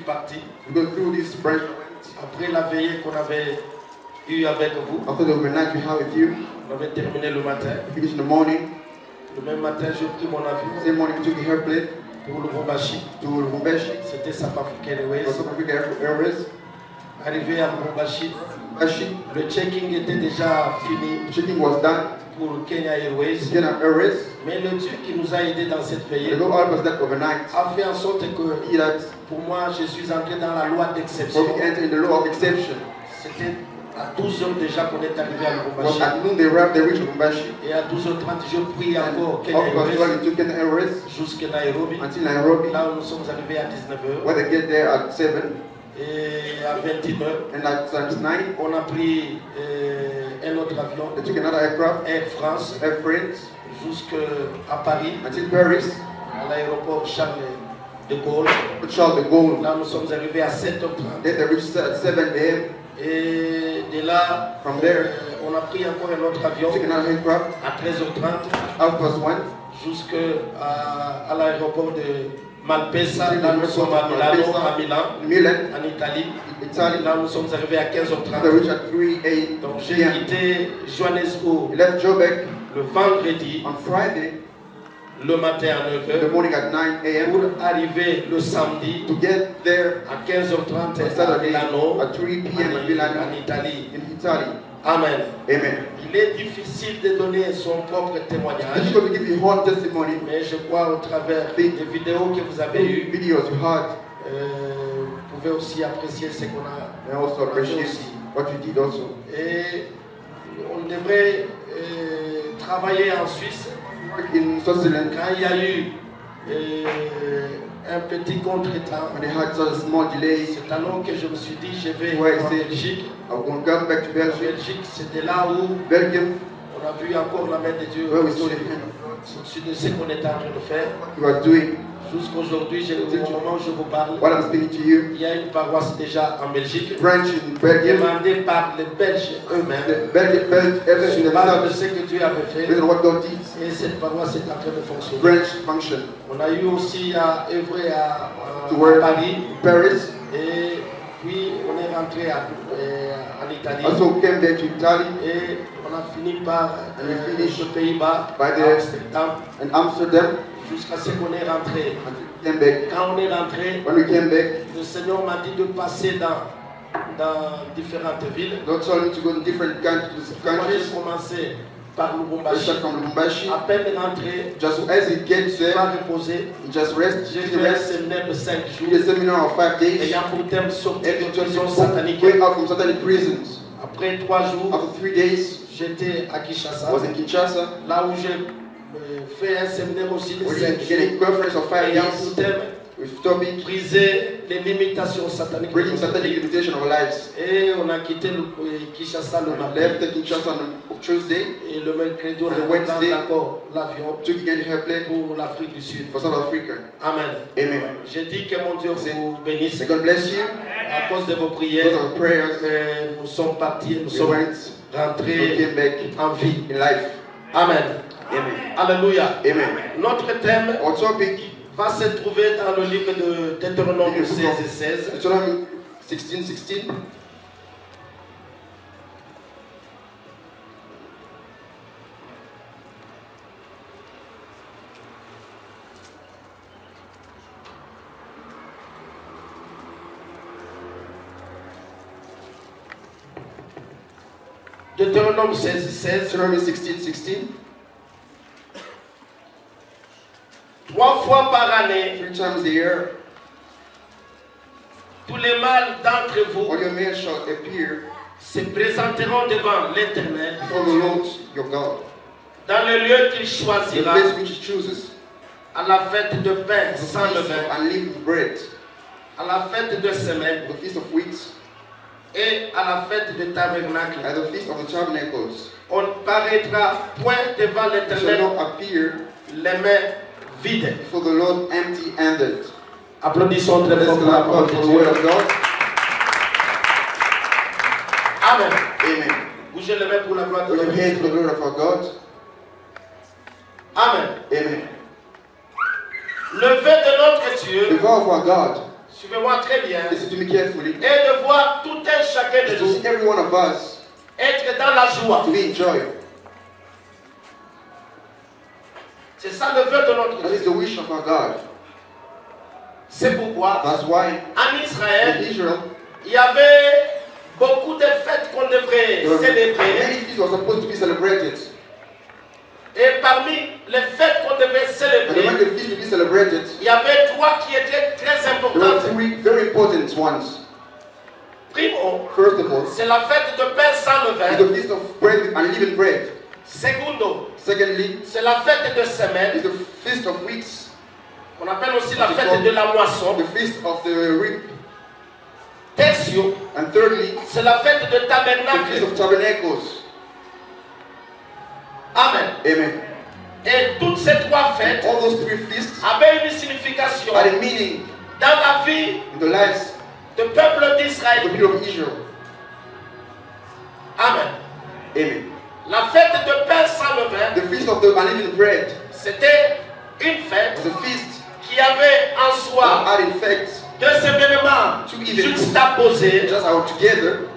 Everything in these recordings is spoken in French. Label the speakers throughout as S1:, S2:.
S1: parti.
S2: We go through this branch.
S1: Après la veillée qu'on avait eue avec vous,
S2: After the overnight we have with you,
S1: on avait terminé le matin.
S2: we finish in the morning.
S1: Le même matin, j'ai pris mon avion
S2: Same morning we took the airplane
S1: pour Lubumbashi.
S2: to Lubumbashi.
S1: C'était South African Airways.
S2: South Africa Airways.
S1: Arrivé à Lubumbashi, le checking était déjà fini
S2: The checking was done.
S1: pour Kenya Airways.
S2: Kenya Airways.
S1: Mais le Dieu qui nous a aidés dans cette veillée
S2: The Lord helped us that overnight.
S1: a fait en sorte que
S2: That
S1: pour moi, je suis entré dans la loi d'exception.
S2: we enter in the law of exception.
S1: C'était à 12h déjà qu'on est arrivé à
S2: Was
S1: Lubumbashi.
S2: at noon they reached Lubumbashi.
S1: Et à 12h30, je prie encore Kenya
S2: Of course,
S1: Airways
S2: we took Kenya Airways
S1: jusqu'à Nairobi.
S2: until Nairobi.
S1: Là où nous sommes arrivés à 19h.
S2: Where they get there at 7.
S1: Et à 21h,
S2: And at 9,
S1: on a pris un autre avion,
S2: they took another aircraft,
S1: Air France,
S2: Air France,
S1: jusqu'à Paris,
S2: until Paris,
S1: à l'aéroport Charles de Gaulle.
S2: Charles de Gaulle.
S1: Là, nous sommes arrivés à 7h30.
S2: Then they reached at 7 a.m.
S1: Et de là,
S2: From there,
S1: on a pris encore un autre avion
S2: took another aircraft,
S1: à 13h30
S2: +1,
S1: jusqu'à l'aéroport de Malpensa. Là, nous sommes à Milan, en Italie. Là, nous sommes arrivés à 15h30.
S2: They reached at 3 a.m.
S1: Donc, j'ai quitté Johannesburg
S2: We left Joburg
S1: le vendredi,
S2: on Friday,
S1: le matin à
S2: in the
S1: 9h,
S2: morning at 9 a.m.
S1: pour arriver le samedi
S2: to get there
S1: à 15h30
S2: on
S1: à
S2: Saturday
S1: Milano,
S2: at 3 p.m. in
S1: en
S2: Milan,
S1: Italie.
S2: in Italy.
S1: Amen.
S2: Amen.
S1: Il est difficile de donner son propre témoignage,
S2: It's difficult to give you one testimony.
S1: mais je crois au travers des vidéos que vous avez
S2: The
S1: eues,
S2: videos you had,
S1: vous pouvez aussi apprécier ce qu'on a
S2: and also appreciate what you did also.
S1: Et on devrait travailler en Suisse.
S2: Work in Switzerland,
S1: Quand il y a eu un petit contretemps,
S2: when they had such a small delay,
S1: c'est alors que je me suis dit je vais
S2: Ouais,
S1: en
S2: c'est-
S1: Belgique.
S2: I'm going to come back to
S1: En
S2: Belgium.
S1: Belgique, c'était là où
S2: Belgium,
S1: on a vu encore la main de Dieu
S2: where we saw the
S1: au-dessus
S2: hand of God.
S1: au-dessus de ce qu'on était en train de faire.
S2: He was doing.
S1: Jusqu'aujourd'hui, au moment où je vous parle,
S2: While I'm speaking to you,
S1: il y a une paroisse déjà en Belgique,
S2: branch in Belgium,
S1: demandée par les Belges eux-mêmes,
S2: the Belgium, everything
S1: sur base de
S2: themselves,
S1: ce que Dieu avait fait.
S2: based on what God did.
S1: Et cette paroisse est en train de fonctionner.
S2: Branch function.
S1: On a eu aussi à œuvrer à
S2: To work
S1: Paris,
S2: in Paris.
S1: et puis on est rentré en Italie.
S2: Also came there to Italy
S1: Et on a fini par
S2: we finished
S1: aux Pays-Bas,
S2: by
S1: à
S2: the-
S1: Amsterdam,
S2: and Amsterdam.
S1: jusqu'à ce qu'on est rentré.
S2: Until we came back.
S1: Quand on est rentré,
S2: When we came back,
S1: le Seigneur m'a dit de passer dans différentes villes.
S2: God told me to go to different
S1: Moi,
S2: countries.
S1: j'ai commencé par
S2: I
S1: Lubumbashi.
S2: start from Lubumbashi.
S1: À peine rentré,
S2: Just as he gets
S1: je pas
S2: there,
S1: reposé.
S2: he just rest.
S1: J'ai
S2: He
S1: fait un
S2: rest.
S1: séminaire de 5
S2: He did a
S1: jours,
S2: seminar of 5 days.
S1: ayant pour thème sortir
S2: And
S1: de
S2: he just
S1: prison satanique.
S2: going out from satanic prisons.
S1: Après 3 jours,
S2: After 3 days,
S1: j'étais à
S2: I
S1: Kinshasa,
S2: was in Kinshasa.
S1: là où j'ai fait un séminaire aussi de
S2: We
S1: 5
S2: did a
S1: jours,
S2: conference of 5
S1: ayant pour
S2: days
S1: thème
S2: with topic
S1: briser les limitations sataniques.
S2: breaking satanic limitation of our lives.
S1: Et on a quitté Kinshasa le
S2: I
S1: matin.
S2: left Kinshasa on Tuesday.
S1: Et le mercredi, on
S2: On
S1: est
S2: Wednesday.
S1: rentré encore l'avion
S2: Took again the airplane
S1: pour l'Afrique du Sud.
S2: for South Africa.
S1: Amen.
S2: Amen.
S1: J'ai dit que mon Dieu vous bénisse.
S2: May God bless you.
S1: À cause de vos
S2: Because
S1: prières,
S2: of prayers,
S1: nous sommes partis, nous
S2: we
S1: sommes
S2: went, we
S1: rentrés
S2: came back
S1: en vie.
S2: in life.
S1: Amen.
S2: Amen.
S1: Alléluia.
S2: Amen.
S1: Notre thème
S2: Our topic,
S1: va se trouver dans le livre de Deutéronome 16 et 16.
S2: Deuteronomy 16:16.
S1: Deutéronome 16 et 16.
S2: Deuteronomy 16:16.
S1: 3 fois par année,
S2: 3 times a year,
S1: tous les mâles d'entre vous
S2: all your men shall appear
S1: se présenteront devant l'Éternel
S2: before the Lord your God.
S1: dans le lieu qu'il
S2: The
S1: choisira
S2: place which he chooses,
S1: à la fête de pain
S2: the
S1: sans
S2: feast
S1: levain,
S2: of unleavened bread,
S1: à la fête de semaine
S2: the feast of weeks,
S1: et à la fête de tabernacle.
S2: and the feast of the tabernacles.
S1: On ne paraîtra point devant
S2: You shall
S1: l'Éternel
S2: not appear
S1: les mains vides.
S2: before the Lord empty-handed.
S1: Applaudissons très
S2: Let's
S1: fort pour la
S2: clap
S1: parole
S2: God
S1: de
S2: for the word
S1: Dieu.
S2: of God.
S1: Amen.
S2: Amen.
S1: Bougez les mains pour la gloire de
S2: Put your hands for the
S1: Dieu.
S2: glory of our God.
S1: Amen.
S2: Amen.
S1: Le vœu de notre
S2: The
S1: Dieu
S2: vow of our God
S1: Suivez-moi très bien.
S2: Listen to me carefully.
S1: Et de voir tout un chacun de
S2: To
S1: nous
S2: see every one of us
S1: être dans la joie.
S2: to be in joy.
S1: C'est ça le vœu de notre
S2: That
S1: Dieu.
S2: is the wish of our God.
S1: C'est pourquoi
S2: That's why
S1: en
S2: in
S1: Israël,
S2: Israel,
S1: il y avait beaucoup de fêtes qu'on devrait
S2: there were
S1: célébrer.
S2: many feasts were supposed to be celebrated.
S1: Et parmi les fêtes qu'on devait
S2: And
S1: célébrer,
S2: among the feasts to be celebrated,
S1: il y avait trois qui étaient très
S2: there were
S1: importantes.
S2: three very important ones.
S1: Primo,
S2: First of all,
S1: c'est la fête de pain sans
S2: is
S1: levain.
S2: the feast of bread and unleavened bread.
S1: Secondo,
S2: Secondly,
S1: c'est la fête de
S2: is
S1: semaine.
S2: the feast of weeks,
S1: On appelle aussi la fête de la moisson.
S2: the feast of the reap.
S1: Tertio,
S2: And thirdly,
S1: c'est la fête de
S2: the feast
S1: tabernacle.
S2: of tabernacles.
S1: Amen.
S2: Amen.
S1: Et toutes ces trois fêtes
S2: All those three feasts
S1: avaient une signification
S2: had a meaning
S1: dans la vie
S2: in the lives
S1: du peuple
S2: of the
S1: d'Israël.
S2: people of Israel.
S1: Amen.
S2: Amen.
S1: La fête de pain sans levain,
S2: The feast of the unleavened bread
S1: c'était une fête
S2: was a feast
S1: qui avait en
S2: that
S1: soi
S2: had in fact
S1: deux événements
S2: two events
S1: juxtaposés.
S2: just out together.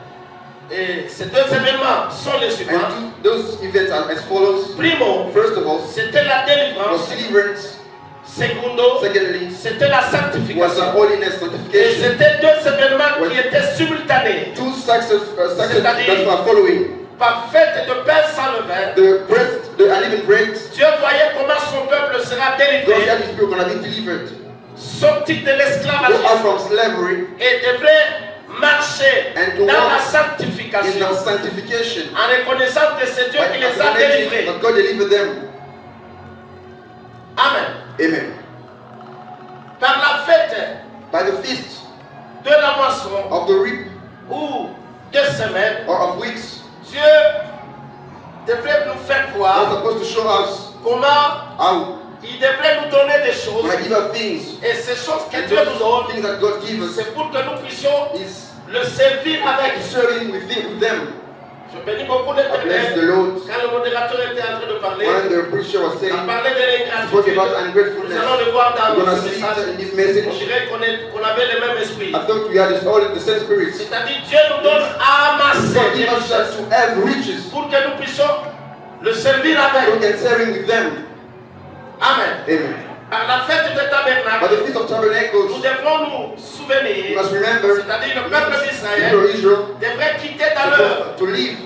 S1: Et ces deux événements sont les suivants.
S2: And those events are as follows.
S1: Primo,
S2: First of all,
S1: c'était la
S2: was
S1: délivrance.
S2: deliverance.
S1: Secondo,
S2: Secondly,
S1: c'était la
S2: was the
S1: sanctification.
S2: holiness
S1: Et
S2: sanctification.
S1: c'était deux événements qui étaient simultanés.
S2: Two success that
S1: C'est-à-dire-
S2: were following.
S1: Par fête de pain sans levain,
S2: The bread, the unleavened bread,
S1: Dieu voyait comment son peuple sera
S2: God
S1: délivré,
S2: and His people are going to be delivered.
S1: sorti de
S2: Go out
S1: l'esclavage
S2: from slavery
S1: et devrait marcher
S2: And to
S1: dans la
S2: walk in
S1: sanctification
S2: the sanctification.
S1: en reconnaissance que c'est Dieu qui les a
S2: Acknowledging
S1: délivrés.
S2: that God delivered them.
S1: Amen.
S2: Amen.
S1: Par la fête
S2: By the feast
S1: de la moisson
S2: of the reap
S1: ou de semaine,
S2: or of weeks,
S1: Dieu devrait nous faire
S2: God is
S1: voir
S2: supposed to show us
S1: comment
S2: how
S1: il devrait nous donner des choses.
S2: when I give us things,
S1: Et ces choses que
S2: and
S1: Dieu nous
S2: those
S1: donne,
S2: things that God gives us
S1: c'est pour que nous puissions
S2: is
S1: le servir avec.
S2: serving with them.
S1: Je bénis beaucoup
S2: I bless the
S1: d'Éternel.
S2: Lord.
S1: Quand le modérateur était en train de parler,
S2: When the preacher was
S1: il a
S2: saying,
S1: parlé de
S2: spoke
S1: l'ingratitude.
S2: about
S1: Nous
S2: ungratefulness,
S1: allons le voir dans
S2: we're going
S1: ce
S2: to see
S1: message.
S2: it in this
S1: On
S2: message.
S1: dirait qu'on avait le même esprit.
S2: I thought we had this all in the same spirit.
S1: C'est-à-dire Dieu nous donne à amasser
S2: God
S1: des
S2: give us
S1: richesses
S2: to have riches,
S1: pour que nous puissions le servir
S2: so we
S1: avec.
S2: can serving with them.
S1: Amen.
S2: Amen.
S1: Par la fête de
S2: But
S1: tabernacle,
S2: the Feast of
S1: nous
S2: Tabernacles,
S1: devrons nous
S2: we
S1: souvenir,
S2: must remember,
S1: c'est-à-dire le peuple
S2: people
S1: d'Israël
S2: of Israel,
S1: devrait quitter dans
S2: to leave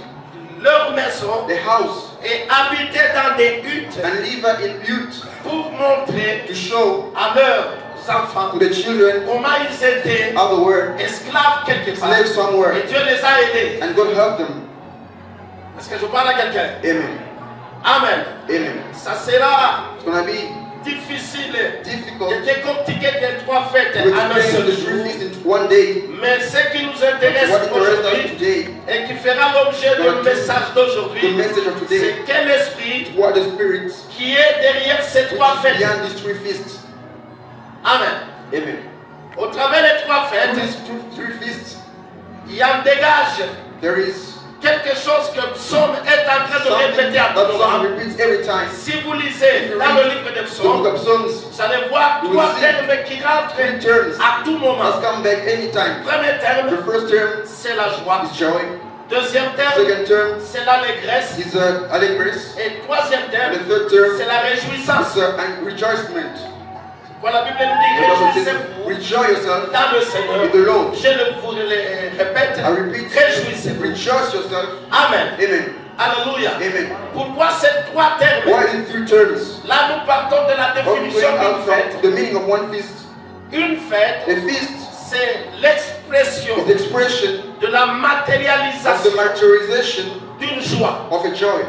S1: leur maison
S2: the house
S1: et habiter dans des huttes
S2: and live in youth
S1: pour montrer
S2: to show
S1: à leurs enfants
S2: to the children
S1: comment ils étaient
S2: how the word
S1: esclaves quelque part.
S2: slaves somewhere,
S1: Et Dieu les a aidés.
S2: and God help them.
S1: Est-ce que je parle à quelqu'un?
S2: Amen.
S1: Amen.
S2: Amen.
S1: Ça sera
S2: It's gonna be
S1: difficile
S2: difficult
S1: de décortiquer les trois fêtes
S2: to
S1: en un
S2: explain
S1: seul
S2: the three
S1: jour.
S2: feasts in one day.
S1: Mais ce qui nous intéresse
S2: What interests us
S1: aujourd'hui
S2: today,
S1: et qui fera l'objet du message
S2: the
S1: d'aujourd'hui,
S2: message of today,
S1: c'est quel esprit
S2: what the spirits
S1: qui est derrière ces
S2: which
S1: trois
S2: is
S1: fêtes.
S2: beyond these three feasts.
S1: Amen.
S2: Amen.
S1: Au travers des trois
S2: Through
S1: fêtes,
S2: these three feasts,
S1: il en dégage
S2: there is
S1: quelque chose que Psaume est en train de
S2: something
S1: répéter à
S2: that
S1: tout
S2: Psalm
S1: moment.
S2: repeats every time.
S1: Si vous lisez dans le livre de
S2: The book
S1: Psaume,
S2: of Psalms,
S1: vous allez voir
S2: You
S1: trois
S2: will see
S1: termes qui rentrent
S2: three terms
S1: à tout moment.
S2: must come back anytime.
S1: Premier terme,
S2: The first term
S1: c'est la joie.
S2: is joy.
S1: Deuxième terme,
S2: Second term
S1: c'est l'allégresse.
S2: is allegris.
S1: Et troisième
S2: And
S1: terme,
S2: the third term
S1: c'est la réjouissance.
S2: is rejoicement.
S1: Quand la Bible nous dit
S2: The Bible says,
S1: réjouissez-vous
S2: rejoice yourself
S1: dans le Seigneur,
S2: with the Lord.
S1: je vous le répète,
S2: I repeat,
S1: réjouissez-vous.
S2: rejoice yourself.
S1: Amen.
S2: Amen.
S1: Alléluia.
S2: Amen.
S1: Pourquoi ces trois termes?
S2: Why these three terms?
S1: Là, nous partons de la
S2: Of going
S1: définition
S2: out
S1: d'une fête.
S2: from the meaning of one feast.
S1: Une fête,
S2: A feast
S1: c'est l'expression
S2: is the expression
S1: de la
S2: of the
S1: matérialisation
S2: materialization
S1: d'une joie.
S2: of a joy.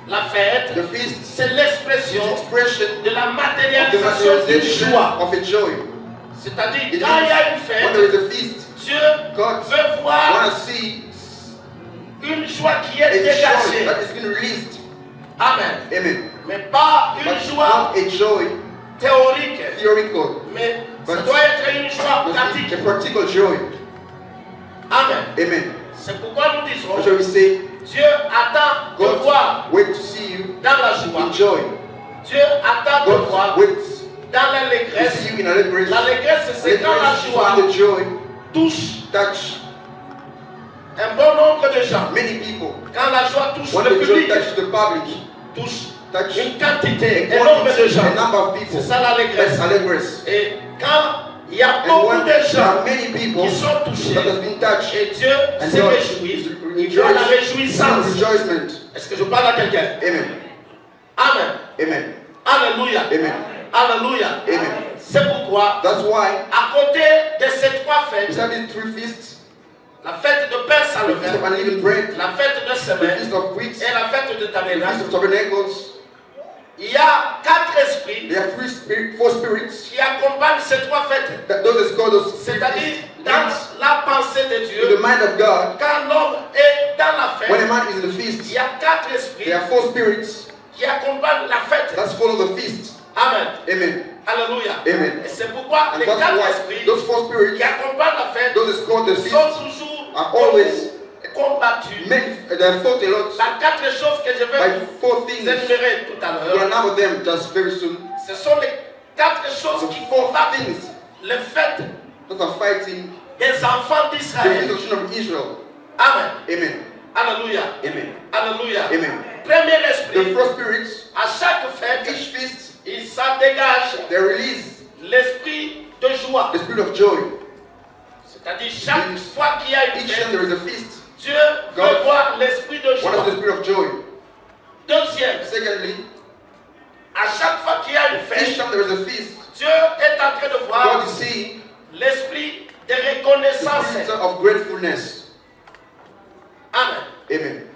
S1: La fête,
S2: The feast is
S1: c'est l'expression
S2: the expression
S1: de la
S2: of the
S1: matérialisation d'une
S2: materialization
S1: joie.
S2: of a joy.
S1: C'est-à-dire,
S2: It
S1: quand il y a une
S2: means when there
S1: fête,
S2: is a feast,
S1: Dieu
S2: God
S1: veut voir
S2: want to see
S1: une joie qui
S2: a
S1: est
S2: joy
S1: dégagée.
S2: that is being released.
S1: Amen.
S2: Amen.
S1: Mais pas
S2: But
S1: une joie
S2: not a joy
S1: théorique,
S2: theoretical,
S1: mais ça
S2: But-
S1: doit être une joie
S2: but
S1: pratique.
S2: a practical joy.
S1: Amen.
S2: Amen.
S1: C'est pourquoi nous disons,
S2: That's why we say,
S1: Dieu attend de voir
S2: God wait to see you
S1: dans la joie.
S2: in joy.
S1: Dieu attend de voir
S2: God waits
S1: dans l'allégresse.
S2: see you in allégresse.
S1: L'allégresse, c'est quand la joie
S2: the joy
S1: touche un bon nombre de gens.
S2: Many people.
S1: Quand la joie touche
S2: When
S1: le
S2: the joy
S1: public,
S2: touches the public,
S1: touche une quantité énorme de gens.
S2: A number of people.
S1: C'est ça l'allégresse. Et quand il y a beaucoup de gens qui sont touchés, et Dieu se réjouit, il y a la réjouissance. Est-ce que je parle à quelqu'un?
S2: Amen.
S1: Amen.
S2: Amen.
S1: Alléluia.
S2: Amen.
S1: Alléluia.
S2: Amen.
S1: C'est pourquoi, à côté de ces trois fêtes, la fête de pain sans levain, la fête de semaine et la fête de tabernacle, il y a quatre esprits qui accompagnent ces trois fêtes. C'est-à-dire dans la pensée de Dieu, quand l'homme est dans la fête, il y a quatre esprits qui accompagnent la fête. Amen.
S2: Amen.
S1: Alléluia.
S2: Amen.
S1: Et c'est pourquoi les quatre esprits qui accompagnent la fête sont toujours combattus. Par quatre choses que je vais vous énumérer tout à l'heure. Ce sont les quatre choses qui combattent les fêtes des enfants d'Israël. Amen.
S2: Amen.
S1: Alléluia.
S2: Amen.
S1: Alléluia.
S2: Amen.
S1: Premier esprit,
S2: The first spirit,
S1: à chaque fête,
S2: each feast,
S1: il s'en dégage
S2: they release
S1: l'esprit de joie.
S2: the spirit of joy.
S1: C'est-à-dire chaque fois qu'il y a une
S2: Each time
S1: fête,
S2: there is a feast,
S1: Dieu veut voir l'esprit de
S2: what
S1: joie.
S2: is the spirit of joy?
S1: Deuxième,
S2: Secondly,
S1: à chaque fois qu'il y a une
S2: each
S1: fête,
S2: time there is a feast,
S1: Dieu est en train de voir
S2: God is seeing
S1: l'esprit de
S2: the
S1: reconnaissance.
S2: spirit of gratefulness.
S1: Amen.
S2: Amen.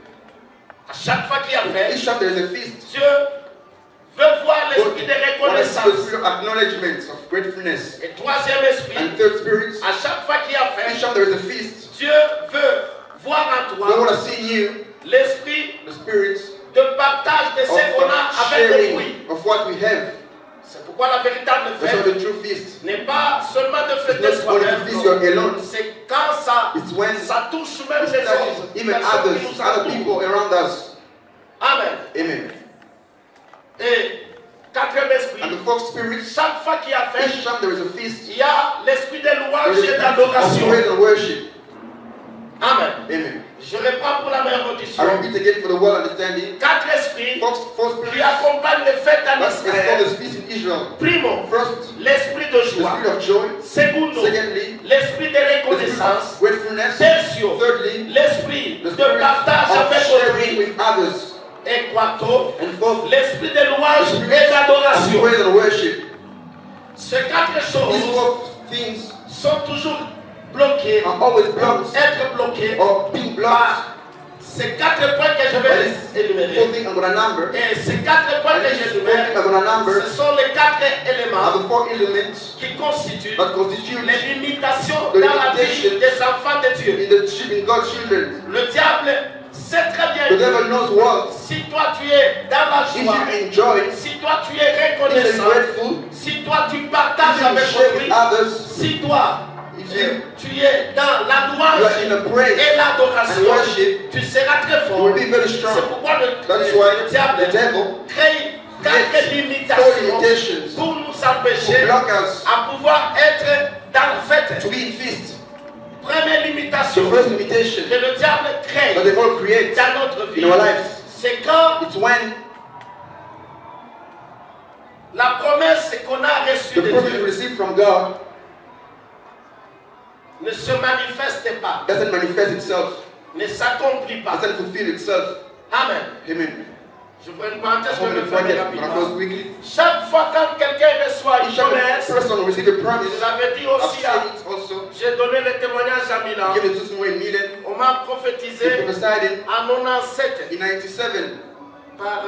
S1: À chaque fois qu'il y a fête,
S2: Each time there is a feast,
S1: Dieu veut voir
S2: God
S1: l'esprit de
S2: what is the
S1: reconnaissance.
S2: spirit of acknowledgement, of gratefulness.
S1: Et troisième esprit,
S2: And third spirit,
S1: à chaque fois qu'il y a
S2: each
S1: fête,
S2: time there is a feast,
S1: Dieu veut voir en
S2: God want
S1: toi
S2: to see in you
S1: l'esprit
S2: the spirit
S1: de partage de ce qu'on a
S2: of
S1: avec autrui.
S2: sharing of what we have.
S1: C'est pourquoi la véritable
S2: That's why
S1: fête
S2: the true feast.
S1: n'est pas seulement de fêter
S2: It's not only to feast your
S1: soi-même,
S2: alone.
S1: c'est quand ça,
S2: It's when
S1: ça touche même
S2: it
S1: les autres,
S2: touches even
S1: personnes qui
S2: others,
S1: nous
S2: other
S1: entourent.
S2: people around us.
S1: Amen.
S2: Amen.
S1: Et quatrième esprit,
S2: And the fourth spirit,
S1: chaque fois qu'il y a fête,
S2: each time there is a feast,
S1: il y a l'esprit de
S2: there
S1: louange
S2: is
S1: et
S2: a spirit of
S1: d'adoration.
S2: praise and worship.
S1: Amen.
S2: Amen.
S1: Je reprends pour la meilleure
S2: I
S1: audition.
S2: repeat again for the well understanding.
S1: Quatre esprits
S2: Fourth
S1: qui
S2: spirit,
S1: accompagnent les fêtes en
S2: that's called
S1: Israël.
S2: the feast in Israel.
S1: Primo,
S2: First,
S1: l'esprit de
S2: the
S1: joie.
S2: spirit of joy.
S1: Segundo,
S2: Secondly,
S1: l'esprit de
S2: the spirit
S1: reconnaissance.
S2: of gratefulness.
S1: Tertio,
S2: Thirdly,
S1: l'esprit
S2: the
S1: de
S2: spirit
S1: partage
S2: of
S1: avec
S2: sharing
S1: autrui.
S2: with others.
S1: Et quarto,
S2: And fourth,
S1: l'esprit de louange et
S2: of
S1: d'adoration.
S2: praise and worship.
S1: Ces quatre
S2: These
S1: choses
S2: four things
S1: sont toujours bloquées,
S2: are always blocked
S1: être bloquées
S2: or being blocked.
S1: par ces quatre points que je
S2: But
S1: vais
S2: it's
S1: énumérer.
S2: four things I'm going to number.
S1: Et ces quatre points
S2: And
S1: que
S2: these four
S1: j'énumère,
S2: things I'm going to number
S1: ce sont les quatre
S2: are
S1: éléments
S2: the four elements
S1: qui constituent
S2: that constitute
S1: les limitations
S2: the
S1: dans la vie
S2: limitation
S1: des enfants de Dieu.
S2: in God's children.
S1: Le diable sait très bien
S2: The devil knows well.
S1: si toi tu es dans la
S2: If
S1: joie,
S2: you enjoy,
S1: si toi tu es
S2: if you're
S1: reconnaissant,
S2: grateful,
S1: si toi tu partages
S2: if you
S1: avec
S2: share with
S1: autrui,
S2: others,
S1: si toi
S2: if you
S1: tu es dans la
S2: you are
S1: louange
S2: in a praise
S1: et
S2: and
S1: l'adoration,
S2: worship,
S1: tu seras très
S2: you
S1: fort.
S2: will be very
S1: C'est
S2: strong.
S1: pourquoi
S2: That's why
S1: le diable
S2: the devil
S1: crée quatre
S2: creates
S1: limitations
S2: four limitations
S1: pour nous
S2: to
S1: empêcher
S2: block us
S1: à pouvoir être dans la fête.
S2: to be in feast.
S1: Première
S2: The
S1: limitation
S2: first limitation
S1: que le diable crée
S2: that the devil creates
S1: dans notre vie,
S2: in our lives,
S1: c'est quand
S2: it's when
S1: la promesse qu'on a reçue
S2: the
S1: de
S2: promise you
S1: Dieu
S2: receive from God
S1: ne se manifeste pas,
S2: doesn't manifest itself,
S1: ne s'accomplit pas.
S2: doesn't fulfill itself.
S1: Amen.
S2: Amen.
S1: Je prends une parenthèse
S2: I'm
S1: que je
S2: going
S1: vais
S2: to
S1: fermer
S2: I'm going to close
S1: rapidement.
S2: quickly.
S1: Chaque fois quand quelqu'un reçoit une
S2: Each time a
S1: promesse,
S2: person receives a promise,
S1: je l'avais dit
S2: I've
S1: aussi,
S2: said it also.
S1: j'ai donné le témoignage à Milan.
S2: Give it to someone in Milan.
S1: On m'a
S2: They
S1: prophétisé
S2: prophesied it
S1: en 97
S2: in 97
S1: par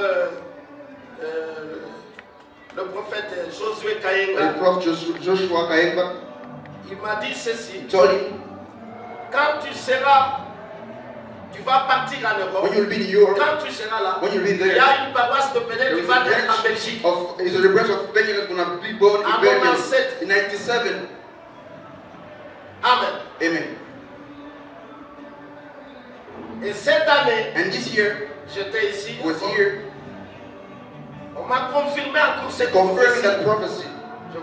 S1: le prophète Josué
S2: by
S1: Kayenga.
S2: the prophet Joshua Kaemba.
S1: Il m'a dit ceci:
S2: Told him,
S1: quand tu vas partir en
S2: when
S1: Europe,
S2: you'll be in Europe,
S1: quand tu seras là,
S2: when you'll be
S1: il
S2: there,
S1: y a une paroisse de Bénin
S2: there
S1: qui
S2: is
S1: va
S2: a
S1: naître en
S2: branch
S1: Belgique.
S2: is a branch of Belgium that's going to be born
S1: En
S2: in Belgium
S1: 97.
S2: in 97.
S1: Amen.
S2: Amen.
S1: Et cette année,
S2: And this year
S1: j'étais ici.
S2: was here
S1: On m'a confirmé encore cette
S2: confirming
S1: prophétie.
S2: that prophecy.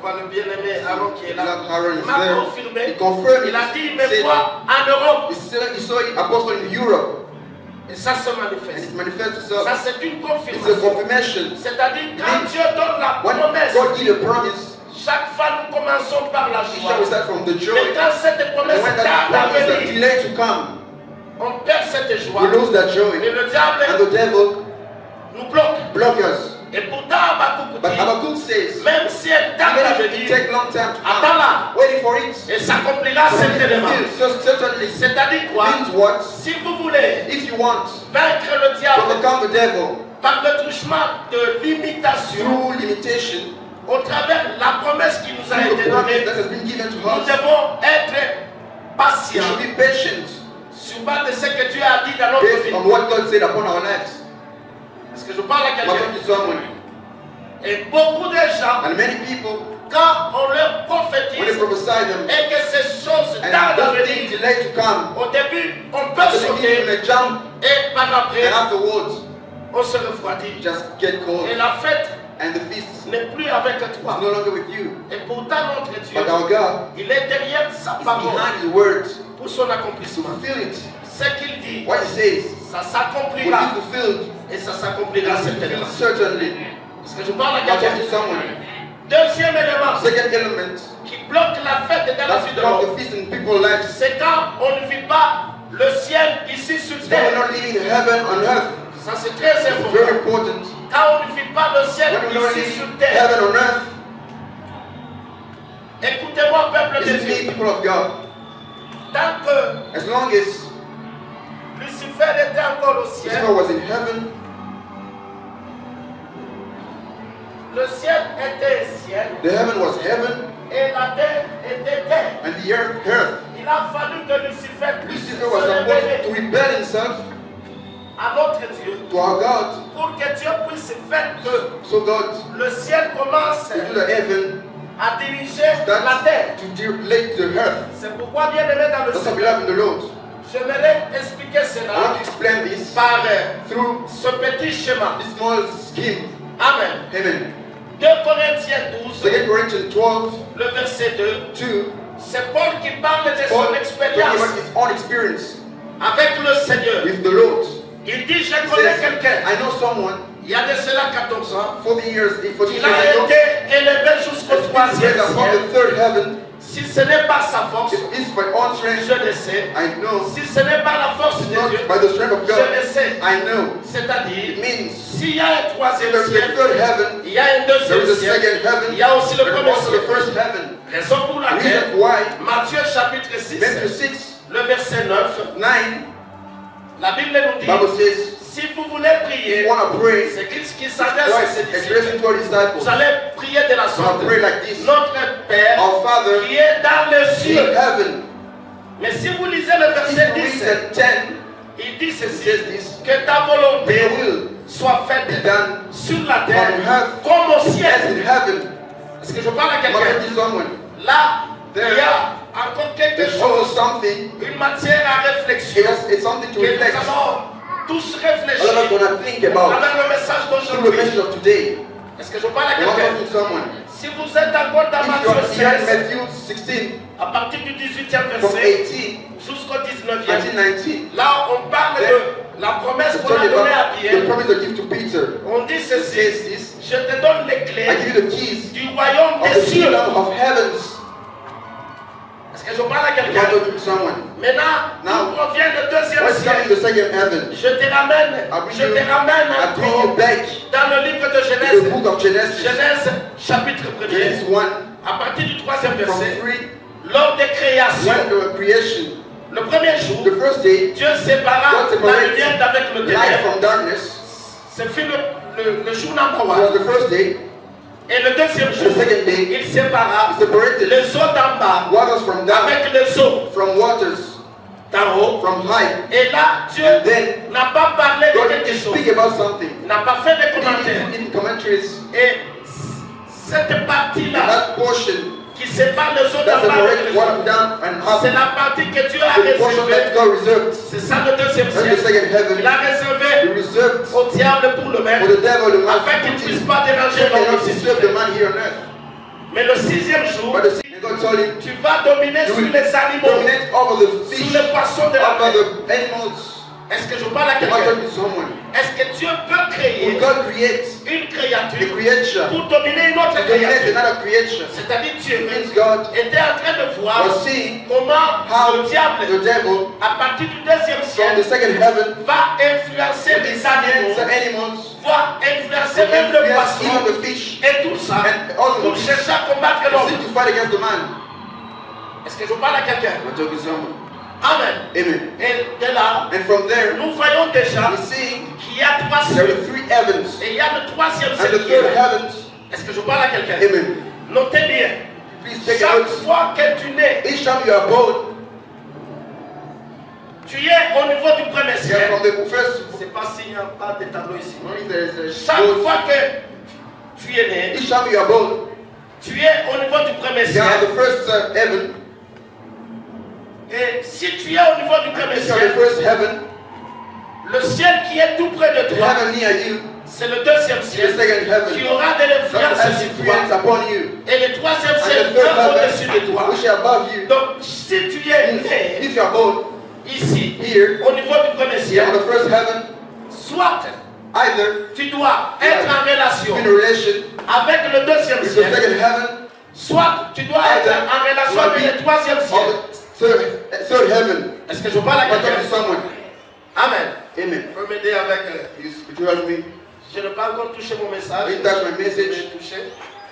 S1: vois le bien-aimé Aaron qui est là.
S2: Aaron
S1: Il m'a
S2: is
S1: confirmé.
S2: there. He confirmed.
S1: Il a dit, mais foi en Europe.
S2: He saw it apostle in Europe.
S1: Et ça se
S2: And
S1: manifeste.
S2: it manifests itself.
S1: Ça, c'est une
S2: It's a
S1: confirmation.
S2: confirmation.
S1: C'est-à-dire, quand Dieu donne la
S2: When
S1: promesse,
S2: God gives a promise,
S1: chaque fois nous commençons par la
S2: we
S1: joie.
S2: start from the joy.
S1: Mais quand cette
S2: And
S1: promesse
S2: when that
S1: tarde à
S2: promise is
S1: venir,
S2: delayed to come,
S1: on perd cette joie.
S2: we lose that
S1: Et
S2: joy.
S1: le diable
S2: And the devil
S1: nous bloque.
S2: blocks us.
S1: Et pourtant, Habakkuk
S2: But
S1: dit,
S2: Habakkuk says,
S1: même si elle tarde à
S2: even if it
S1: venir,
S2: take long time to come,
S1: attends-la.
S2: waiting for it,
S1: Et s'accomplira certainement.
S2: certainly
S1: C'est-à-dire quoi?
S2: means what?
S1: Si vous voulez
S2: If you want
S1: vaincre le
S2: to
S1: diable
S2: overcome the devil
S1: par le truchement de l'imitation,
S2: through limitation,
S1: au travers de la promesse qui nous a
S2: through the
S1: été
S2: promise
S1: donnée,
S2: that has been given to
S1: nous
S2: us,
S1: devons être
S2: we
S1: patients
S2: should be patient
S1: sur base de ce que Dieu a dit dans notre
S2: based
S1: vie.
S2: on what God said upon our lives.
S1: Est-ce que je parle à
S2: What
S1: quelqu'un?
S2: to someone.
S1: Et beaucoup de gens,
S2: And many people,
S1: quand on leur
S2: when they
S1: prophétise
S2: prophesy them,
S1: et que ces choses
S2: and
S1: tardent à
S2: those things
S1: venir,
S2: delay to come,
S1: au début, on
S2: at
S1: peut
S2: the beginning
S1: sauter
S2: they jump,
S1: et par après,
S2: and afterwards,
S1: on se refroidit.
S2: just get cold.
S1: Et la fête
S2: And the feast
S1: n'est plus avec
S2: is
S1: toi.
S2: no longer with you.
S1: Et pourtant, notre Dieu,
S2: But our God
S1: il est derrière sa
S2: is
S1: parole
S2: behind His words
S1: pour son
S2: to
S1: accomplissement.
S2: fulfill it.
S1: Ce qu'il dit,
S2: What He says
S1: ça
S2: will
S1: s'accomplira
S2: be fulfilled.
S1: et ça s'accomplira certainement.
S2: Certainly.
S1: Parce que je parle à
S2: I'm talking
S1: quelqu'un.
S2: to someone.
S1: Deuxième élément
S2: Second element
S1: qui bloque la fête dans la vie
S2: that's
S1: de
S2: blocked
S1: l'homme,
S2: the feast in people's lives.
S1: c'est quand on ne vit pas le ciel ici sur
S2: So we're
S1: terre.
S2: not living heaven on earth.
S1: Ça c'est très
S2: It's
S1: important.
S2: very important.
S1: Quand on ne vit pas le ciel
S2: When we're not
S1: ici sur
S2: living
S1: terre.
S2: heaven on earth,
S1: Écoutez-moi, peuple de
S2: listen to me,
S1: Dieu.
S2: people of God.
S1: Tant que
S2: As long as
S1: Lucifer était encore au ciel,
S2: Lucifer was in heaven,
S1: le ciel était ciel
S2: the heaven was heaven,
S1: et la terre était terre.
S2: and the earth.
S1: Il a fallu que Lucifer puisse
S2: Lucifer was
S1: se
S2: supposed
S1: révéler
S2: to rebel himself
S1: à notre Dieu
S2: to our God,
S1: pour que Dieu puisse faire que
S2: so God
S1: le ciel commence
S2: to do the heaven,
S1: à diriger la terre.
S2: to relate the earth.
S1: C'est pourquoi bien aimé dans le
S2: That's what we
S1: Seigneur,
S2: love in the Lord.
S1: j'aimerais expliquer
S2: I want
S1: cela
S2: to explain this
S1: par
S2: through
S1: ce petit schéma.
S2: this small scheme.
S1: Amen.
S2: Amen.
S1: 2 Corinthiens 12,
S2: 2 Corinthians 12,
S1: le verset 2,
S2: 2.
S1: c'est Paul qui parle de
S2: Paul
S1: son
S2: talking
S1: expérience
S2: about his own experience
S1: avec le Seigneur.
S2: with the Lord.
S1: Il dit, je
S2: He
S1: connais
S2: says,
S1: quelqu'un,
S2: I know someone,
S1: il y a de cela 14 ans,
S2: 40 years ago,
S1: il a été élevé jusqu'au
S2: has been raised
S1: troisième
S2: upon
S1: ciel.
S2: the third heaven.
S1: Si ce n'est pas sa force,
S2: It is by own strength,
S1: je le sais.
S2: I know.
S1: Si ce n'est pas la force
S2: It's
S1: de
S2: not
S1: Dieu,
S2: by the strength of
S1: je
S2: God,
S1: le sais.
S2: I know. It
S1: C'est-à-dire,
S2: means
S1: s'il y a un troisième
S2: there's a
S1: ciel,
S2: third heaven,
S1: il y a un
S2: there
S1: deuxième
S2: is a
S1: ciel,
S2: second heaven,
S1: il y a aussi le
S2: there is
S1: premier
S2: also the
S1: ciel.
S2: first heaven.
S1: Raison pour laquelle,
S2: Reason why,
S1: Matthieu chapitre 6,
S2: Matthew 6,
S1: le verset 9,
S2: 9,
S1: la Bible nous dit,
S2: Bible says,
S1: si vous voulez
S2: if
S1: prier,
S2: you want to pray,
S1: c'est Christ qui s'adresse à ses
S2: Christ
S1: disciples.
S2: addressing to our disciples,
S1: Vous allez prier de la
S2: you
S1: sorte.
S2: pray like this.
S1: Notre Père
S2: Our Father
S1: qui est dans les
S2: in
S1: cieux.
S2: heaven.
S1: Mais si vous lisez le
S2: If
S1: verset
S2: you read
S1: 10,
S2: that 10,
S1: il dit
S2: it
S1: ceci,
S2: says this,
S1: que ta volonté
S2: their will
S1: soit
S2: be
S1: faite
S2: done
S1: sur la terre
S2: on earth
S1: comme au
S2: as
S1: ciel.
S2: in heaven.
S1: Est-ce que je parle à
S2: I'm
S1: quelqu'un?
S2: talking to someone.
S1: Là, il
S2: There-
S1: y a encore quelque
S2: There's also
S1: chose,
S2: something,
S1: une matière à réflexion
S2: it's something to
S1: que nous
S2: reflect.
S1: allons tous
S2: All of us
S1: réfléchir
S2: gonna think about
S1: avec le message
S2: through the
S1: d'aujourd'hui.
S2: message of today.
S1: Est-ce que je parle à
S2: I'm
S1: quelqu'un?
S2: talking to someone.
S1: Si vous êtes encore dans
S2: If you are
S1: Matthieu
S2: here in
S1: 16,
S2: Matthew 16,
S1: à partir du 18e
S2: from
S1: verset
S2: 18
S1: jusqu'au
S2: until
S1: 19e,
S2: 19,
S1: là on parle de la promesse
S2: it's
S1: qu'on a
S2: talking
S1: donnée à
S2: about the
S1: Pierre.
S2: promise to give to Peter.
S1: On dit
S2: It says
S1: ceci,
S2: this,
S1: je te donne les
S2: I
S1: clés
S2: give you the keys
S1: du royaume
S2: of
S1: des
S2: the
S1: cieux.
S2: kingdom of heavens.
S1: Est-ce que je parle à
S2: I'm
S1: quelqu'un?
S2: talking to someone.
S1: Maintenant,
S2: Now,
S1: nous provient le deuxième
S2: What's coming
S1: ciel.
S2: the second heaven?
S1: Je te ramène
S2: I bring you
S1: encore
S2: back
S1: dans le livre de
S2: to the
S1: Genèse.
S2: book of Genesis.
S1: Genèse chapitre 1er.
S2: Genesis 1,
S1: À partir du 3e
S2: from
S1: verset,
S2: 3,
S1: lors des créations,
S2: when the creation,
S1: le premier jour,
S2: the first day,
S1: Dieu sépara
S2: God
S1: la
S2: separated
S1: lumière d'avec le
S2: light
S1: ténèbre.
S2: from darkness.
S1: Ce fut le jour number
S2: It was
S1: one.
S2: the first day.
S1: Et le deuxième jour,
S2: The second day,
S1: il sépara
S2: He separated
S1: les eaux d'en bas
S2: waters from down,
S1: avec les eaux
S2: from waters,
S1: d'en haut.
S2: from high.
S1: Et là, Dieu
S2: And then
S1: n'a pas parlé de
S2: God
S1: quelque
S2: didn't
S1: chose.
S2: speak about something.
S1: Il n'a pas fait de
S2: He
S1: commentaires.
S2: didn't commentaries.
S1: Et cette partie-là
S2: That portion
S1: qui sépare les eaux
S2: that
S1: d'en bas avec
S2: separated
S1: les
S2: water
S1: eaux,
S2: down and up,
S1: c'est la partie que Dieu a
S2: the portion that
S1: réservée.
S2: God reserved.
S1: C'est ça le deuxième
S2: That's the
S1: ciel.
S2: second heaven.
S1: Il a
S2: He
S1: réservé
S2: reserved
S1: au diable pour le
S2: for
S1: mettre,
S2: the devil, the man,
S1: afin qu'il ne puisse
S2: so
S1: pas déranger
S2: he cannot
S1: l'homme ici sur
S2: disturb the
S1: terre.
S2: man here on earth.
S1: Mais le sixième jour,
S2: and God told him,
S1: tu vas dominer sur les animaux,
S2: dominate over the fish,
S1: sur les poissons de la mer.
S2: over the animals.
S1: Est-ce que je parle à
S2: I'm
S1: quelqu'un?
S2: talking to someone.
S1: Est-ce que Dieu peut créer
S2: Will God create
S1: une
S2: the
S1: créature
S2: creature
S1: pour dominer une autre
S2: to dominate
S1: créature?
S2: another creature?
S1: C'est-à-dire Dieu
S2: Means God
S1: était en train de voir
S2: was seeing
S1: comment
S2: how
S1: le diable,
S2: the devil
S1: à partir du deuxième
S2: from
S1: ciel,
S2: the second heaven
S1: va influencer les animaux,
S2: the animals,
S1: va influencer même le
S2: influence
S1: poisson
S2: the fish,
S1: et tout ça
S2: and all
S1: pour
S2: the
S1: chercher à combattre
S2: seek
S1: l'homme.
S2: to fight against the man.
S1: Est-ce que je parle à quelqu'un?
S2: I'm talking to someone.
S1: Amen.
S2: Amen.
S1: Et de là,
S2: And from there,
S1: nous voyons déjà
S2: we see
S1: qu'il y a trois
S2: there
S1: cieux.
S2: are three heavens,
S1: Et il y a le troisième
S2: and
S1: ciel
S2: the
S1: qui est
S2: third
S1: là.
S2: heavens.
S1: Est-ce que je parle à quelqu'un?
S2: Amen.
S1: Notez bien.
S2: Please take a
S1: Chaque
S2: look.
S1: fois que tu nais,
S2: Each time you are born,
S1: tu es au niveau du premier
S2: you are
S1: ciel.
S2: from the first.
S1: C'est pas s'il n'y a pas de tableau ici.
S2: Only there is a
S1: Chaque
S2: boat.
S1: fois que tu es né,
S2: Each time you are born,
S1: tu es au niveau du premier
S2: you are
S1: ciel.
S2: the first heaven.
S1: Et si tu es au niveau du premier
S2: If you are the
S1: ciel,
S2: first heaven,
S1: le ciel qui est tout près de
S2: the
S1: toi,
S2: heaven near you,
S1: c'est le deuxième
S2: the
S1: ciel
S2: second
S1: qui
S2: heaven,
S1: aura de
S2: that
S1: l'influence
S2: has
S1: sur
S2: influence
S1: toi.
S2: upon you,
S1: Et le troisième
S2: and
S1: ciel
S2: the third
S1: vient au-dessus de
S2: heaven,
S1: toi.
S2: which is above you.
S1: Donc, si tu es né
S2: If you are born
S1: ici,
S2: here,
S1: au niveau du premier
S2: you are
S1: ciel,
S2: the first heaven,
S1: soit
S2: either
S1: tu dois être en relation
S2: in a relation
S1: avec le deuxième
S2: with the
S1: ciel,
S2: second heaven,
S1: soit tu dois être en relation avec le troisième ciel.
S2: or the third heaven.
S1: Est-ce que je parle à
S2: I'm talking to
S1: quelqu'un?
S2: someone.
S1: Amen.
S2: Amen.
S1: Tu peux m'aider avec.
S2: Could you help me?
S1: Je n'ai pas encore touché mon message.
S2: I didn't touch my
S1: Je
S2: message.
S1: vais toucher.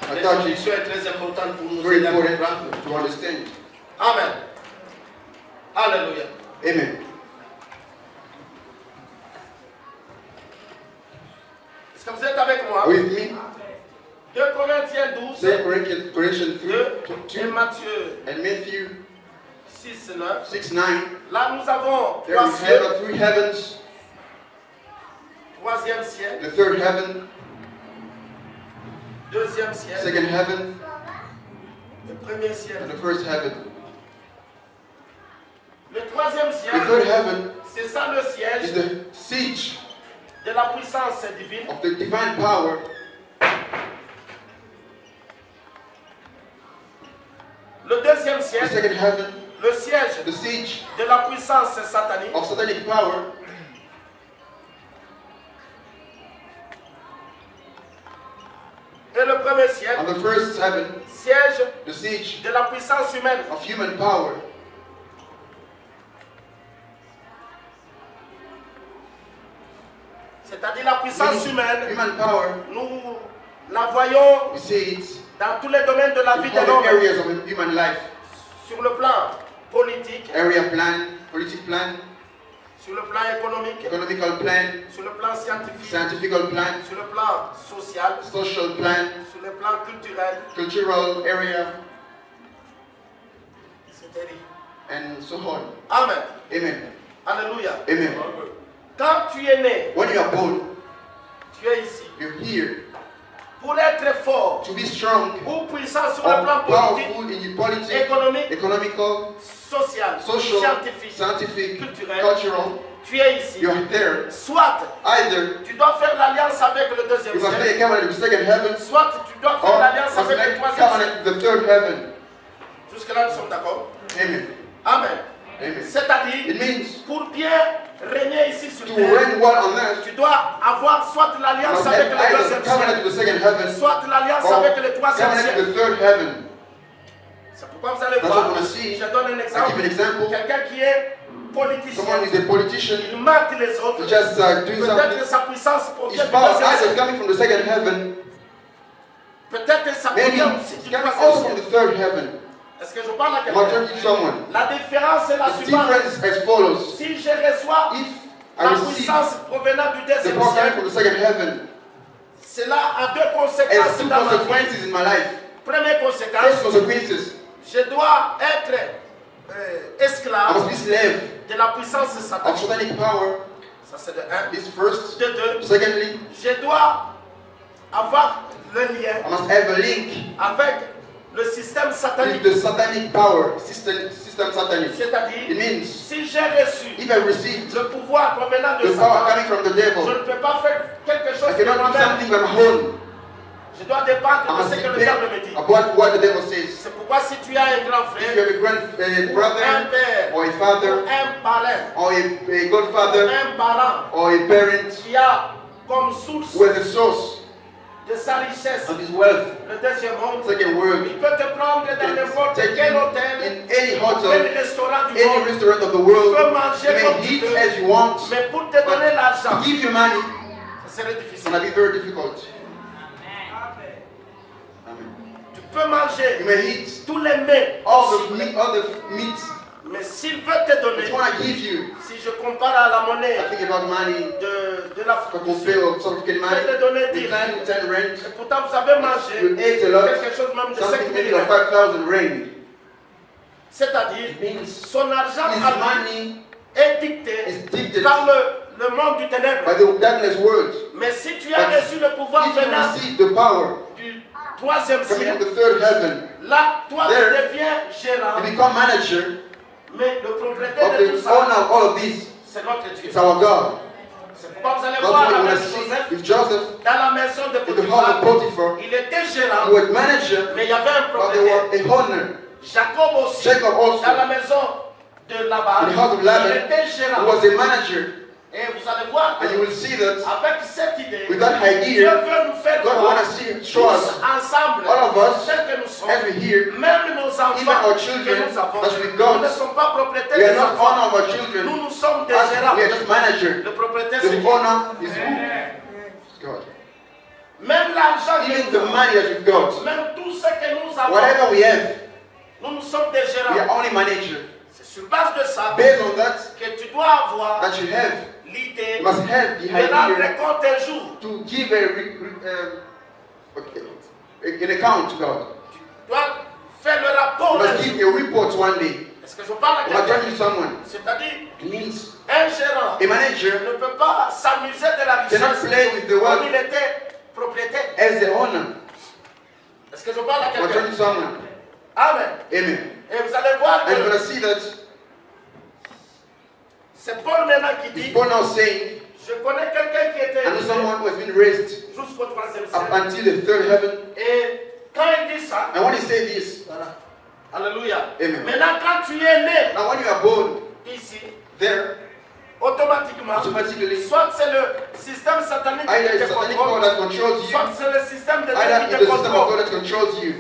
S2: I touch it.
S1: L'introduction est très importante pour nous
S2: Very
S1: aider à
S2: important
S1: comprendre.
S2: to understand.
S1: Amen. Alléluia.
S2: Amen.
S1: Est-ce que vous êtes avec moi?
S2: With me,
S1: 2 Corinthiens 12,
S2: 2 Corinthians
S1: 2 et
S2: 3,
S1: Matthieu
S2: and Matthew
S1: 6, 9.
S2: 6, 9.
S1: Là, nous avons
S2: There
S1: trois
S2: we
S1: cieux,
S2: have three heavens,
S1: troisième ciel,
S2: the third heaven,
S1: deuxième ciel,
S2: second heaven,
S1: le premier ciel.
S2: and the first heaven.
S1: Le troisième
S2: The
S1: ciel,
S2: third heaven
S1: c'est ça le
S2: is
S1: siège
S2: the siege
S1: de la puissance divine.
S2: of the divine power.
S1: Le deuxième
S2: The
S1: ciel,
S2: second heaven,
S1: le siège
S2: the siege
S1: de la puissance satanique.
S2: of satanic power.
S1: Et le premier ciel,
S2: And the first heaven,
S1: siège
S2: the siege
S1: de la puissance humaine.
S2: of human power.
S1: C'est-à-dire la puissance humaine,
S2: Human power,
S1: nous la voyons
S2: we see it
S1: dans tous les domaines de la vie
S2: in
S1: de
S2: all the
S1: l'homme.
S2: areas of human life.
S1: Sur le plan politique,
S2: Area plan, political plan,
S1: sur le plan économique,
S2: economical plan,
S1: sur le plan scientifique,
S2: scientific plan,
S1: sur le plan social,
S2: social plan,
S1: sur le plan culturel,
S2: cultural area,
S1: etc.
S2: and so on.
S1: Amen.
S2: Amen.
S1: Alléluia.
S2: Amen.
S1: Quand tu es né,
S2: When you are born,
S1: tu es ici.
S2: you're here
S1: Pour être fort
S2: to be strong
S1: ou puissant sur
S2: or
S1: le plan politique,
S2: powerful in your politics,
S1: économique,
S2: economical,
S1: social,
S2: social,
S1: scientifique,
S2: scientific,
S1: culturel,
S2: cultural.
S1: tu es ici.
S2: You're there.
S1: Soit
S2: Either
S1: tu dois faire l'alliance avec le deuxième
S2: you must
S1: ciel,
S2: make a covenant with the second heaven,
S1: soit tu dois faire
S2: or
S1: l'alliance
S2: must
S1: avec
S2: make
S1: le
S2: a
S1: troisième ciel.
S2: covenant with the third heaven.
S1: Jusque-là, nous sommes d'accord?
S2: Amen.
S1: Amen.
S2: Amen.
S1: C'est-à-dire,
S2: It means
S1: pour bien régner ici sur
S2: to
S1: terre,
S2: reign well on earth,
S1: tu dois avoir soit
S2: you
S1: l'alliance
S2: must
S1: avec
S2: have
S1: le
S2: either
S1: deuxième
S2: covenant
S1: ciel,
S2: with the second heaven,
S1: soit l'alliance
S2: or
S1: avec le troisième
S2: covenant
S1: ciel.
S2: with the third heaven.
S1: C'est pourquoi vous allez
S2: That's
S1: voir,
S2: what we see.
S1: je donne un
S2: I
S1: exemple,
S2: give an example.
S1: quelqu'un qui est politicien,
S2: Someone is a politician,
S1: il marque les autres,
S2: just doing
S1: peut-être
S2: something.
S1: que sa puissance provient
S2: His
S1: du
S2: power
S1: deuxième
S2: either
S1: ciel,
S2: coming from the second heaven,
S1: peut-être que ça
S2: maybe
S1: provient aussi
S2: it's
S1: du
S2: coming
S1: troisième
S2: also from
S1: ciel.
S2: the third heaven.
S1: Est-ce que je parle à
S2: I'm not
S1: quelqu'un?
S2: talking to someone.
S1: La différence est la
S2: The
S1: suivante.
S2: difference as follows.
S1: Si je reçois
S2: If I
S1: la
S2: receive
S1: puissance provenant du
S2: the
S1: deuxième
S2: power coming
S1: ciel,
S2: from the second heaven,
S1: cela a deux
S2: has
S1: conséquences
S2: two
S1: dans ma vie.
S2: consequences in my life.
S1: Première
S2: First
S1: conséquence,
S2: consequences,
S1: je dois être
S2: I
S1: esclave
S2: must be slave
S1: de la puissance
S2: of
S1: satanique.
S2: satanic power.
S1: Ça c'est de un.
S2: This first.
S1: De deux,
S2: Secondly,
S1: je dois avoir le lien
S2: I must have a link
S1: avec le système
S2: with
S1: satanique.
S2: the satanic power system satanic. It
S1: C'est-à-dire,
S2: means
S1: si j'ai reçu
S2: if I received
S1: le pouvoir provenant de
S2: the power
S1: Satan,
S2: coming from the
S1: je
S2: devil,
S1: ne peux pas faire quelque
S2: I
S1: chose de
S2: cannot do
S1: moi-même.
S2: something on my own.
S1: Je dois dépendre de ce que le diable me dit.
S2: About what the devil says.
S1: C'est pourquoi si tu as un grand frère,
S2: If you have a brother,
S1: un père,
S2: or a father,
S1: un parrain,
S2: or a godfather,
S1: un parent,
S2: or a parent,
S1: qui a comme source
S2: with the source
S1: de sa richesse
S2: of his wealth,
S1: le deuxième monde,
S2: second world,
S1: il peut te prendre dans n'importe
S2: take
S1: quel
S2: you
S1: hôtel,
S2: in any
S1: quel
S2: hotel,
S1: restaurant du
S2: any
S1: monde.
S2: restaurant of the
S1: Tu
S2: world.
S1: peux
S2: You
S1: manger comme
S2: may
S1: tu
S2: eat
S1: veux,
S2: as you want,
S1: mais pour te donner
S2: but
S1: l'argent,
S2: to give you money,
S1: ça serait
S2: it's
S1: difficile.
S2: gonna be very difficult. Amen.
S1: Tu peux manger
S2: You may eat
S1: tous les mets,
S2: all the meat,
S1: mais s'il veut te donner,
S2: it's gonna give you.
S1: si je compare à la monnaie
S2: I think about money.
S1: de l'Afrique
S2: Quand
S1: du
S2: on fait
S1: Sud,
S2: au South African money,
S1: je vais te donner
S2: we
S1: 10
S2: plan to 10 rand.
S1: et pourtant vous avez mangé
S2: You ate a lot,
S1: quelque chose même de 5
S2: something maybe
S1: 000
S2: like 5,000 rand.
S1: C'est-à-dire,
S2: It means
S1: son argent
S2: his
S1: à lui
S2: money
S1: est dicté
S2: is dictated
S1: par le monde du ténèbre.
S2: by the darkness world.
S1: Mais si tu as reçu le pouvoir
S2: If you
S1: venant
S2: receive the power
S1: du troisième
S2: coming from
S1: ciel,
S2: the third heaven,
S1: là, toi
S2: There,
S1: tu deviens gérant,
S2: you become manager
S1: mais le propriétaire
S2: of
S1: de tout
S2: the
S1: ça,
S2: owner of all of this.
S1: c'est notre Dieu.
S2: It's our God.
S1: C'est pourquoi vous allez
S2: That's
S1: voir
S2: why you
S1: avec
S2: want to see
S1: Joseph,
S2: with Joseph
S1: dans la maison de
S2: in the hall of
S1: Potiphar,
S2: Potiphar,
S1: il était
S2: he
S1: gérant,
S2: was manager,
S1: mais il y avait un
S2: but they were
S1: propriétaire.
S2: a owner.
S1: Jacob aussi,
S2: Jacob also,
S1: dans la maison de Laban,
S2: in the house of
S1: il
S2: Laban,
S1: était
S2: he
S1: gérant.
S2: was a manager.
S1: Et vous allez voir
S2: And you will see that
S1: avec cette idée,
S2: with that
S1: Dieu
S2: idea,
S1: veut nous faire
S2: God
S1: voir
S2: wants to show
S1: tous
S2: us,
S1: ensemble,
S2: all of us,
S1: tels que nous sommes,
S2: as we hear,
S1: même nos enfants
S2: even our
S1: que
S2: children,
S1: nous avons,
S2: as we've got,
S1: nous ne sommes pas propriétaires
S2: we are
S1: des
S2: not
S1: enfants.
S2: owner of our children.
S1: Nous sommes des
S2: As
S1: gérants.
S2: we are just manager.
S1: Le propriétaire,
S2: The
S1: c'est qui?
S2: owner is who? God.
S1: Même l'argent que
S2: Even
S1: nous
S2: the
S1: avons,
S2: money that we've got,
S1: même tout ce que nous avons,
S2: whatever we have,
S1: nous sommes des
S2: we
S1: gérants.
S2: are only manager.
S1: C'est sur base de ça
S2: Based on that,
S1: que tu dois avoir
S2: that you have,
S1: l'idée
S2: you must have the
S1: de rendre
S2: idea
S1: compte un jour.
S2: to give an account to God.
S1: Tu dois faire le
S2: You
S1: rapport un
S2: must
S1: jour.
S2: give a report one day.
S1: Est-ce que je parle à
S2: You must
S1: quelqu'un?
S2: turn to someone.
S1: C'est-à-dire,
S2: It means
S1: un gérant
S2: a manager
S1: ne peut pas s'amuser de la
S2: cannot
S1: richesse
S2: play with the
S1: comme
S2: wealth
S1: il était propriétaire.
S2: as the owner.
S1: Est-ce que je parle à
S2: You must turn
S1: quelqu'un?
S2: to someone.
S1: Amen.
S2: Amen.
S1: Et vous allez voir
S2: And you're
S1: que
S2: going to see that
S1: c'est Paul maintenant qui
S2: it's
S1: dit,
S2: Paul now saying,
S1: je connais quelqu'un qui était
S2: I know someone who has been raised
S1: jusqu'au troisième
S2: up
S1: ciel.
S2: until the third heaven.
S1: Et quand il dit ça,
S2: And when he said this,
S1: voilà. Alléluia.
S2: Amen.
S1: Maintenant, quand tu es né
S2: now when you are born
S1: ici,
S2: there,
S1: automatiquement,
S2: automatically,
S1: soit c'est le système satanique
S2: either
S1: qui
S2: it's
S1: te
S2: the satanic power
S1: contrôle,
S2: that controls you,
S1: soit c'est le système de Dieu
S2: either
S1: qui
S2: it's
S1: te
S2: the system of God
S1: contrôle.
S2: that controls you.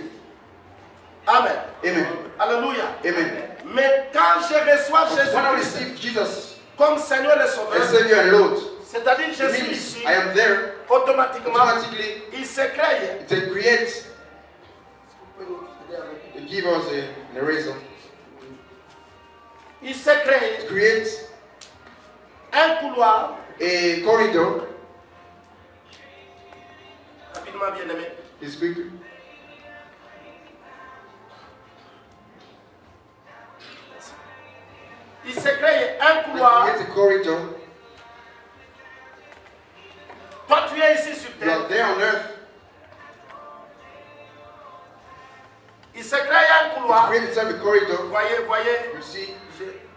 S1: Amen.
S2: Amen.
S1: Alléluia.
S2: Amen.
S1: Mais quand je reçois
S2: When I
S1: Jésus-Christ
S2: receive Jesus
S1: comme Seigneur et
S2: as
S1: Sauveur,
S2: Savior and Lord,
S1: c'est-à-dire je
S2: it
S1: suis
S2: means
S1: ici,
S2: I am there.
S1: automatiquement,
S2: Automatically,
S1: il se crée.
S2: it creates. It gives us an eraser.
S1: Il se crée
S2: It creates
S1: un couloir,
S2: a corridor.
S1: rapidement bien aimé,
S2: It's quick.
S1: il se crée un
S2: It
S1: couloir.
S2: creates a corridor.
S1: Toi tu es ici sur
S2: You are
S1: terre,
S2: there on earth.
S1: il se crée un
S2: It
S1: couloir.
S2: creates itself a corridor.
S1: Voyez,
S2: You see,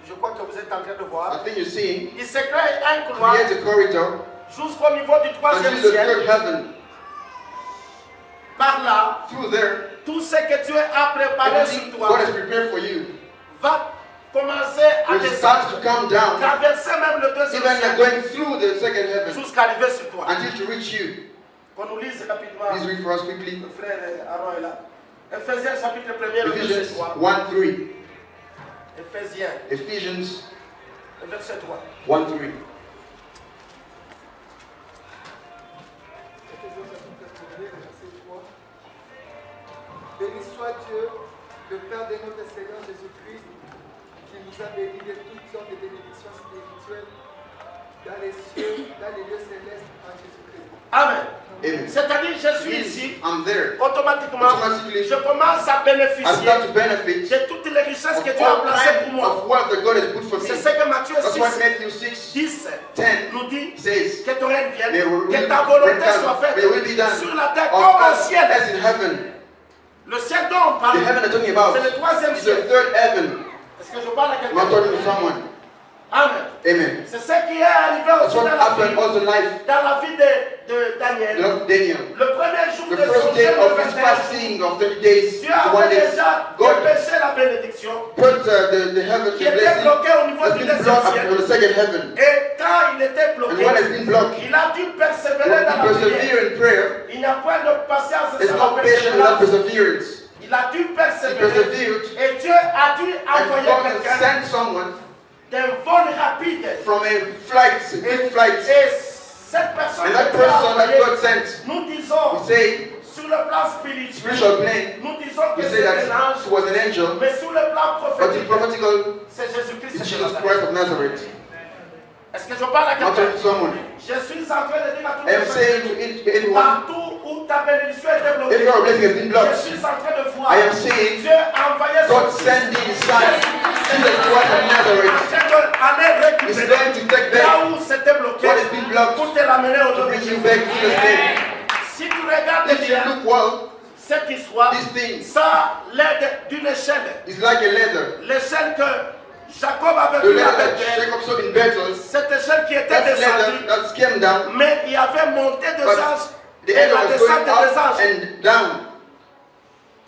S1: je crois que vous êtes en train de voir.
S2: I think you're seeing.
S1: Il se crée un couloir
S2: Creates a corridor
S1: jusqu'au niveau du troisième
S2: until the
S1: ciel.
S2: third heaven.
S1: Par là,
S2: Through there,
S1: tout ce que Dieu a préparé
S2: everything
S1: sur
S2: God
S1: toi
S2: has prepared for you
S1: va commencer à
S2: will start to
S1: descendre,
S2: come down.
S1: traverser même le deuxième
S2: Even you're
S1: ciel
S2: going through the second heaven
S1: jusqu'à arriver sur toi.
S2: until to reach you.
S1: Qu'on nous lise rapidement.
S2: Please read for us quickly.
S1: Le frère Aaron est là. Ephésiens chapitre 1er, le verset
S2: Ephesians
S1: 3.
S2: 1:3.
S1: Ephésiens,
S2: Ephesians
S1: le verset 3.
S2: 1:3.
S3: Béni soit Dieu, le Père de notre Seigneur Jésus-Christ, qui nous a bénis de toutes sortes de bénédictions spirituelles dans les cieux, dans les lieux célestes en Jésus-Christ.
S1: Amen.
S2: Amen.
S1: C'est-à-dire, je suis
S2: Means
S1: ici,
S2: I'm there.
S1: automatiquement,
S2: Automatically,
S1: je commence à
S2: I
S1: bénéficier
S2: start to benefit
S1: de toutes les richesses
S2: of
S1: que Dieu a
S2: all
S1: placées pour
S2: kinds
S1: moi.
S2: of wealth that God has put for me.
S1: C'est ce que Matthieu
S2: That's why
S1: 6,
S2: Matthew 6
S1: 10
S2: 10
S1: nous dit
S2: says,
S1: que ton règne vienne,
S2: May will-
S1: que ta volonté
S2: will-
S1: soit faite
S2: may will be done
S1: sur la terre
S2: on
S1: comme au
S2: earth
S1: ciel.
S2: as in heaven.
S1: Le ciel dont on
S2: The heaven
S1: parle,
S2: I'm talking about
S1: c'est le troisième
S2: is the
S1: ciel.
S2: third heaven.
S1: Est-ce que je parle à
S2: I'm
S1: quelqu'un?
S2: talking to someone.
S1: Amen.
S2: Amen.
S1: C'est ce qui est arrivé
S2: That's
S1: aussi
S2: what
S1: dans la
S2: happened
S1: vie,
S2: also in life.
S1: dans la vie de Daniel.
S2: Daniel.
S1: Le premier jour
S2: The
S1: de
S2: first
S1: son
S2: day
S1: jeûne
S2: of
S1: de
S2: his
S1: 21
S2: fasting of 30 days,
S1: Dieu
S2: to 1
S1: avait
S2: day,
S1: déjà
S2: God
S1: dépêché la bénédiction
S2: put the heaven,
S1: qui
S2: the
S1: était
S2: blessing,
S1: bloquée au niveau
S2: has
S1: du
S2: been
S1: deuxième
S2: blocked up
S1: ciel.
S2: on the second heaven.
S1: Et quand il était
S2: And
S1: bloqué,
S2: when it's been blocked,
S1: il a dû persévérer
S2: to
S1: dans la prière.
S2: persevere in prayer,
S1: Il n'a pas de patience
S2: there's
S1: sans
S2: no patience without
S1: persévérance.
S2: perseverance.
S1: Il a dû
S2: He
S1: persévérer.
S2: persevered,
S1: Et Dieu a dû
S2: and
S1: envoyer
S2: God
S1: quelqu'un
S2: sent someone
S1: d'un vol rapide.
S2: from a flight, a quick flight.
S1: Et cette personne
S2: And that
S1: que Dieu a
S2: person that
S1: envoyée,
S2: God sent,
S1: nous disons,
S2: we say,
S1: sur le plan spirituel,
S2: spiritual plane,
S1: nous disons que
S2: we say
S1: c'est
S2: that
S1: un ange,
S2: he was an angel,
S1: mais sur le plan
S2: but in
S1: prophétique,
S2: prophetical,
S1: c'est Jésus-Christ.
S2: it's
S1: de
S2: Jesus
S1: Nazareth.
S2: Christ of Nazareth.
S1: Est-ce que je parle à
S2: Not
S1: quelqu'un?
S2: to someone.
S1: Je suis en train de dire à tout
S2: I am
S1: le
S2: saying
S1: monde,
S2: to anyone,
S1: partout où ta bénédiction est
S2: if
S1: bloquée,
S2: your blessing has been
S1: je
S2: blocked,
S1: suis en train de voir
S2: I am saying
S1: Dieu a envoyé
S2: God
S1: son fils.
S2: sending his son, Jesus Christ of Nazareth, is
S1: Aller
S2: going to take
S1: là
S2: back
S1: où c'était bloqué
S2: what has been blocked
S1: pour te l'amener au
S2: to
S1: nom de
S2: bring you
S1: Jésus.
S2: back to the name.
S1: Si tu regardes
S2: If you
S1: bien
S2: look well,
S1: cette histoire,
S2: these things
S1: ça l'aide d'une échelle.
S2: is like a leather.
S1: L'échelle que Jacob avait
S2: The
S1: vue à
S2: leather that
S1: Bethel,
S2: Jacob saw in Bethel,
S1: cette échelle qui était
S2: that leather
S1: descendue,
S2: that came down,
S1: mais il y avait monté des
S2: but
S1: anges
S2: the
S1: et
S2: angel
S1: la
S2: was
S1: descente
S2: going
S1: des
S2: up
S1: anges.
S2: and down.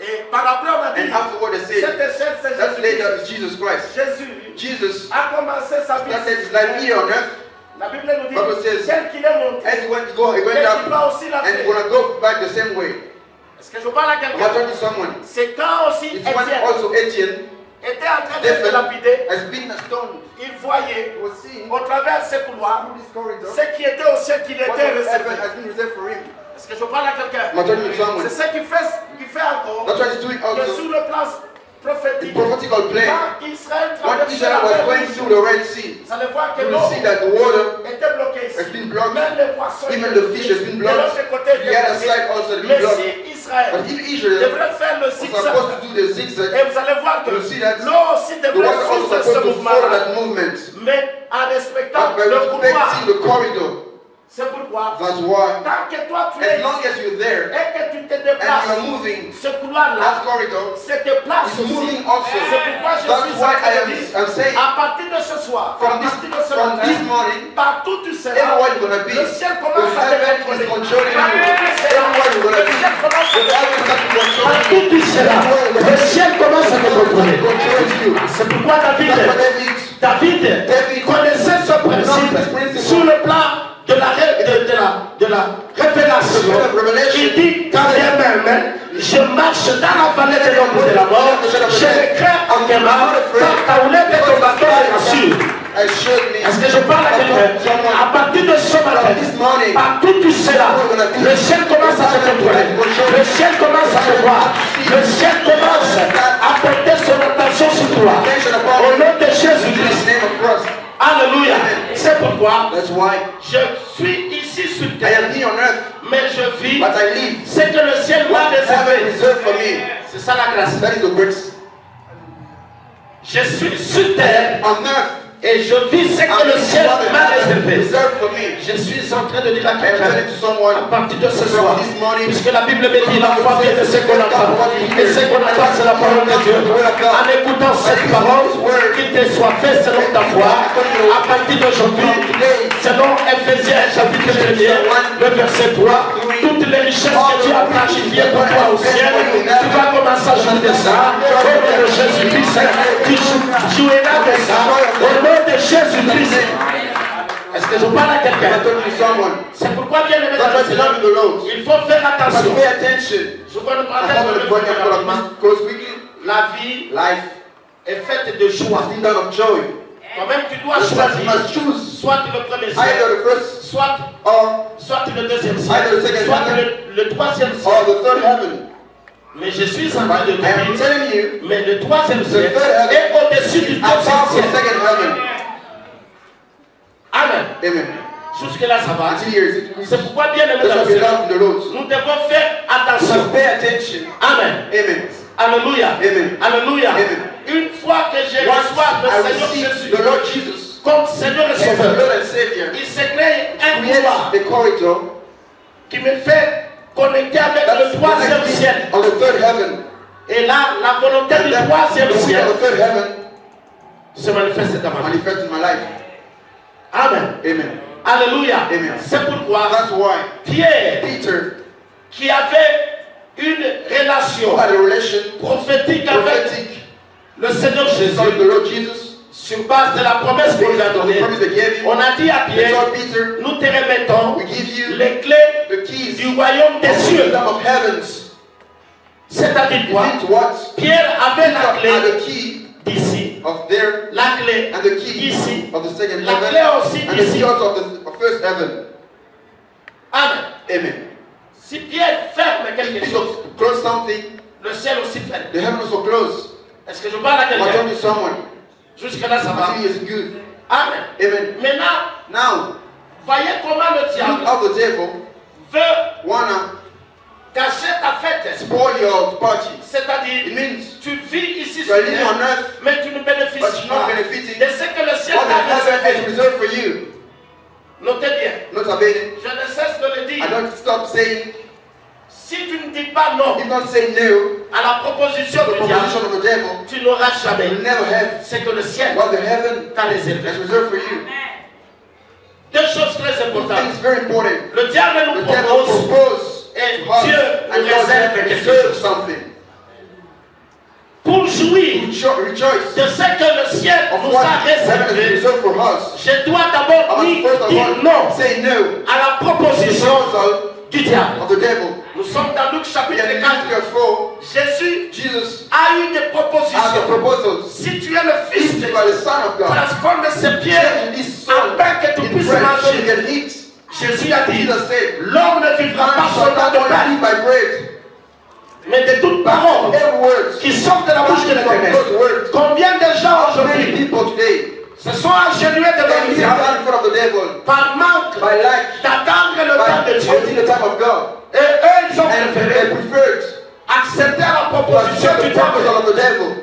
S1: Et par après, on a dit,
S2: And afterward they
S1: cette
S2: said,
S1: échelle, c'est
S2: that leather
S1: Jésus.
S2: is Jesus Christ.
S1: Jésus
S2: Jesus
S1: a commencé sa vie.
S2: started his life here on earth.
S1: La Bible nous dit,
S2: Bible says,
S1: tel qu'il est monté,
S2: As he went
S1: tel
S2: up,
S1: qu'il va aussi la
S2: and he's
S1: terre.
S2: gonna go back the same way.
S1: Est-ce que je parle à
S2: I'm
S1: quelqu'un?
S2: talking to someone.
S1: C'est quand aussi
S2: It's when
S1: Étienne
S2: also Etienne,
S1: était en train de se
S2: Stephen,
S1: lapider,
S2: has been stoned.
S1: il voyait
S2: He was seeing
S1: au travers de ces couloirs
S2: through this corridor
S1: ce qui était au ciel qui lui
S2: what
S1: était
S2: heaven
S1: réservé.
S2: has been reserved for him.
S1: Est-ce que je parle à quelqu'un?
S2: I'm talking to someone.
S1: C'est ce qu'il fait encore.
S2: That's what he's doing
S1: Que
S2: also.
S1: sur le plan
S2: The
S1: prophétique,
S2: prophetical plan.
S1: quand Israël
S2: When
S1: traversait
S2: Israel
S1: la
S2: was
S1: mer
S2: going
S1: Rouge,
S2: through the Red Sea,
S1: vous allez voir que
S2: you will
S1: l'eau
S2: see that the water
S1: était bloquée
S2: has
S1: ici.
S2: been blocked.
S1: Même les poissons
S2: Even
S1: étaient
S2: the fish has been
S1: bloqués.
S2: blocked.
S1: De l'autre côté,
S2: The other side also has been
S1: mais
S2: blocked.
S1: si Israël
S2: But if Israel
S1: devrait faire le
S2: was
S1: zigzag,
S2: supposed to do the
S1: et
S2: zigzag,
S1: vous allez voir que
S2: you will see that
S1: l'eau aussi
S2: the
S1: devrait
S2: water also
S1: suivre ce
S2: supposed to follow
S1: mouvement,
S2: that movement.
S1: mais en respectant
S2: But by
S1: le couloir.
S2: respecting the corridor,
S1: C'est pourquoi,
S2: that's why,
S1: tant que toi tu
S2: as
S1: es
S2: long as you're there
S1: et que tu te
S2: and you're
S1: déplaces,
S2: moving
S1: ce couloir-là,
S2: that corridor,
S1: se déplace
S2: is
S1: aussi.
S2: moving also.
S1: C'est pourquoi je
S2: That's
S1: suis
S2: why
S1: en train de
S2: I'm
S1: dire,
S2: saying
S1: à partir de ce soir, à
S2: from
S1: partir de ce
S2: this
S1: matin,
S2: morning,
S1: partout tu seras,
S2: everywhere you're gonna be,
S1: le ciel
S2: the
S1: commence à te
S2: heaven is
S1: contrôler.
S2: controlling you.
S1: Partout tu seras,
S2: Everywhere you're gonna
S1: le
S2: be,
S1: ciel commence
S2: the
S1: à te
S2: heaven is controlling
S1: Partout
S2: you.
S1: tu seras, le ciel commence à te contrôler.
S2: Controls you.
S1: C'est pourquoi
S2: That's what
S1: David connaissait ce principe sur le plan de la révélation. Il dit, quand même, je marche dans la vallée de l'ombre de la mort, je ne crains en guérant, car ta houlette et ton bâton me rassurent. Est-ce que je parle à quelqu'un? À partir de ce matin, partout tu seras, le ciel commence à te contrôler, le ciel commence à te voir, le ciel commence à porter son attention sur toi. Au nom de Jésus-Christ. Alléluia. C'est pourquoi je suis ici sur terre, mais je vis ce que le ciel m'a réservé. C'est ça la grâce. Je suis sur terre et je vis ce que le ciel m'a réservé. Je suis en train de dire à quelqu'un à partir de ce soir, puisque la Bible me dit la foi vient de ce qu'on entend, et ce qu'on entend c'est la parole de Dieu. En écoutant cette parole, qu'il te soit fait selon ta foi, à partir d'aujourd'hui, selon Ephésiens chapitre 1er, le verset 3, toutes les richesses que Dieu a planifiées pour toi au ciel, tu vas commencer à jouer de ça, au nom de Jésus-Christ, tu joueras de ça, au nom de Jésus-Christ. Est-ce que je parle à quelqu'un? C'est pourquoi bien aimé dans le Seigneur, il faut faire attention. Je veux nous prendre la vie est faite de choix. Toi-même tu dois choisir soit le premier ciel, soit le deuxième ciel, soit le troisième ciel. Mais je suis en train de te dire, mais le troisième ciel est au-dessus du deuxième ciel. Amen. Jusque-là, ça va. C'est pourquoi, bien aimé dans le Seigneur, nous devons faire attention. Amen. Alléluia. Alléluia. Une fois que je reçois le Seigneur Jésus comme Seigneur et Sauveur, il se crée un couloir qui me fait connecter avec le troisième ciel. Et là, la volonté du troisième ciel, se manifeste dans ma vie.
S2: Manifest in my life.
S1: Amen.
S2: Amen.
S1: Alléluia.
S2: Amen.
S1: C'est pourquoi
S2: That's why
S1: Pierre,
S2: Peter,
S1: qui avait une relation
S2: who had a relation
S1: prophétique avec le Seigneur Jésus,
S2: with the Lord Jesus,
S1: sur base de la promesse qu'on lui a donnée, on a dit à Pierre,
S2: Peter,
S1: nous te remettons
S2: we give you
S1: les clés
S2: the keys
S1: du royaume des
S2: of the
S1: cieux.
S2: kingdom of heavens.
S1: C'est-à-dire quoi?
S2: It means what?
S1: Pierre avait la
S2: Peter had
S1: clé
S2: the key
S1: d'ici,
S2: of there
S1: la clé
S2: and the key
S1: ici,
S2: of the second
S1: la
S2: heaven
S1: clé aussi
S2: and the
S1: d'ici.
S2: key also of the first heaven.
S1: Amen.
S2: Amen.
S1: Si Pierre ferme quelque
S2: If
S1: chose,
S2: you close something,
S1: le ciel aussi ferme.
S2: the heaven also close.
S1: Est-ce que je parle à
S2: I'm
S1: quelqu'un?
S2: talking to someone.
S1: Jusque-là, ça va.
S2: I think it's good.
S1: Amen.
S2: Amen.
S1: Maintenant,
S2: Now,
S1: voyez comment le
S2: look
S1: diable
S2: how the devil
S1: veut
S2: wanna
S1: cacher ta fête.
S2: spoil your party. It
S1: C'est-à-dire,
S2: means
S1: tu vis ici
S2: you
S1: sur
S2: are living on
S1: terre,
S2: earth,
S1: mais tu ne
S2: but
S1: bénéficies
S2: you're not
S1: pas
S2: benefiting
S1: de ce que le ciel
S2: what the
S1: t'a
S2: heaven has
S1: réservé.
S2: reserved for you.
S1: Notez bien,
S2: Nota bene,
S1: je ne cesse de le
S2: I
S1: dire.
S2: don't stop saying,
S1: Si tu ne dis pas non
S2: if not say no
S1: à la proposition
S2: to the
S1: du diable,
S2: proposition of the devil,
S1: tu n'auras jamais
S2: you'll never have
S1: ce que le ciel
S2: what the heaven
S1: t'a réservé.
S2: has reserved for you.
S1: Deux choses très
S2: Two
S1: importantes.
S2: things very important.
S1: Le diable nous
S2: The devil
S1: propose
S2: proposed
S1: et
S2: to us,
S1: Dieu
S2: and
S1: nous
S2: God
S1: réserve quelque
S2: reserves
S1: chose.
S2: something.
S1: Pour jouir
S2: Rejoice
S1: de ce que le ciel
S2: of
S1: nous
S2: what
S1: a
S2: heaven has
S1: réservé,
S2: reserved for us.
S1: je dois
S2: I
S1: d'abord
S2: must first of
S1: dire
S2: all
S1: non
S2: say no
S1: à la
S2: to the
S1: proposition
S2: proposal
S1: du diable.
S2: of the devil.
S1: Nous sommes dans Luc
S2: We
S1: chapitre
S2: are in
S1: 4.
S2: Luke 4.
S1: Jésus
S2: Jesus
S1: a eu des
S2: has the
S1: propositions.
S2: proposals.
S1: Si tu es le Fils
S2: If
S1: de
S2: you are
S1: Dieu,
S2: the Son of God,
S1: transforme ces pierres
S2: change this soul
S1: afin que tu
S2: in
S1: puisses
S2: bread so you
S1: manger.
S2: can eat.
S1: Jésus a dit,
S2: Jesus said,
S1: l'homme ne vivra
S2: man
S1: pas
S2: shall
S1: seulement
S2: not
S1: de
S2: only
S1: pain,
S2: live by bread,
S1: mais de toute
S2: but
S1: parole
S2: every word
S1: qui sortent de la bouche de
S2: coming from
S1: l'Éternel.
S2: God's word.
S1: Combien de gens
S2: How many
S1: aujourd'hui
S2: people today
S1: se sont agenouillés devant
S2: can
S1: le
S2: be
S1: diable
S2: in front of the devil
S1: par manque
S2: by lack,
S1: d'attendre le temps
S2: by
S1: de Dieu?
S2: waiting the time of God,
S1: Et eux, ils ont
S2: and they
S1: préféré
S2: preferred
S1: accepter la
S2: to
S1: proposition
S2: accept
S1: du
S2: the proposal
S1: diable.
S2: of the devil.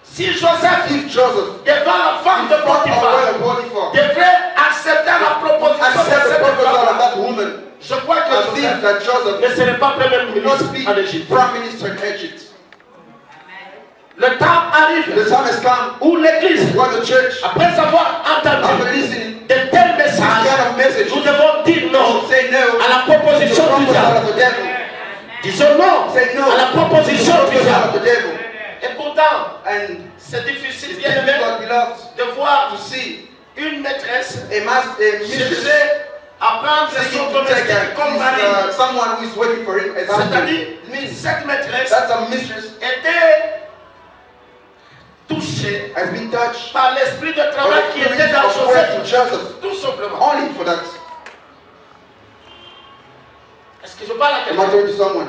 S1: Si Joseph,
S2: If Joseph,
S1: devant la femme de
S2: in front of
S1: Potiphar,
S2: Oil Potiphar,
S1: devrait accepter la proposition de
S2: accept the
S1: cette
S2: proposal of
S1: femme,
S2: that woman,
S1: je crois que
S2: I think
S1: Joseph
S2: that Joseph
S1: ne serait pas premier
S2: will not
S1: ministre
S2: be
S1: en Égypte.
S2: prime minister in Egypt.
S1: Le temps arrive
S2: The time has come
S1: où l'Église,
S2: where the church,
S1: après avoir
S2: after
S1: entendu
S2: listening
S1: de tels
S2: this
S1: messages,
S2: kind of message,
S1: nous devons dire non
S2: should say no
S1: à la
S2: to the
S1: proposition du
S2: proposal
S1: diable.
S2: of the devil.
S1: Disons non
S2: Say no
S1: à la
S2: to the
S1: proposition du
S2: proposal of
S1: diable.
S2: the devil.
S1: Et pourtant,
S2: And
S1: c'est difficile,
S2: it's
S1: bien aimé,
S2: difficult, beloved,
S1: de voir
S2: to see
S1: une maîtresse
S2: a mistress
S1: chercher à prendre son
S2: seeking to take
S1: domestique comme mari.
S2: someone who is waiting for him as husband.
S1: C'est-à-dire,
S2: It means
S1: cette maîtresse
S2: that's a mistress
S1: était touchée
S2: has been touched
S1: par l'esprit de
S2: by
S1: travail
S2: the
S1: qui
S2: spirit
S1: était dans
S2: of work in
S1: Joseph.
S2: Joseph.
S1: Tout simplement.
S2: Only for that.
S1: Est-ce que je parle à
S2: I'm
S1: quelqu'un?
S2: talking to someone.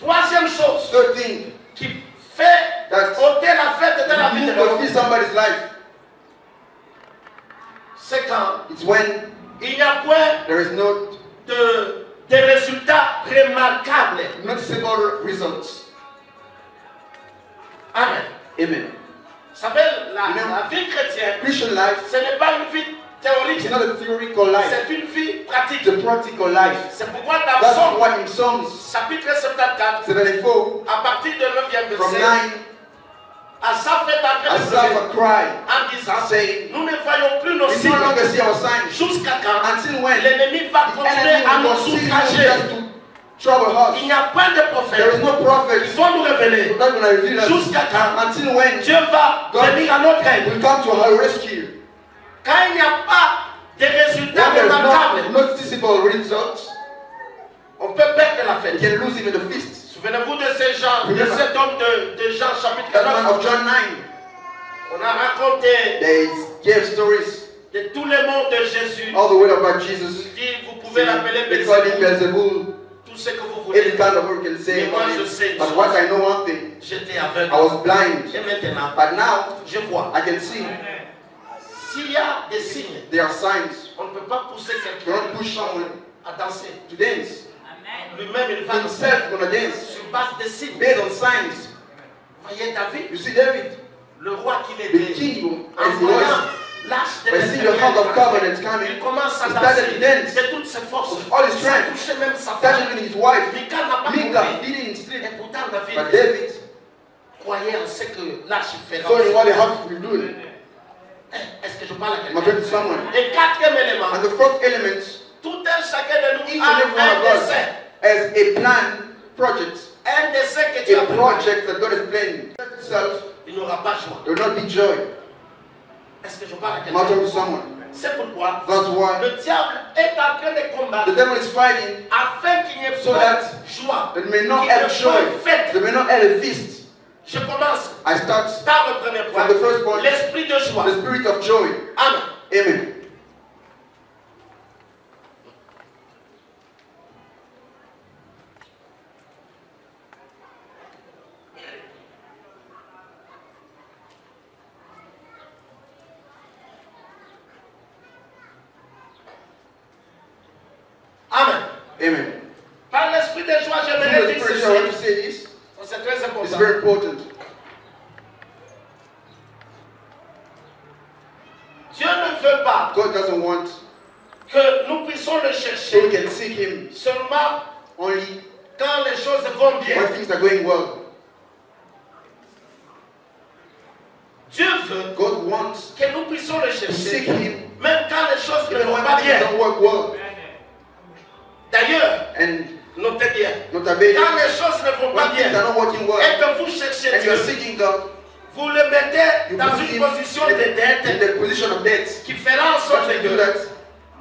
S1: Troisième chose
S2: Third thing,
S1: qui fait ôter la fête de la vie de
S2: you will
S1: l'homme,
S2: feel somebody's life.
S1: c'est quand
S2: It's when
S1: il n'y a point
S2: there is no
S1: de résultats remarquables.
S2: noticeable results.
S1: Amen.
S2: Amen.
S1: Vous savez, la vie chrétienne,
S2: Christian life
S1: ce n'est pas une vie théorique,
S2: is not a theoretical life.
S1: c'est une vie pratique.
S2: It's a practical life.
S1: C'est pourquoi dans
S2: That's
S1: Psaume,
S2: why in Psalms
S1: chapitre 74,
S2: 74,
S1: à partir de 9e
S2: from
S1: verset,
S2: 9,
S1: Asaph est en train de
S2: Asaph
S1: pleurer
S2: a cry,
S1: en disant,
S2: saying,
S1: nous ne voyons plus nos
S2: we no
S1: signes
S2: longer see our signs.
S1: jusqu'à quand
S2: Until when
S1: l'ennemi va
S2: the
S1: continuer
S2: enemy
S1: à
S2: will
S1: nous
S2: continue
S1: outrager.
S2: just to trouble
S1: Il
S2: us.
S1: n'y a pas de
S2: There is
S1: prophète.
S2: no
S1: Ils
S2: prophet
S1: vont nous révéler
S2: not going to reveal us.
S1: jusqu'à quand
S2: Until when
S1: Dieu va
S2: God
S1: venir à notre aide.
S2: will come to our rescue.
S1: Quand il n'y a pas de résultats
S2: When there is
S1: remarquables,
S2: no noticeable results,
S1: on peut perdre la
S2: you
S1: fête.
S2: can lose even the feast.
S1: Souvenez-vous de ces gens, de cet homme de Jean chapitre
S2: That man
S1: 9.
S2: of John 9,
S1: On a raconté
S2: they gave stories
S1: de tous les mots de Jésus.
S2: all the way about Jesus.
S1: Il dit, vous pouvez l'appeler
S2: They called him
S1: Belzébuth,
S2: Beelzebul.
S1: tout ce que vous voulez.
S2: Every kind of word can say
S1: Mais moi,
S2: about
S1: je
S2: him.
S1: sais une
S2: But
S1: chose.
S2: what I know one thing,
S1: J'étais
S2: I
S1: aveugle.
S2: was blind.
S1: Et maintenant,
S2: But now
S1: je vois.
S2: I can see.
S1: S'il y a des signes,
S2: There are signs.
S1: on ne peut pas pousser
S2: You
S1: quelqu'un
S2: cannot push someone
S1: à danser.
S2: to dance.
S1: Lui-même, il va danser
S2: Himself gonna dance
S1: sur base des signes.
S2: based on signs.
S1: Voyez David,
S2: You see David,
S1: le roi qu'il
S2: the
S1: était,
S2: king
S1: en
S2: as he
S1: voyant
S2: was,
S1: l'âge de
S2: by seeing the hand of covenant
S1: il
S2: coming,
S1: commence à
S2: he started
S1: danser
S2: to dance
S1: de toutes ses forces.
S2: with all his
S1: Ça
S2: strength,
S1: touchait même sa femme.
S2: touching his wife.
S1: Michal n'a pas
S2: Michal
S1: compris.
S2: didn't sleep.
S1: Et pourtant, David,
S2: But David,
S1: croyaient en ce que l'arche fera.
S2: So in what the house will do.
S1: Est-ce que je parle à
S2: I'm talking to
S1: quelqu'un?
S2: someone.
S1: Et quatrième élément,
S2: And the fourth element,
S1: tout un chacun de nous
S2: each and every one
S1: a
S2: of
S1: un
S2: us
S1: dessein.
S2: has a plan, project,
S1: Un dessein que tu
S2: a
S1: as préparé.
S2: project that God is planning. Itself,
S1: Il n'aura pas joie.
S2: there will not be joy.
S1: Est-ce que je parle à
S2: I'm
S1: quelqu'un?
S2: talking to someone.
S1: C'est pourquoi
S2: That's why
S1: le diable est en train de combattre
S2: the devil is fighting
S1: afin qu'il n'y ait
S2: so
S1: pas
S2: that
S1: de joie.
S2: they may not
S1: Qu'il n'y ait
S2: have joy,
S1: pas de fête.
S2: they may not have a feast.
S1: Je commence
S2: I start
S1: par le premier point.
S2: from the first point,
S1: L'esprit de joie.
S2: the spirit of joy.
S1: Amen.
S2: Amen.
S1: Amen.
S2: Amen.
S1: Par l'esprit de joie,
S2: Through
S1: j'aimerais
S2: the
S1: dire
S2: spirit, I want to
S1: ceci.
S2: say this.
S1: C'est très
S2: It's
S1: important.
S2: very important.
S1: Dieu ne veut pas
S2: God doesn't want
S1: que nous puissions le
S2: so we
S1: chercher
S2: can seek Him
S1: seulement
S2: only
S1: quand les choses vont bien.
S2: when things are going well.
S1: Dieu veut
S2: God wants
S1: que nous puissions le
S2: to seek
S1: chercher
S2: Him
S1: même quand les choses ne
S2: even
S1: vont
S2: when
S1: pas
S2: things
S1: bien.
S2: don't work well.
S1: D'ailleurs,
S2: And
S1: notez bien,
S2: nota bene,
S1: quand les choses ne vont pas
S2: when things
S1: bien
S2: are not working well,
S1: et que vous cherchez
S2: and you're
S1: Dieu,
S2: seeking God,
S1: vous le mettez
S2: you
S1: dans
S2: put
S1: une
S2: Him
S1: position de
S2: in
S1: dette
S2: the position of debt.
S1: qui fera en sorte
S2: But to do
S1: que
S2: that,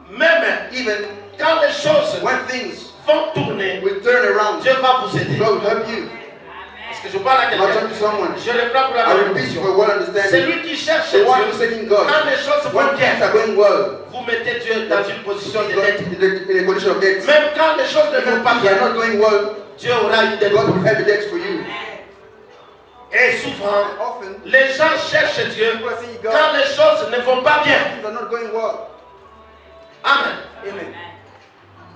S1: même
S2: even
S1: quand les choses
S2: when things
S1: vont tourner,
S2: will turn around,
S1: Dieu va vous aider.
S2: God will help you.
S1: Est-ce que je parle à
S2: I'm not
S1: quelqu'un?
S2: talking to someone.
S1: Je reprends pour la
S2: I
S1: même
S2: repeat
S1: question.
S2: for well
S1: C'est
S2: understanding.
S1: lui qui cherche
S2: The one who's
S1: Dieu.
S2: seeking God,
S1: Quand les choses
S2: when
S1: vont
S2: things
S1: bien,
S2: are going well,
S1: vous mettez Dieu dans une position de
S2: God
S1: dette.
S2: in a condition of debt.
S1: Même quand les choses ne
S2: Even
S1: vont pas
S2: things are
S1: bien,
S2: not going well,
S1: Dieu aura une dette.
S2: God will have a debt for you.
S1: Et souvent,
S2: Often,
S1: les gens cherchent Dieu
S2: people are saying
S1: quand
S2: God,
S1: les choses ne vont pas bien.
S2: things are not going well.
S1: Amen.
S2: Amen.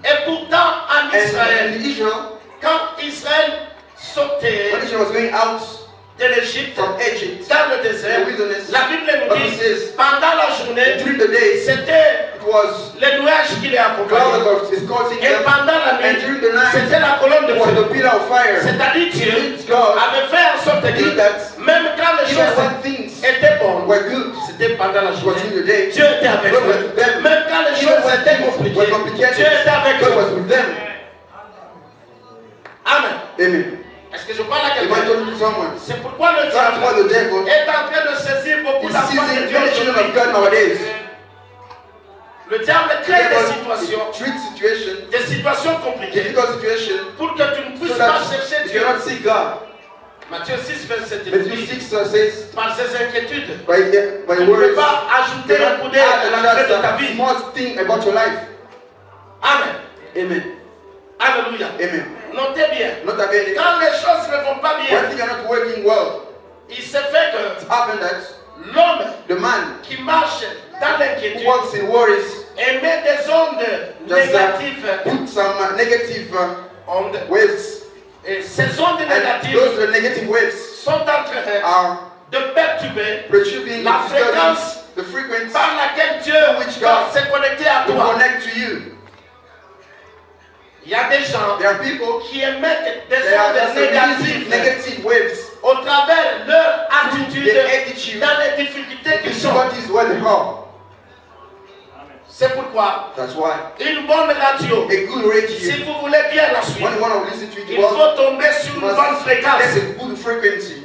S1: Et pourtant, en
S2: And
S1: Israël,
S2: in Israel,
S1: quand Israël sortait
S2: when Israel was going out
S1: de l'Égypte,
S2: from Egypt,
S1: dans le désert,
S2: the wilderness,
S1: la Bible nous
S2: Bible
S1: dit,
S2: says,
S1: pendant la journée,
S2: during the day,
S1: c'était
S2: it was
S1: les nuages qui les
S2: cloud
S1: accompagnaient.
S2: that was escorting
S1: Et
S2: them,
S1: pendant la
S2: and
S1: nuit,
S2: during the night,
S1: c'était la colonne de
S2: it was
S1: feu.
S2: the pillar of fire.
S1: C'est-à-dire Dieu
S2: God
S1: avait fait en sorte
S2: did
S1: que
S2: that
S1: même quand les
S2: even
S1: choses
S2: when things
S1: étaient bonnes,
S2: were good,
S1: c'était pendant la
S2: it was
S1: journée.
S2: during the day.
S1: Dieu était avec
S2: God was
S1: eux.
S2: with them.
S1: Même quand les
S2: Even
S1: choses
S2: when
S1: étaient
S2: things
S1: compliquées,
S2: were complicated,
S1: Dieu était avec
S2: God was
S1: eux.
S2: with them.
S1: Amen.
S2: Amen.
S1: Est-ce que je parle à
S2: If I
S1: quelqu'un?
S2: talk to someone,
S1: C'est pourquoi le
S2: that's why
S1: diable
S2: the devil
S1: est en train de saisir beaucoup
S2: is
S1: d'enfants de
S2: seizing
S1: Dieu
S2: many children of
S1: aujourd'hui.
S2: God nowadays.
S1: Le diable
S2: The
S1: crée des
S2: devil
S1: situations,
S2: treats situation,
S1: des situations compliquées,
S2: difficult situation,
S1: pour que tu ne
S2: so
S1: puisses pas
S2: that
S1: chercher
S2: you
S1: Dieu.
S2: cannot seek God.
S1: Matthieu 6, 27 il
S2: Matthew
S1: dit,
S2: 6 says,
S1: par ces inquiétudes,
S2: by
S1: tu ne peux
S2: words,
S1: pas ajouter
S2: you
S1: un
S2: cannot
S1: coup d'œil à
S2: add
S1: l'entrée de ta
S2: just a
S1: vie.
S2: small thing about your life.
S1: Amen.
S2: Amen.
S1: Alléluia.
S2: Amen.
S1: Notez bien,
S2: Nota bene,
S1: quand les choses ne vont pas
S2: when
S1: bien,
S2: things are not working well,
S1: il se fait que
S2: it's happened that
S1: l'homme
S2: the man
S1: qui marche dans
S2: who
S1: l'inquiétude
S2: walks in worries
S1: émet des ondes
S2: just
S1: négatives.
S2: put some negative
S1: Ondes.
S2: waves,
S1: Et ces ondes
S2: and
S1: négatives
S2: those negative waves
S1: sont en train
S2: are
S1: de perturber
S2: perturbing
S1: la fréquence
S2: the frequency
S1: par laquelle Dieu
S2: which
S1: va
S2: God
S1: se connecter à
S2: to
S1: toi.
S2: connect to you.
S1: Il y a des gens
S2: There are people
S1: qui émettent des
S2: that are
S1: ondes
S2: just releasing
S1: négatives
S2: negative waves
S1: au travers leur
S2: through
S1: attitude
S2: their attitude,
S1: dans les difficultés qu'ils sont.
S2: difficulties where they are.
S1: C'est pourquoi
S2: That's why
S1: une bonne radio,
S2: a good radio,
S1: si vous voulez bien la
S2: when
S1: suivre,
S2: you want to listen to it
S1: il
S2: well,
S1: faut tomber sur une bonne
S2: that's
S1: fréquence.
S2: a good frequency.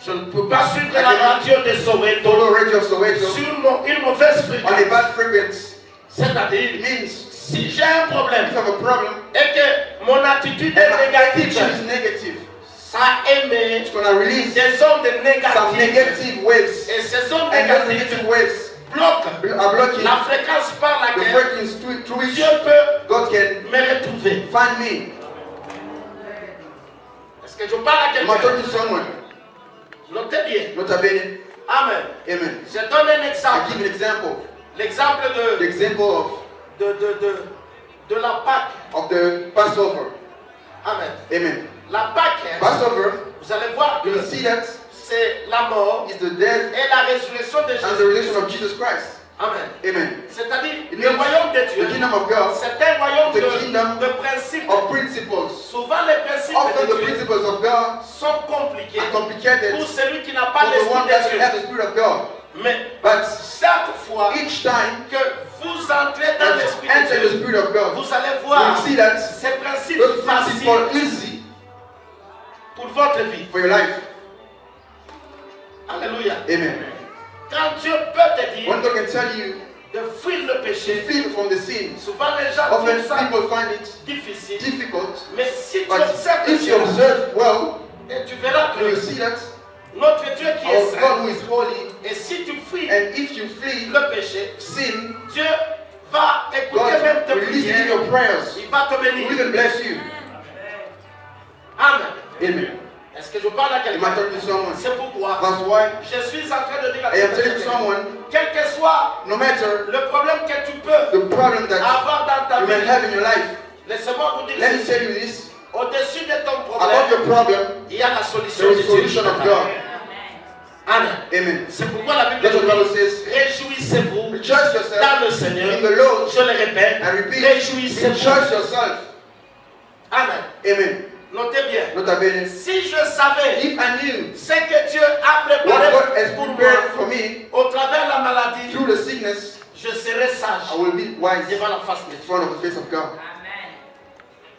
S1: Je ne peux pas suivre la radio de Soweto
S2: Follow radio Soweto
S1: sur une mauvaise
S2: on a
S1: fréquence.
S2: bad frequency.
S1: C'est-à-dire,
S2: It means
S1: si j'ai un problème
S2: if you have a problem
S1: et que mon attitude
S2: and
S1: est
S2: my attitude
S1: négative,
S2: is negative,
S1: ça émet
S2: it's gonna release
S1: des ondes
S2: some
S1: négatives.
S2: negative waves,
S1: Et ces ondes
S2: and those
S1: négatives
S2: negative waves
S1: bloquent
S2: are blocking
S1: la fréquence par
S2: the
S1: laquelle
S2: frequency through which
S1: Dieu peut
S2: God can
S1: me retrouver.
S2: find me.
S1: Est-ce que je parle à
S2: I'm
S1: quelqu'un?
S2: talking to someone.
S1: Notez bien.
S2: Nota bene.
S1: Amen.
S2: Amen.
S1: Je donne un
S2: I
S1: exemple.
S2: give an example.
S1: L'exemple
S2: The example
S1: de la Pâque.
S2: of the Passover.
S1: Amen.
S2: Amen.
S1: La Pâque,
S2: Passover,
S1: vous allez voir
S2: you
S1: que
S2: will see that
S1: c'est la mort
S2: is the death
S1: et la résurrection de
S2: and the
S1: Jésus.
S2: resurrection of Jesus Christ.
S1: Amen.
S2: Amen.
S1: C'est-à-dire, le royaume de Dieu,
S2: the kingdom of God,
S1: c'est un royaume
S2: the
S1: de principes.
S2: of principles.
S1: Souvent, les principes
S2: Often
S1: de
S2: the
S1: Dieu
S2: principles of God
S1: sont compliqués
S2: are complicated
S1: pour celui qui n'a
S2: for
S1: pas
S2: the
S1: l'esprit
S2: one
S1: de
S2: that
S1: Dieu.
S2: have the Spirit of God.
S1: Mais
S2: But
S1: chaque fois
S2: each time
S1: que vous entrez dans
S2: that
S1: l'esprit
S2: you
S1: de
S2: enter the
S1: Dieu,
S2: Spirit of God,
S1: vous allez
S2: you
S1: voir
S2: will see that
S1: ces principes
S2: those principles are
S1: faciles
S2: easy
S1: pour votre vie.
S2: for your life.
S1: Alléluia.
S2: Amen.
S1: Quand Dieu peut te dire
S2: When God can tell you
S1: de fuir le
S2: to
S1: péché,
S2: flee from the sin,
S1: souvent les gens
S2: often
S1: trouvent ça
S2: people find it
S1: difficile.
S2: difficult.
S1: Mais si tu
S2: But
S1: observes
S2: if you
S1: cela,
S2: observe well,
S1: et tu verras
S2: you will
S1: que
S2: see that
S1: notre Dieu qui est
S2: our God
S1: saint,
S2: who is holy,
S1: et si tu fuis
S2: and if you flee
S1: le péché,
S2: sin,
S1: Dieu va écouter même
S2: God
S1: tes
S2: will listen to
S1: prières.
S2: your prayers.
S1: Il va te
S2: He will
S1: bénir.
S2: even bless you.
S1: Amen.
S2: Amen.
S1: Est-ce que je parle à
S2: Am I
S1: quelqu'un?
S2: talking to someone?
S1: C'est pourquoi
S2: That's why
S1: je suis en train de dire à
S2: I am telling
S1: quelqu'un,
S2: someone,
S1: quel que soit
S2: no matter
S1: le problème que tu peux
S2: the problem that
S1: avoir dans ta
S2: you may
S1: vie,
S2: have in your life,
S1: laissez-moi vous dire
S2: let me
S1: ceci.
S2: tell you this.
S1: Au-dessus de ton
S2: Above
S1: problème,
S2: your problem,
S1: il y a la solution
S2: there
S1: de
S2: is a
S1: Dieu.
S2: solution of God.
S1: Amen.
S2: Amen.
S1: C'est pourquoi la Bible
S2: That's what the Bible
S1: dit,
S2: says.
S1: réjouissez-vous
S2: Rejoice yourself
S1: dans le Seigneur.
S2: in the Lord.
S1: Je le répète,
S2: I repeat,
S1: réjouissez-vous.
S2: rejoice yourself.
S1: Amen.
S2: Amen.
S1: Notez bien.
S2: Nota bene.
S1: Si je savais
S2: If I knew
S1: ce que Dieu a
S2: what
S1: préparé
S2: God has
S1: pour
S2: prepared for
S1: moi
S2: me
S1: au travers de la maladie,
S2: through the sickness,
S1: je serais sage
S2: I will be wise
S1: devant la face de
S2: in
S1: Dieu.
S2: front of the face of God.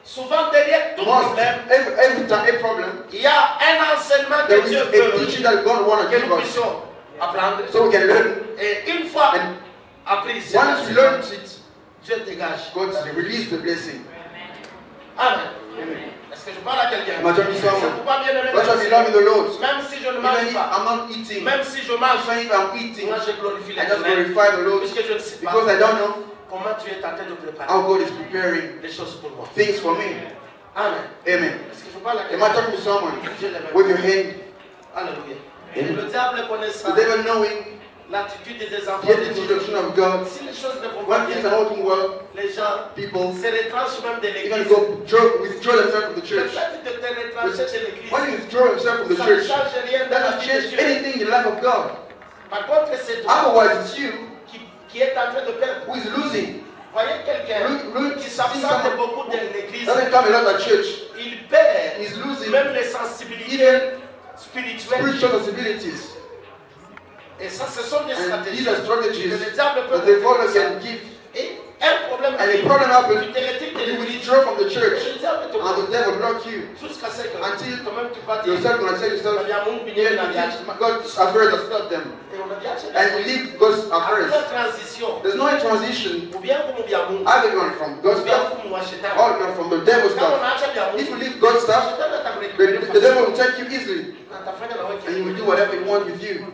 S1: Souvent derrière tout
S2: Most,
S1: problème,
S2: every time, a problem,
S1: il y a un enseignement
S2: there
S1: que
S2: is
S1: Dieu
S2: a
S1: veut
S2: teaching that God wants to
S1: que
S2: give
S1: nous
S2: us
S1: puissions apprendre.
S2: so we can learn.
S1: Et une fois
S2: And
S1: appris cet
S2: once we learn
S1: enseignement,
S2: it,
S1: Dieu dégage.
S2: God release the blessing.
S1: Amen.
S2: Amen.
S1: Est-ce que je parle à quelqu'un?
S2: Am I talking to
S1: C'est
S2: someone?
S1: pourquoi bien aimé,
S2: That's why we love in the Lord.
S1: même si je ne
S2: Even
S1: mange
S2: if
S1: pas,
S2: I'm not eating,
S1: même si je mange,
S2: even if I'm eating,
S1: moi je glorifie
S2: I just
S1: l'Éternel,
S2: glorify the Lord
S1: puisque je ne sais pas
S2: because I don't know
S1: comment tu es en train de préparer
S2: how God is preparing
S1: les choses pour moi.
S2: things for me.
S1: Amen.
S2: Amen.
S1: Est-ce que je parle à
S2: Am I
S1: quelqu'un?
S2: talking to someone
S1: Je l'aime.
S2: with your hand?
S1: Alléluia. Et
S2: Amen.
S1: le diable connaissant
S2: The devil knowing
S1: l'attitude des enfants
S2: the
S1: de Dieu.
S2: introduction of God.
S1: Si les choses ne vont pas
S2: When things
S1: bien,
S2: are working well,
S1: les gens
S2: people
S1: se retranchent même de
S2: even
S1: l'église.
S2: withdraw themselves from the
S1: Le
S2: church.
S1: fait de te retrancher de l'église,
S2: When you withdraw yourself from the
S1: ça ne
S2: church,
S1: change rien dans la
S2: doesn't
S1: vie de
S2: change
S1: Dieu.
S2: anything in the life of God.
S1: Par contre, c'est toi
S2: Otherwise, it's you
S1: qui est en train de perdre.
S2: who is losing.
S1: Voyez quelqu'un
S2: Look,
S1: qui
S2: see
S1: s'absente
S2: someone
S1: beaucoup de l'église,
S2: doesn't come a lot at church.
S1: il perd
S2: He's losing
S1: même les sensibilités
S2: even
S1: spirituelles.
S2: spiritual sensibilities.
S1: Et ça, ce sont des
S2: And
S1: stratégies
S2: these are
S1: que
S2: strategies
S1: le diable peut
S2: that the devil
S1: faire.
S2: can give.
S1: Et un problème
S2: And a
S1: arrive,
S2: problem happens,
S1: tu te retires de
S2: you
S1: l'église,
S2: withdraw from the
S1: et
S2: church,
S1: le diable te
S2: and the devil block you.
S1: jusqu'à ce que
S2: Until
S1: toi-même tu vas dire,
S2: yourself gonna tell yourself,
S1: il y a mon bien dans la vie.
S2: God's affairs are not them.
S1: Et on a dit,
S2: And you leave God's
S1: après
S2: affairs.
S1: transition,
S2: There's no transition
S1: ou bien comme bien mon,
S2: either going from God's
S1: ou bien
S2: stuff
S1: comme moi, Chétan.
S2: or you're from the devil's
S1: Quand on
S2: stuff.
S1: a acheté bien mon,
S2: If you leave God's stuff,
S1: Chétan va t'arrêter.
S2: the devil will take you easily
S1: Quand t'as fait la
S2: and he will do whatever he wants with you.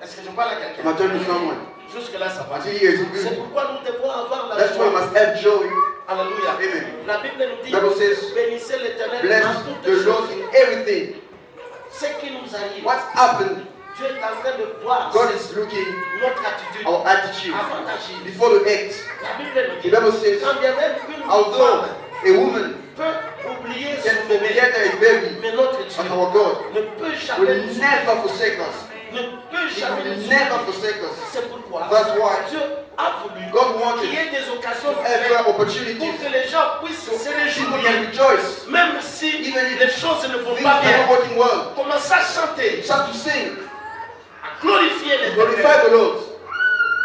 S1: Est-ce que je parle à
S2: Am I
S1: quelqu'un?
S2: talking to someone?
S1: Jusque-là, ça va.
S2: Until he is
S1: C'est
S2: good.
S1: pourquoi nous devons avoir la
S2: That's why we
S1: joie.
S2: must have joy.
S1: Alléluia.
S2: Amen.
S1: La Bible nous dit,
S2: The Bible says,
S1: bénissez l'Éternel
S2: bless
S1: en toutes
S2: the Lord
S1: choses.
S2: in everything.
S1: Ce qui nous arrive,
S2: What's happened?
S1: Dieu est en train de voir
S2: God is looking
S1: notre attitude
S2: our attitude
S1: avant d'agir.
S2: before the act.
S1: La Bible nous
S2: The
S1: dit,
S2: Bible says,
S1: quand bien même une
S2: although
S1: femme
S2: a woman
S1: peut oublier
S2: can
S1: son bébé,
S2: forget her baby,
S1: mais notre
S2: but
S1: Dieu
S2: our God
S1: ne peut jamais
S2: will
S1: nous
S2: never forsake us.
S1: ne peut
S2: He
S1: jamais
S2: will
S1: nous
S2: never forsake us.
S1: C'est pourquoi
S2: That's why
S1: Dieu a voulu
S2: God wanted
S1: qu'il y ait des occasions
S2: every
S1: pour
S2: opportunity
S1: que les gens puissent se
S2: people
S1: réjouir,
S2: can rejoice.
S1: même si
S2: Even if
S1: les choses ne vont
S2: Things
S1: pas
S2: are
S1: bien.
S2: not working well.
S1: Commencez à chanter,
S2: Start to sing,
S1: à glorifier les
S2: glorify the Lord,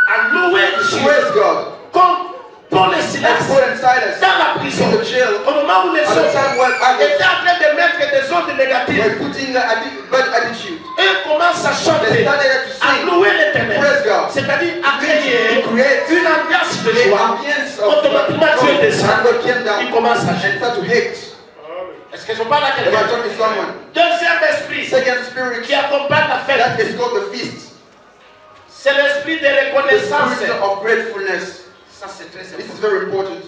S1: à louer Dieu,
S2: praise God.
S1: comme Paul et
S2: As
S1: Silas
S2: Paul and Silas
S1: dans la prison,
S2: in the jail,
S1: au moment où les
S2: at the
S1: autres
S2: time when
S1: étaient
S2: others
S1: en train de mettre des ondes négatives,
S2: were putting a bad attitude,
S1: eux commencent à
S2: they
S1: chanter,
S2: started to
S1: à
S2: sing,
S1: louer l'Éternel,
S2: praise God.
S1: c'est-à-dire à créer
S2: To create
S1: une ambiance de
S2: the
S1: joie.
S2: ambience of
S1: Automatiquement, Dieu
S2: God.
S1: descend,
S2: And God came down
S1: il commence à
S2: and
S1: chanter.
S2: start to hate.
S1: Est-ce que je parle à
S2: Am I
S1: quelqu'un?
S2: talking to someone?
S1: Deuxième esprit
S2: Second spirit,
S1: qui accompagne la fête,
S2: that is called the feast.
S1: c'est l'esprit de
S2: The
S1: reconnaissance.
S2: spirit of gratefulness.
S1: Ça, c'est très
S2: This is
S1: important.
S2: very important.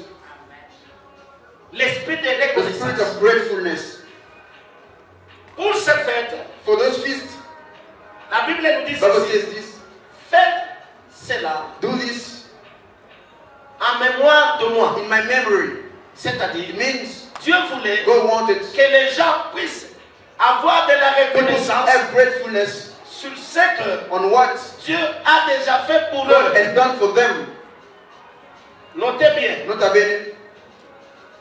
S1: L'esprit de
S2: The spirit
S1: reconnaissance.
S2: of gratefulness.
S1: Pour ces fêtes,
S2: For those feasts,
S1: la Bible nous dit
S2: the Bible
S1: ceci.
S2: says this.
S1: Faites cela
S2: Do this
S1: en mémoire de moi.
S2: in my memory.
S1: C'est-à-dire,
S2: It means
S1: Dieu voulait
S2: God wanted
S1: que les gens puissent avoir de la
S2: people to
S1: reconnaissance
S2: have gratefulness
S1: sur ce que
S2: on what
S1: Dieu a déjà fait pour
S2: God
S1: eux.
S2: has done for them.
S1: Notez bien.
S2: Nota bene,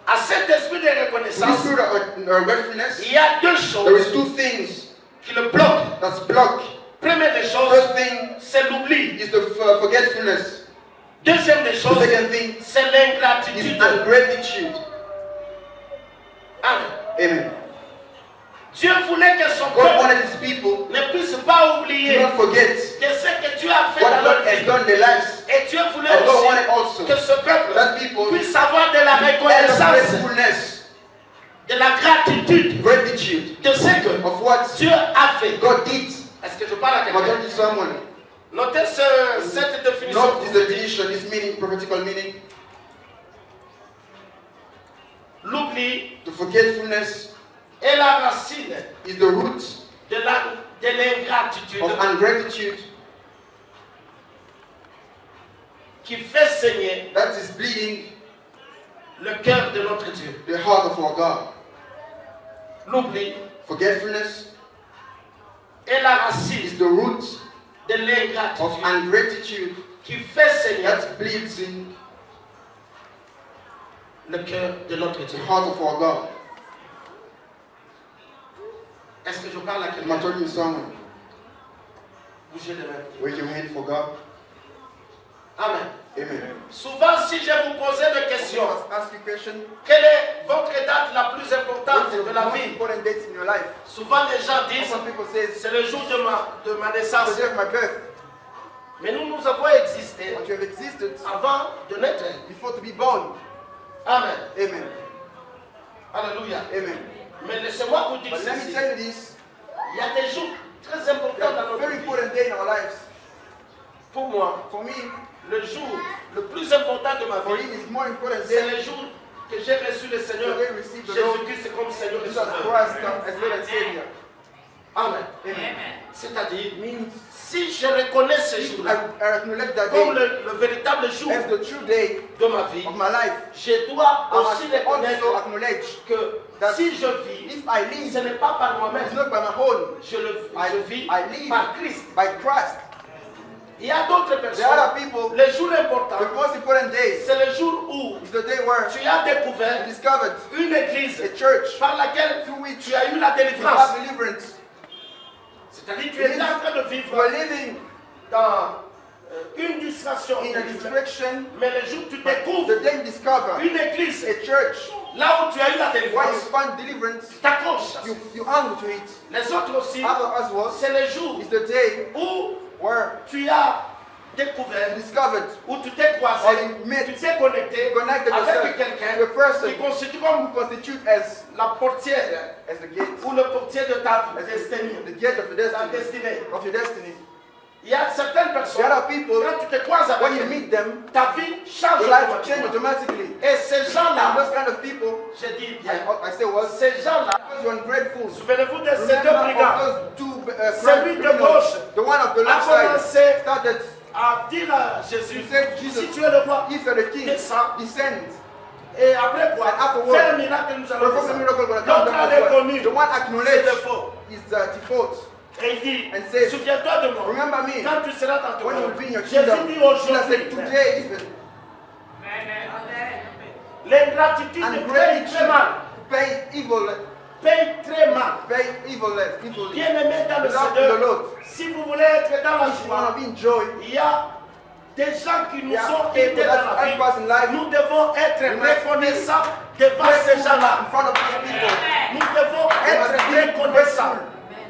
S1: À cet esprit de
S2: with this
S1: reconnaissance,
S2: spirit of gratefulness,
S1: il y a deux
S2: there
S1: choses
S2: is two things
S1: qui le bloquent.
S2: that's blocked.
S1: Première des choses,
S2: First thing
S1: c'est l'oubli.
S2: is the forgetfulness.
S1: Deuxième des
S2: The
S1: choses,
S2: second thing
S1: c'est
S2: is
S1: l'ingratitude.
S2: ungratitude.
S1: Amen.
S2: Amen.
S1: Dieu voulait que son
S2: God
S1: peuple
S2: wanted his people
S1: ne puisse pas
S2: to
S1: oublier
S2: not forget
S1: de ce que Dieu a fait
S2: what
S1: dans leur
S2: God has
S1: vie.
S2: done in their lives.
S1: Et Dieu voulait
S2: And God
S1: aussi
S2: wanted also
S1: que ce peuple
S2: that people
S1: puisse avoir de la
S2: have
S1: reconnaissance,
S2: gratefulness,
S1: de la gratitude
S2: gratitude
S1: de ce que
S2: of what
S1: Dieu a fait.
S2: God did.
S1: Est-ce que je parle à
S2: I'm
S1: quelqu'un?
S2: talking to someone.
S1: Notez cette définition.
S2: Not this definition, this meaning, prophetical meaning.
S1: L'oubli
S2: The forgetfulness
S1: est la racine
S2: is the root
S1: de l'ingratitude
S2: of ungratitude
S1: qui fait saigner
S2: that is bleeding
S1: le cœur de notre Dieu.
S2: the heart of our God.
S1: L'oubli
S2: Forgetfulness
S1: est la
S2: is
S1: racine
S2: the root
S1: de
S2: of
S1: l'ingratitude
S2: ungratitude
S1: qui fait saigner
S2: that bleeds in
S1: le cœur de notre
S2: the
S1: Dieu.
S2: heart of our God.
S1: Est-ce que je parle à
S2: I'm
S1: quelqu'un?
S2: talking to someone.
S1: Bougez les mains.
S2: Raise your hand for God.
S1: Amen.
S2: Amen.
S1: Souvent, si je vous posais des questions,
S3: Ask you a question.
S1: quelle est votre date la plus importante
S3: What's the
S1: de la
S3: most
S1: vie?
S3: important dates in your life?
S1: Souvent, les gens disent,
S3: Some people say
S1: c'est le jour de ma
S3: the
S1: naissance.
S3: day of my birth,
S1: Mais nous avons existé
S3: but you have existed
S1: avant de naître.
S3: before to be born.
S1: Amen.
S3: Amen.
S1: Alléluia.
S3: Amen.
S1: Mais laissez-moi vous dire
S3: But let me
S1: ceci.
S3: tell you this:
S1: Il y a des jours très
S3: there
S1: importants dans
S3: are
S1: notre
S3: very
S1: vie.
S3: important days in our lives.
S1: Pour moi,
S3: For me,
S1: le jour le plus important de ma
S3: for
S1: vie,
S3: him, it's more important
S1: c'est
S3: day
S1: le jour que j'ai reçu le Seigneur
S3: Today receive the Lord
S1: Jésus-Christ comme Seigneur et
S3: Jesus
S1: Sauveur.
S3: Christ as Lord and Savior.
S1: Amen.
S3: Amen.
S1: C'est-à-dire,
S3: Means
S1: si je reconnais ce
S3: if
S1: jour-là
S3: I acknowledge that
S1: comme
S3: day
S1: le véritable jour
S3: as the true day
S1: de ma vie,
S3: of my life,
S1: je dois
S3: I
S1: aussi
S3: must
S1: reconnaître
S3: also acknowledge
S1: que
S3: that
S1: si je vis,
S3: if I
S1: ce
S3: live,
S1: n'est pas par
S3: it's
S1: moi-même,
S3: not by my own,
S1: je vis
S3: I live
S1: par Christ.
S3: by Christ.
S1: Il y a d'autres
S3: There
S1: personnes,
S3: are people,
S1: le jour important,
S3: the most important day
S1: c'est le jour où
S3: is the day where
S1: tu as
S3: you
S1: découvert
S3: discovered
S1: une église
S3: a church
S1: par laquelle
S3: through which
S1: tu as eu la
S3: you
S1: délivrance.
S3: have deliverance.
S1: C'est-à-dire que tu étais en train de vivre
S3: You are living
S1: dans une distraction,
S3: in a distraction,
S1: mais le jour où tu
S3: the
S1: découvres
S3: day you discover
S1: une église,
S3: a church
S1: là où tu as eu la
S3: where you
S1: délivrance,
S3: find deliverance,
S1: t'accroches.
S3: you hang to it.
S1: Les autres aussi,
S3: Other as well,
S1: c'est le jour
S3: is the day
S1: où
S3: where
S1: tu as
S3: you
S1: découvert,
S3: discovered
S1: où tu t'es
S3: or
S1: croisé,
S3: you met,
S1: tu t'es connecté
S3: connected
S1: avec
S3: yourself
S1: quelqu'un
S3: to a person
S1: qui constitue
S3: who
S1: comme
S3: constitute as
S1: la portière
S3: the gate,
S1: ou le portier de ta
S3: as
S1: destinée.
S3: the gate of your
S1: Ta
S3: destiny.
S1: destinée.
S3: Of your destiny.
S1: Il y a certaines personnes,
S3: There are people,
S1: quand tu te croises
S3: when
S1: avec
S3: you
S1: eux,
S3: meet them,
S1: ta vie change
S3: your life will change
S1: automatiquement.
S3: automatically.
S1: Et ces
S3: And
S1: gens-là,
S3: those kind of people,
S1: je dis bien,
S3: I say what?
S1: ces gens-là,
S3: Because you're ungrateful.
S1: souvenez-vous de ces deux
S3: Remember
S1: brigands,
S3: of those two
S1: Celui de
S3: criminals.
S1: gauche
S3: The one of the
S1: a
S3: left side
S1: commencé
S3: started,
S1: à dire à Jésus,
S3: he said, Jesus,
S1: si tu es le roi,
S3: if you're the king,
S1: descends.
S3: descend.
S1: Et après quoi,
S3: And afterward,
S1: fais un miracle, nous allons
S3: Perform a
S1: faire
S3: miracle
S1: ça.
S3: gonna come
S1: L'autre
S3: down
S1: a
S3: as well.
S1: reconnu,
S3: The one
S1: c'est
S3: acknowledged
S1: le faux.
S3: is the default.
S1: Et il dit,
S3: And says,
S1: souviens-toi de moi,
S3: remember me
S1: quand tu seras dans ton
S3: when you will
S1: royaume.
S3: be in your
S1: Jésus
S3: kingdom.
S1: dit
S3: Jesus said,
S1: aujourd'hui,
S3: today even.
S1: l'ingratitude
S3: And
S1: paye
S3: gratitude
S1: très mal.
S3: pay evil,
S1: Paye très mal.
S3: pay evil.
S1: Bien-aimé dans le
S3: Without the
S1: Seigneur,
S3: Lord.
S1: si vous voulez être dans la
S3: If you want
S1: joie,
S3: to be in joy,
S1: il y a des gens qui nous
S3: there
S1: ont
S3: are
S1: aidés
S3: people
S1: dans
S3: that
S1: la
S3: help us in life.
S1: vie. Nous devons être
S3: We must
S1: reconnaissants devant
S3: Grateful
S1: ces gens-là.
S3: in front of those people.
S1: Nous devons
S3: must
S1: être
S3: be
S1: reconnaissants.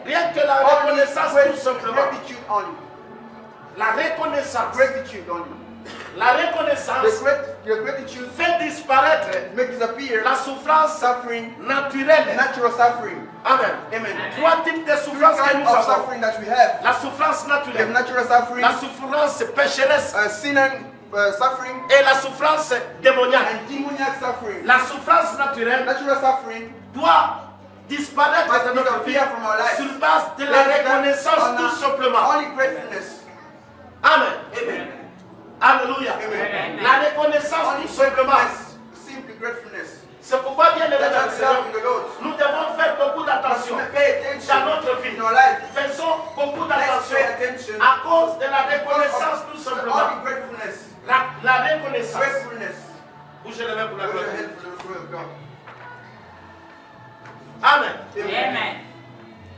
S1: Rien que la
S3: Only
S1: reconnaissance, tout simplement.
S3: gratitude only.
S1: La reconnaissance.
S3: Gratitude only.
S1: La reconnaissance
S3: Your gratitude
S1: fait disparaître
S3: make disappear
S1: la souffrance
S3: suffering,
S1: naturelle.
S3: natural suffering.
S1: Amen.
S3: Amen.
S1: Trois types de
S3: Three
S1: souffrances que
S3: kinds
S1: nous
S3: of
S1: avons.
S3: suffering that we have.
S1: La souffrance
S3: We have
S1: naturelle,
S3: natural suffering,
S1: la souffrance pécheresse
S3: sinner suffering,
S1: et la souffrance démoniaque.
S3: and demoniac suffering.
S1: La souffrance naturelle
S3: Natural suffering
S1: doit disparaître
S3: must
S1: de notre vie
S3: disappear from our lives.
S1: sur base de la
S3: Based
S1: reconnaissance
S3: on
S1: tout simplement.
S3: only gratefulness.
S1: Amen.
S3: Amen.
S1: Alléluia.
S3: Amen.
S1: La reconnaissance
S3: Only
S1: tout simplement.
S3: gratefulness. Simply gratefulness.
S1: C'est pourquoi bien aimé
S3: Let
S1: dans le
S3: us
S1: Seigneur,
S3: serve in the Lord.
S1: nous devons faire beaucoup
S3: We
S1: d'attention dans notre vie. Faisons beaucoup d'attention à cause de la reconnaissance tout simplement. La reconnaissance. Bougez les mains pour la gloire. Amen.
S4: Amen.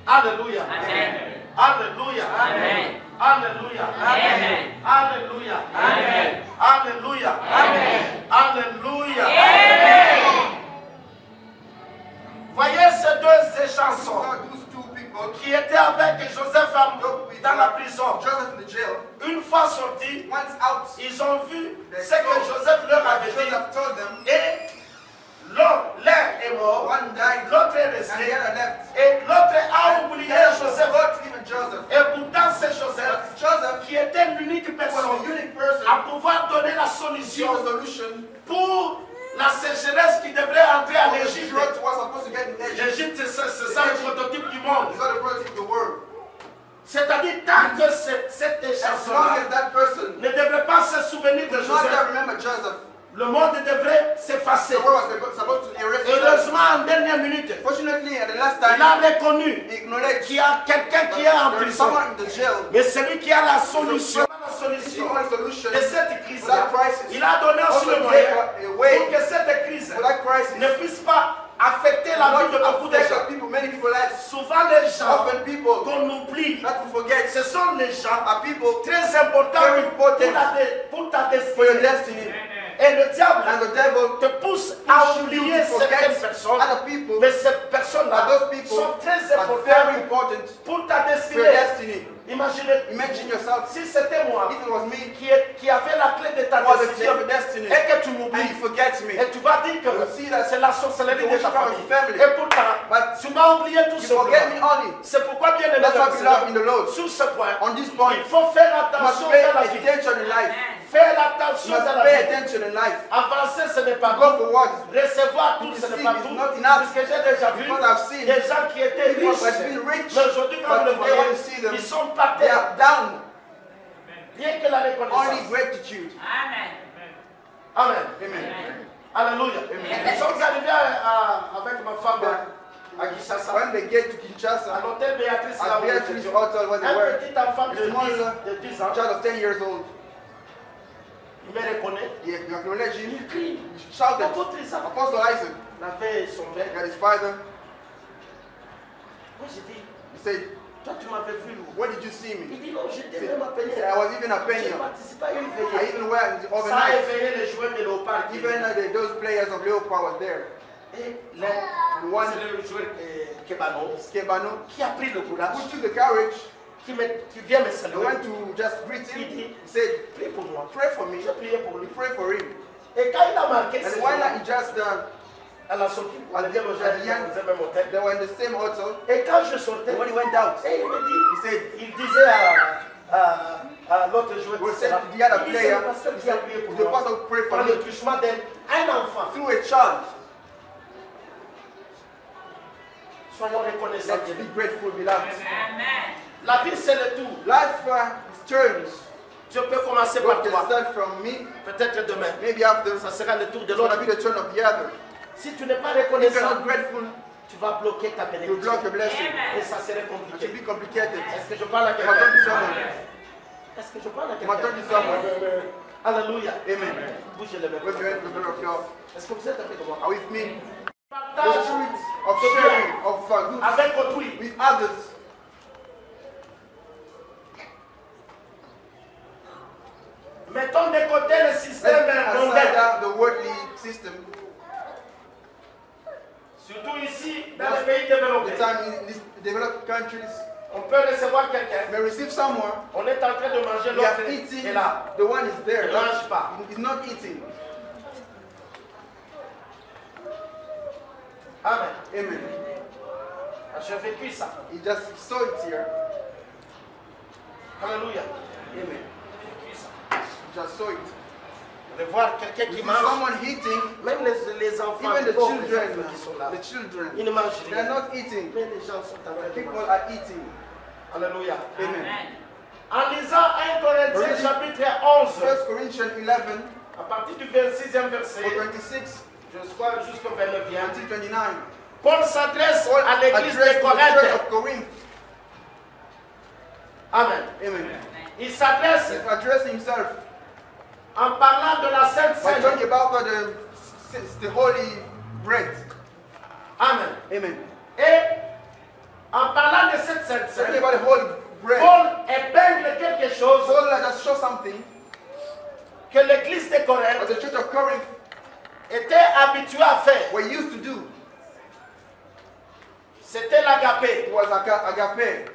S1: Alléluia.
S4: Amen.
S1: Alléluia.
S4: Amen.
S1: Alléluia.
S4: Amen.
S1: Alléluia.
S4: Amen.
S1: Alléluia.
S4: Amen.
S1: Alléluia.
S4: Amen.
S1: Voyez ces deux chansons qui étaient avec Joseph dans la prison. Une fois sortis, ils ont vu ce que Joseph leur avait dit. Et l'un est mort, l'autre est resté, et l'autre a oublié Joseph. Et pourtant c'est Joseph qui était l'unique personne à pouvoir donner la solution pour la sécheresse qui devrait entrer en Égypte. L'Égypte, c'est ça le prototype du monde. C'est-à-dire, tant que cette chanson ne devrait pas se souvenir de Joseph, le monde devrait s'effacer. Heureusement, en dernière minute, il a reconnu qu'il y a quelqu'un qui est en prison. Mais celui qui a la solution de cette crise-là, il a donné aussi le moyen pour que cette crise ne puisse pas affecter la vie de beaucoup de gens. Souvent les gens qu'on oublie, ce sont les gens très importants pour ta destinée. Et le diable te pousse à oublier certaines personnes, mais ces personnes-là sont très importantes pour ta destinée. Imagine yourself, si c'était moi qui avait la clé de ta destinée et que tu m'oublies et tu vas dire que c'est la sorcellerie de ta famille. Et pourtant, tu m'as oublié tout simplement. C'est pourquoi bien aimé sur ce point, il faut faire attention dans la vie. Faire attention dans la vie. Avancer, ce n'est pas tout. Recevoir tout, ce n'est pas tout. Parce que j'ai déjà vu des gens qui étaient riches, mais aujourd'hui, quand vous le voyez, ils sont partis. Rien que la reconnaissance.
S4: Amen.
S1: Amen. Alléluia. Nous sommes arrivés avec ma femme à Kinshasa. À l'hôtel Béatrice, là où un petit enfant de 10 ans. Il me reconnaît. Il crie. Apôtre Isaac. Il avait son père. Moi j'ai dit, toi tu m'avais vu. Il dit non, j'étais même appelé. J'ai participé à une veillée. Ça a éveillé les joueurs de Léopard. Et le joueur Kebano qui a pris le courage. Qui vient me saluer. Il dit, prie pour moi. J'ai prié pour lui. Et quand il a marqué, à la sortie,
S2: they were in the same hotel.
S1: Et quand je sortais,
S2: And when he went out,
S1: et il me dit, il disait à l'autre joueur,
S2: the other player,
S1: qui a prié pour
S2: the
S1: moi,
S2: pastor prayed for
S1: par
S2: me
S1: le touchement d'un enfant.
S2: through a child.
S1: Soyons reconnaissants.
S2: Let's be grateful, beloved.
S4: Amen.
S1: La vie c'est le tout.
S2: Life turns.
S1: Tu peux commencer par
S2: God can
S1: toi.
S2: start from me.
S1: Peut-être demain.
S2: Maybe after,
S1: Ça sera le tour de
S2: it's going to
S1: l'autre.
S2: be the turn of the other.
S1: Si tu n'es pas
S2: If you're
S1: reconnaissant,
S2: not grateful,
S1: tu vas bloquer ta
S2: you
S1: bénédiction.
S2: block your blessing.
S1: Et ça serait
S2: It
S1: compliqué.
S2: should be complicated.
S1: Est-ce que je parle à
S2: Am I talking to
S1: quelqu'un?
S2: someone?
S1: Est-ce que je parle à
S2: Am I talking to
S1: quelqu'un?
S2: someone?
S1: Alléluia.
S2: Amen.
S1: Bougez les mains.
S2: Wave your hand to the glory of God.
S1: Est-ce que vous êtes avec moi?
S2: Are with me? The
S1: Partage
S2: spirit of sharing, of goods
S1: avec autrui.
S2: with others.
S1: Mettons de côté le système
S2: Let's
S1: mondain.
S2: aside the worldly system.
S1: Surtout ici, dans les pays
S2: The
S1: développés.
S2: time in these developed countries,
S1: On peut recevoir
S2: you
S1: quelqu'un.
S2: may receive someone.
S1: On est en train de manger
S2: We are
S1: l'autre.
S2: eating.
S1: Et là,
S2: The one is there.
S1: ne mange pas.
S2: He's not eating.
S1: Amen.
S2: Amen.
S1: J'ai vécu ça.
S2: He just saw it here.
S1: Alléluia.
S2: Amen.
S1: J'ai vécu ça.
S2: He just saw it.
S1: De voir quelqu'un
S2: You
S1: qui
S2: see
S1: mange.
S2: someone eating,
S1: Même les enfants,
S2: even the
S1: pauvres, les
S2: children,
S1: enfants qui sont là, ils ne
S2: they
S1: mangent
S2: are
S1: rien.
S2: not eating.
S1: Mais les gens sont en train de
S2: People
S1: manger.
S2: are eating.
S1: Alléluia.
S2: Amen.
S1: En lisant 1 Corinthiens chapitre 11,
S2: 1 Corinthians 11,
S1: à partir du 26e verset,
S2: for 26
S1: je crois jusqu'au 29e,
S2: until 29.
S1: Paul s'adresse à l'église de
S2: Church
S1: Corinthe.
S2: of Corinth.
S1: Amen.
S2: Amen.
S1: Il s'adresse
S2: He's addressing himself
S1: en parlant de la Sainte
S2: by
S1: Seine.
S2: talking about the holy bread.
S1: Amen.
S2: Amen.
S1: Et en parlant de cette Sainte
S2: Talking
S1: Seine,
S2: about the holy bread.
S1: Paul épingle quelque chose
S2: Paul let us show something
S1: que l'église de
S2: that
S1: Corinthe
S2: the church of Corinth
S1: était habituée à faire.
S2: were used to do.
S1: C'était l'agapé.
S2: It was agape.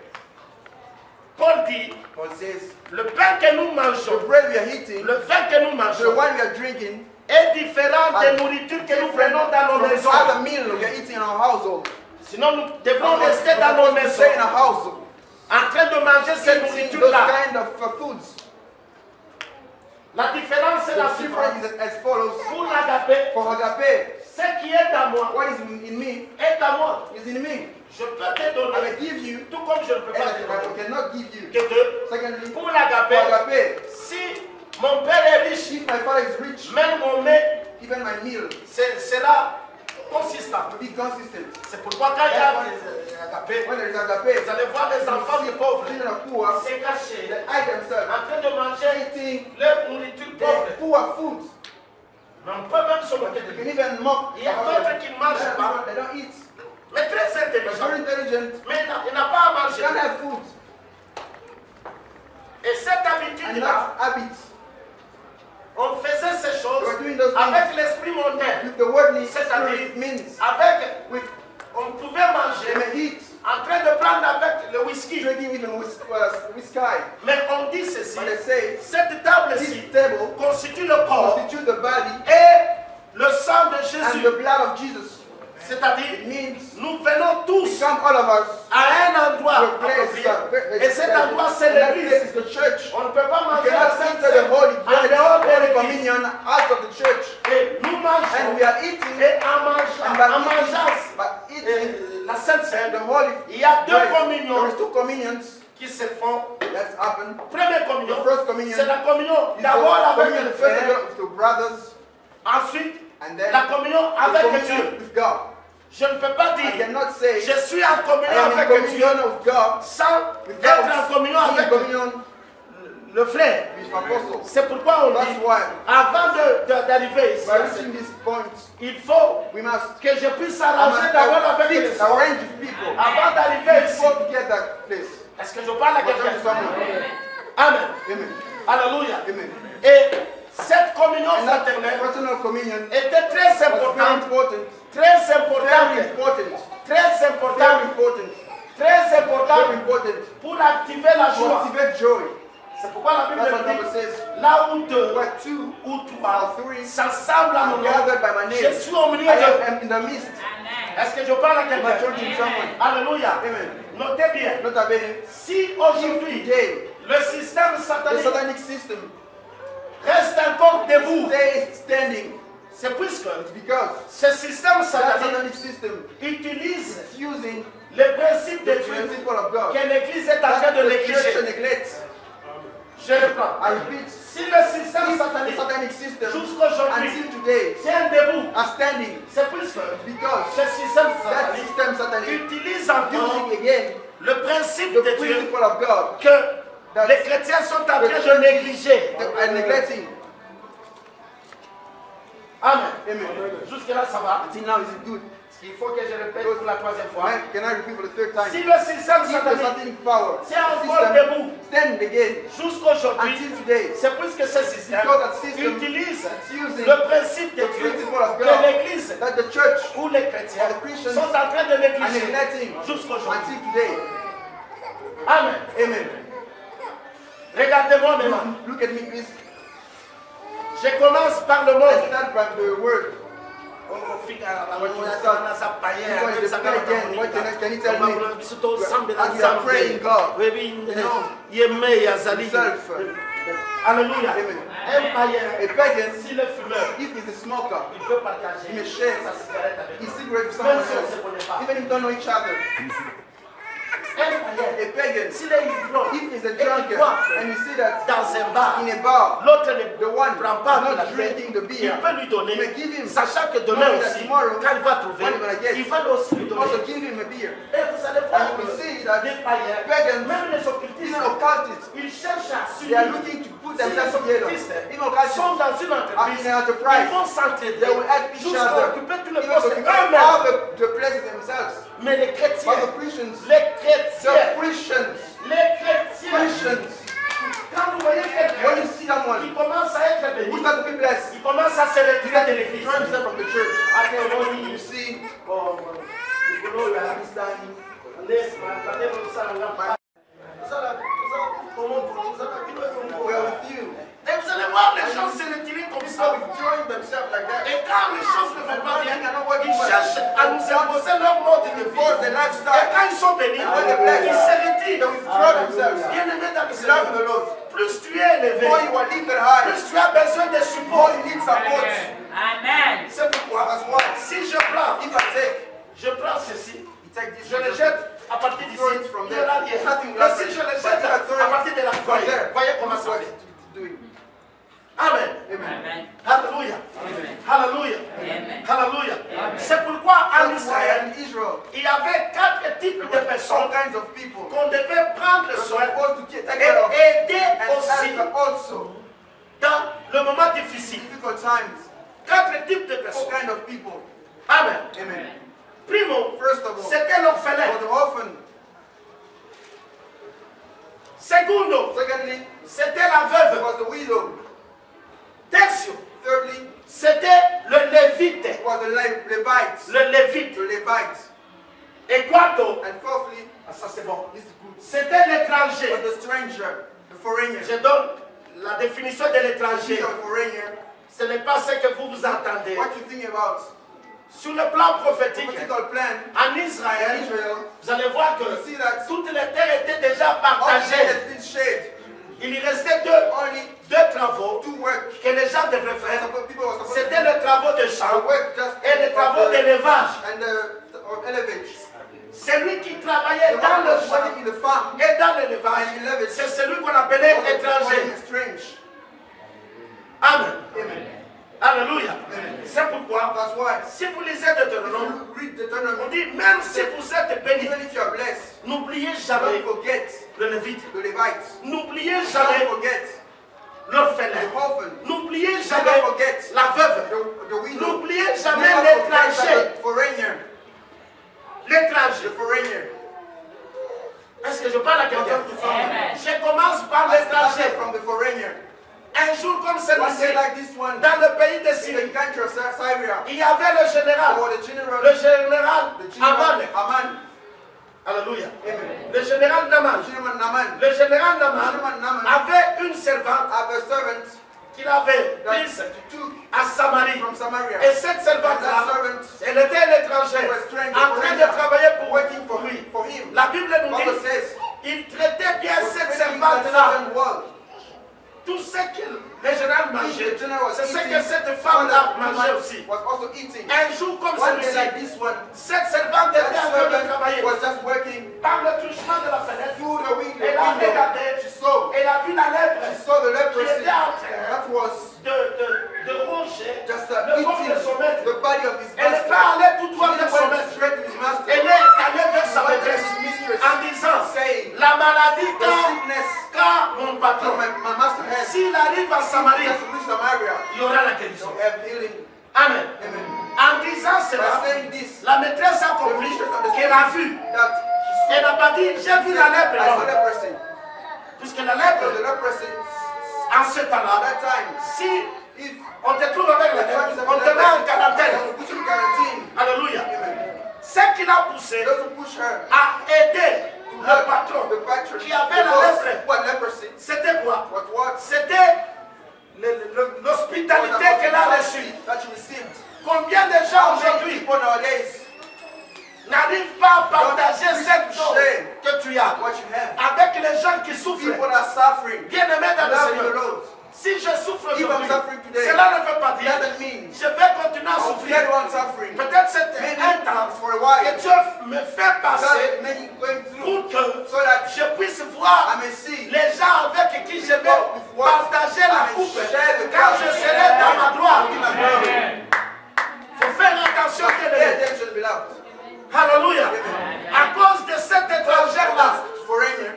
S1: Paul dit,
S2: Paul says,
S1: le pain que nous
S2: the
S1: mangeons,
S2: bread we are eating,
S1: le vin que nous
S2: the
S1: mangeons,
S2: wine we are drinking,
S1: est différent des nourritures que nous prenons dans nos
S2: from
S1: maisons.
S2: other meal we are eating in our household.
S1: Sinon, nous devons rester dans nos
S2: We
S1: maisons
S2: stay in our household,
S1: en train de manger ces
S2: eating those
S1: nourritures-là.
S2: kind of foods.
S1: La différence est la
S2: The
S1: suivante.
S2: difference is as follows.
S1: Pour l'agapé,
S2: For agape,
S1: ce qui est à moi
S2: what is in me
S1: est à moi.
S2: is in me.
S1: Je peux te
S2: I
S1: donner,
S2: will give you,
S1: tout comme je ne peux
S2: and
S1: pas te
S2: I
S1: donner.
S2: cannot give you.
S1: Que deux.
S2: Secondly,
S1: Pour
S2: for
S1: l'agapé,
S2: agape,
S1: si mon père est riche,
S2: if my father is rich,
S1: même mon mets
S2: even my meal
S1: sera consistant.
S2: will be consistent.
S1: C'est pourquoi quand il y a des agapés,
S2: When there is
S1: vous
S2: agape,
S1: allez voir les enfants de pauvres
S2: children of poor,
S1: se cacher,
S2: they hide themselves,
S1: en train de manger
S2: eating
S1: leur nourriture pauvre.
S2: their poor food.
S1: Mais on peut même se moquer de
S2: They
S1: lui.
S2: can even mock.
S1: Il y a d'autres qui ne mangent pas,
S2: They don't eat.
S1: mais très
S2: They're very
S1: intelligents.
S2: intelligent.
S1: Mais il n'a pas à
S2: They
S1: manger.
S2: can't have food.
S1: Et cette
S2: And
S1: habitude-là,
S2: that habit,
S1: on faisait ces
S2: they
S1: choses
S2: were doing those
S1: avec
S2: things
S1: l'esprit mondain.
S2: with the worldly
S1: C'est-à-dire,
S2: spirit means.
S1: avec,
S2: With
S1: on pouvait
S2: they
S1: manger
S2: may eat,
S1: en train de prendre avec le whisky.
S2: drinking even whiskey.
S1: Mais on dit ceci,
S2: But they say
S1: cette table-ci
S2: this table
S1: constitue le corps
S2: constitutes the body
S1: et le sang de
S2: and
S1: Jésus.
S2: the blood of Jesus.
S1: C'est-à-dire,
S2: It means
S1: nous venons
S2: we
S1: tous
S2: come all of us
S1: à un endroit
S2: to a place.
S1: approprié. Et cet endroit, c'est
S2: and that place
S1: l'église.
S2: is the church.
S1: On ne peut pas
S2: You
S1: manger la
S2: cannot
S1: Sainte
S2: enter the
S1: Seine
S2: holy
S1: en
S2: bread,
S1: dehors de
S2: holy
S1: l'église.
S2: communion out of the church.
S1: Et nous
S2: And
S1: mangeons.
S2: we are eating,
S1: Et en mangeant
S2: by eating
S1: la Sainte Seine,
S2: the holy
S1: il y a deux
S2: bread.
S1: communions
S2: There is two communions
S1: qui se font.
S2: that's happened.
S1: Première communion,
S2: The first communion
S1: c'est la communion
S2: is
S1: d'abord
S2: the
S1: avec
S2: communion
S1: le
S2: first
S1: frère,
S2: with the brothers,
S1: ensuite
S2: and then
S1: la communion
S2: the
S1: avec
S2: communion
S1: Dieu.
S2: with God.
S1: Je ne peux pas
S2: I
S1: dire,
S2: cannot say
S1: je suis en
S2: I
S1: communion
S2: am in
S1: avec Dieu
S2: communion with God
S1: sans
S2: with
S1: être
S2: God,
S1: en communion
S2: in
S1: avec
S2: communion
S1: le frère.
S2: with apostles.
S1: C'est pourquoi on
S2: That's
S1: dit,
S2: why
S1: avant d'arriver ici,
S2: by reaching this point,
S1: il faut
S2: we must
S1: que je puisse
S2: I
S1: arranger
S2: must
S1: d'abord avec les
S2: fix,
S1: autres
S2: arrange with people
S1: avant d'arriver ici.
S2: before we get that place.
S1: Est-ce que je parle à
S2: We're talking to
S1: quelqu'un?
S2: someone.
S1: Amen.
S2: Amen.
S1: Alléluia.
S2: Amen.
S1: Et cette communion
S2: And that
S1: fraternelle
S2: fraternal communion
S1: était très
S2: was very
S1: importante,
S2: important.
S1: très
S2: Very
S1: importante,
S2: important.
S1: très
S2: Very
S1: importante,
S2: important.
S1: très
S2: Very
S1: importante
S2: important.
S1: pour activer la
S2: To
S1: joie.
S2: activate joy.
S1: C'est pourquoi la
S2: That's what the
S1: Bible
S2: Bible
S1: dit,
S2: says.
S1: là où deux
S2: Where two
S1: ou trois
S2: or three
S1: s'assemblent à mon
S2: are
S1: nom,
S2: gathered by my
S1: je
S2: name,
S1: suis au milieu
S2: I
S1: d'eux.
S2: am in the midst.
S1: Est-ce que je parle à
S2: Am I
S1: quelqu'un?
S2: talking to someone?
S1: Alléluia.
S2: Amen.
S1: Notez bien,
S2: Nota bene.
S1: si aujourd'hui
S2: Today,
S1: le système
S2: the
S1: satanique
S2: satanic system
S1: reste encore debout,
S2: stays standing.
S1: c'est puisque
S2: It's because
S1: ce système
S2: that
S1: satanique
S2: satanic system
S1: utilise
S2: is using
S1: le principe de
S2: the
S1: Dieu
S2: principle of God
S1: que l'Église est en train
S2: that
S1: de
S2: the church
S1: négliger.
S2: neglects.
S1: Je reprends.
S2: I repeat,
S1: Si le système
S2: if the
S1: satanique
S2: satanic system
S1: jusqu'aujourd'hui
S2: until today
S1: tient debout,
S2: are standing
S1: c'est puisque
S2: because
S1: ce système
S2: that
S1: satanique
S2: system satanic
S1: utilise encore
S2: using again
S1: le principe
S2: the
S1: de Dieu
S2: principle of God
S1: que
S2: that
S1: les chrétiens sont en train
S2: the
S1: de
S2: church
S1: négliger.
S2: are neglecting.
S1: Amen.
S2: Amen.
S1: Jusque-là, ça va.
S2: Until now, is it good?
S1: Il faut que je répète pour la troisième fois.
S2: Can I repeat for the third time?
S1: Si le système
S2: If the
S1: satanique
S2: satanic power
S1: tient encore
S2: system
S1: debout
S2: stand again
S1: jusqu'aujourd'hui,
S2: until today,
S1: c'est puisque ce système
S2: because that system
S1: utilise
S2: is using
S1: le principe de
S2: the
S1: Dieu
S2: principle of
S1: que
S2: God
S1: l'Église
S2: that the church
S1: ou les chrétiens
S2: or the Christians
S1: sont en train de
S2: are
S1: négliger
S2: neglecting
S1: jusqu'aujourd'hui.
S2: until today.
S1: Amen.
S2: Amen.
S1: Regardez-moi maintenant.
S2: Look at me, please.
S1: Je commence par le
S2: I
S1: monde.
S2: start by the word. Can you tell me? As we are praying, God, himself,
S1: Alléluia.
S2: Amen.
S1: Un païen,
S2: a pagan,
S1: s'il est fumeur,
S2: if he's a smoker,
S1: il peut partager
S2: he may share
S1: sa cigarette avec
S2: his
S1: vous.
S2: cigarette with
S1: Même
S2: someone
S1: si on ne se
S2: else,
S1: connaît pas.
S2: even if you don't know each other. A pagan,
S1: s'il est ivrogne,
S2: if he's a
S1: et qu'il
S2: drunkard,
S1: voit
S2: and you see that
S1: dans un bar,
S2: in a bar,
S1: l'autre ne
S2: the one
S1: prend pas de la
S2: not
S1: bière,
S2: drinking the
S1: il
S2: beer,
S1: peut lui donner,
S2: you may give him,
S1: sachant que demain
S2: knowing that
S1: aussi,
S2: tomorrow,
S1: quand il va trouver,
S2: when he's gonna get,
S1: il va aussi lui donner.
S2: also give him a beer.
S1: Et vous allez voir
S2: And you
S1: que
S2: will see that
S1: les païens,
S2: pagans,
S1: même les occultistes,
S2: even occultists,
S1: ils cherchent à
S2: they are
S1: s'unir.
S2: looking to put
S1: Si les
S2: themselves together.
S1: occultistes
S2: Even occultists
S1: sont dans une
S2: are
S1: entreprise,
S2: in an enterprise.
S1: ils vont s'entraider
S2: They will help each
S1: jusqu'à
S2: other.
S1: occuper tous les
S2: Even
S1: postes
S2: to
S1: eux-mêmes.
S2: all the places themselves.
S1: Mais les chrétiens,
S2: But the Christians,
S1: les chrétiens,
S2: the Christians,
S1: quand vous voyez
S2: when
S1: quelqu'un
S2: you see someone
S1: qui commence à être béni,
S2: who start to be blessed,
S1: il commence à se retirer de l'église.
S2: draw himself from the church.
S1: Après, on dit,
S2: You see, we are with you.
S1: et vous allez voir les gens se retirer comme
S2: People
S1: ça.
S2: withdrawing themselves like that.
S1: Et quand les choses ne vont pas bien, ils cherchent à nous imposer leur mode de vie.
S2: For the
S1: Et
S2: lifestyle,
S1: quand ils sont bénis,
S2: when they're blessed,
S1: ils se
S2: they
S1: retirent.
S2: withdraw themselves.
S1: Bien-aimé dans le
S2: Love
S1: Seigneur,
S2: the Lord.
S1: plus tu es élevé,
S2: More you are lifted high,
S1: plus tu as besoin de
S2: more
S1: support.
S2: you need support.
S4: Amen.
S1: C'est pourquoi,
S2: That's why.
S1: si je prends,
S2: If I
S1: je prends ceci,
S2: take this,
S1: je le jette à partir d'ici,
S2: throw it from
S1: il n'y
S2: there.
S1: aura rien.
S2: Nothing
S1: Mais
S2: will
S1: si je le
S2: happen.
S1: jette
S2: But if I throw
S1: à
S2: it
S1: partir de la
S2: from
S1: croix,
S2: there,
S1: voyez comment ça
S2: what
S1: fait.
S2: to do it.
S1: Amen.
S2: Amen.
S4: Amen.
S1: Alléluia.
S4: Amen.
S1: Alléluia.
S4: Amen.
S1: Alléluia.
S4: Amen.
S1: C'est pourquoi en
S2: That's why
S1: Israël,
S2: in Israel,
S1: il y avait 4 types de
S2: all
S1: personnes
S2: kinds of people
S1: qu'on devait prendre
S2: were
S1: soin
S2: supposed to take care of
S1: et aider
S2: and
S1: aussi
S2: help also
S1: dans le moment difficile.
S2: difficult times.
S1: 4 types de
S2: All
S1: personnes.
S2: kind of people.
S1: Amen.
S2: Amen.
S1: Primo,
S2: First of all,
S1: c'était l'orphelin.
S2: for the orphan.
S1: Secondo,
S2: Secondly,
S1: c'était la
S2: it
S1: veuve.
S2: was the widow.
S1: Tertio,
S2: Thirdly,
S1: c'était le lévite.
S2: it was the Levites.
S1: Le lévite.
S2: The Levites.
S1: Et quarto,
S2: And fourthly,
S1: ah, ça c'est bon,
S2: this is good,
S1: c'était l'étranger.
S2: was the stranger, the foreigner.
S1: Je donne la définition de l'étranger.
S2: She's a foreigner.
S1: Ce n'est pas ce que vous vous entendez.
S2: What you think about
S1: Sur le plan prophétique,
S2: political plan
S1: en
S2: in
S1: Israël,
S2: Israel?
S1: vous allez voir que
S2: You see that
S1: toutes les terres étaient déjà
S2: all the land
S1: partagées.
S2: has been shared.
S1: Il y restait
S2: Only
S1: deux travaux
S2: two work.
S1: que les gens devraient faire.
S2: People were supposed
S1: C'était
S2: to
S1: le travaux de
S2: do.
S1: champ
S2: Work just
S1: et les travaux
S2: of the-
S1: d'élevage.
S2: and the elevage.
S1: Celui qui travaillait
S2: The
S1: dans
S2: one
S1: le
S2: who was working
S1: champ
S2: in the farm
S1: et dans l'élevage,
S2: and elevage
S1: c'est celui qu'on appelait
S2: was
S1: étranger.
S2: strange.
S1: Amen.
S2: Amen.
S1: Alléluia. C'est pourquoi,
S2: That's why
S1: si vous lisez Deutéronome,
S2: you read
S1: on
S2: Deuteronomy,
S1: dit même si vous êtes bénis,
S2: even if you are blessed,
S1: n'oubliez jamais
S2: don't forget
S1: le Lévite.
S2: the Levites.
S1: N'oubliez jamais
S2: Don't forget
S1: l'orphelin.
S2: the orphan.
S1: N'oubliez jamais
S2: Never forget
S1: la veuve.
S2: the widow.
S1: N'oubliez jamais
S2: Never forget
S1: l'étranger.
S2: the foreigner.
S1: L'étranger.
S2: The foreigner.
S1: Est-ce que je parle à quelqu'un?
S4: Amen.
S1: Je commence par
S2: I started
S1: l'étranger.
S2: from the foreigner.
S1: Un jour comme
S2: One day
S1: celui-ci,
S2: like this one,
S1: dans le pays de
S2: in the
S1: Syrie,
S2: country of Syria,
S1: il y avait le général,
S2: or the general,
S1: le général Aman.
S2: Haman.
S1: Alléluia.
S2: Amen.
S1: Le général Naman.
S2: General Naaman.
S1: Le général
S2: General
S1: Naman
S2: Naaman
S1: avait une servante
S2: have a servant
S1: qu'il avait
S2: that
S1: prise
S2: he took
S1: à Samarie.
S2: from Samaria.
S1: Et cette
S2: And
S1: servante-là,
S2: that servant
S1: elle était l'étranger,
S2: was trained
S1: en train de travailler pour
S2: working for
S1: lui.
S2: him. For him.
S1: La Bible nous
S2: Bible
S1: dit,
S2: says,
S1: il traitait bien
S2: was
S1: cette
S2: treating that
S1: servante-là.
S2: servant well.
S1: Tout ce que le général mangeait,
S2: The general was
S1: c'est ce
S2: eating,
S1: que cette
S2: one
S1: femme-là
S2: that
S1: mangeait
S2: Naaman
S1: aussi.
S2: was also eating.
S1: Un jour comme
S2: One day like
S1: celui-ci,
S2: this one,
S1: cette servante était
S2: that
S1: en train de
S2: servant
S1: travailler.
S2: was just working
S1: Par le touchement de la fenêtre,
S2: through the window.
S1: elle a regardé,
S2: She saw.
S1: elle a vu la lèpre
S2: She saw the
S1: qui
S2: leprosy.
S1: était en train
S2: That was
S1: de ronger
S2: just
S1: le corps
S2: eating
S1: de son maître.
S2: the body of his
S1: Elle n'est
S2: master.
S1: pas allée tout droit
S2: She
S1: vers son
S2: went
S1: maître.
S2: straight to his master.
S1: Elle est allée vers sa
S2: Went to
S1: maîtresse
S2: his mistress,
S1: en disant,
S2: saying,
S1: la maladie
S2: the sickness
S1: qu'a mon
S2: that
S1: patron,
S2: my master has,
S1: s'il arrive à Samarie,
S2: just reached Samaria,
S1: il y aura la guérison.
S2: so have healing.
S1: Amen.
S2: Amen.
S1: En disant cela,
S2: By saying this,
S1: la maîtresse a compris qu'elle a vu.
S2: that she
S1: Elle n'a pas dit, j'ai vu la lèpre.
S2: I saw
S1: Non.
S2: leprosy.
S1: Puisque la
S2: Because
S1: lèpre,
S2: the leprosy,
S1: en ce
S2: at
S1: temps-là,
S2: that time,
S1: si
S2: if
S1: on te trouve avec la lèpre, on te met en quarantaine.
S2: they will put you in quarantine.
S1: Alléluia.
S2: Amen.
S1: Ce qui l'a poussé
S2: Those who push her
S1: à aider
S2: to
S1: le
S2: help
S1: patron
S2: the patron,
S1: qui avait la
S2: because
S1: lèpre,
S2: what leprosy?
S1: c'était quoi?
S2: What?
S1: C'était l'hospitalité qu'elle a reçue.
S2: That you received.
S1: Combien de gens
S2: How many
S1: aujourd'hui
S2: people nowadays
S1: n'arrivent pas à partager cette chose
S2: share
S1: que tu as
S2: what you have?
S1: avec les gens qui souffrent?
S2: People are suffering.
S1: Bien-aimés dans le
S2: Love the
S1: Seigneur,
S2: Lord.
S1: si je souffre aujourd'hui,
S2: suffering today,
S1: cela ne veut pas dire
S2: doesn't mean
S1: je vais continuer à
S2: I'll
S1: souffrir.
S2: carry on suffering.
S1: Peut-être c'était
S2: Maybe
S1: un temps
S2: for a while,
S1: que Dieu me fait passer
S2: God may going through
S1: pour que
S2: so that
S1: je puisse voir
S2: I may see
S1: les gens avec qui je vais partager la coupe quand je serai dans ma gloire. Il faut faire attention que
S2: pay attention, beloved.
S1: Alléluia. À cause de cet étranger-là,
S2: Foreigner,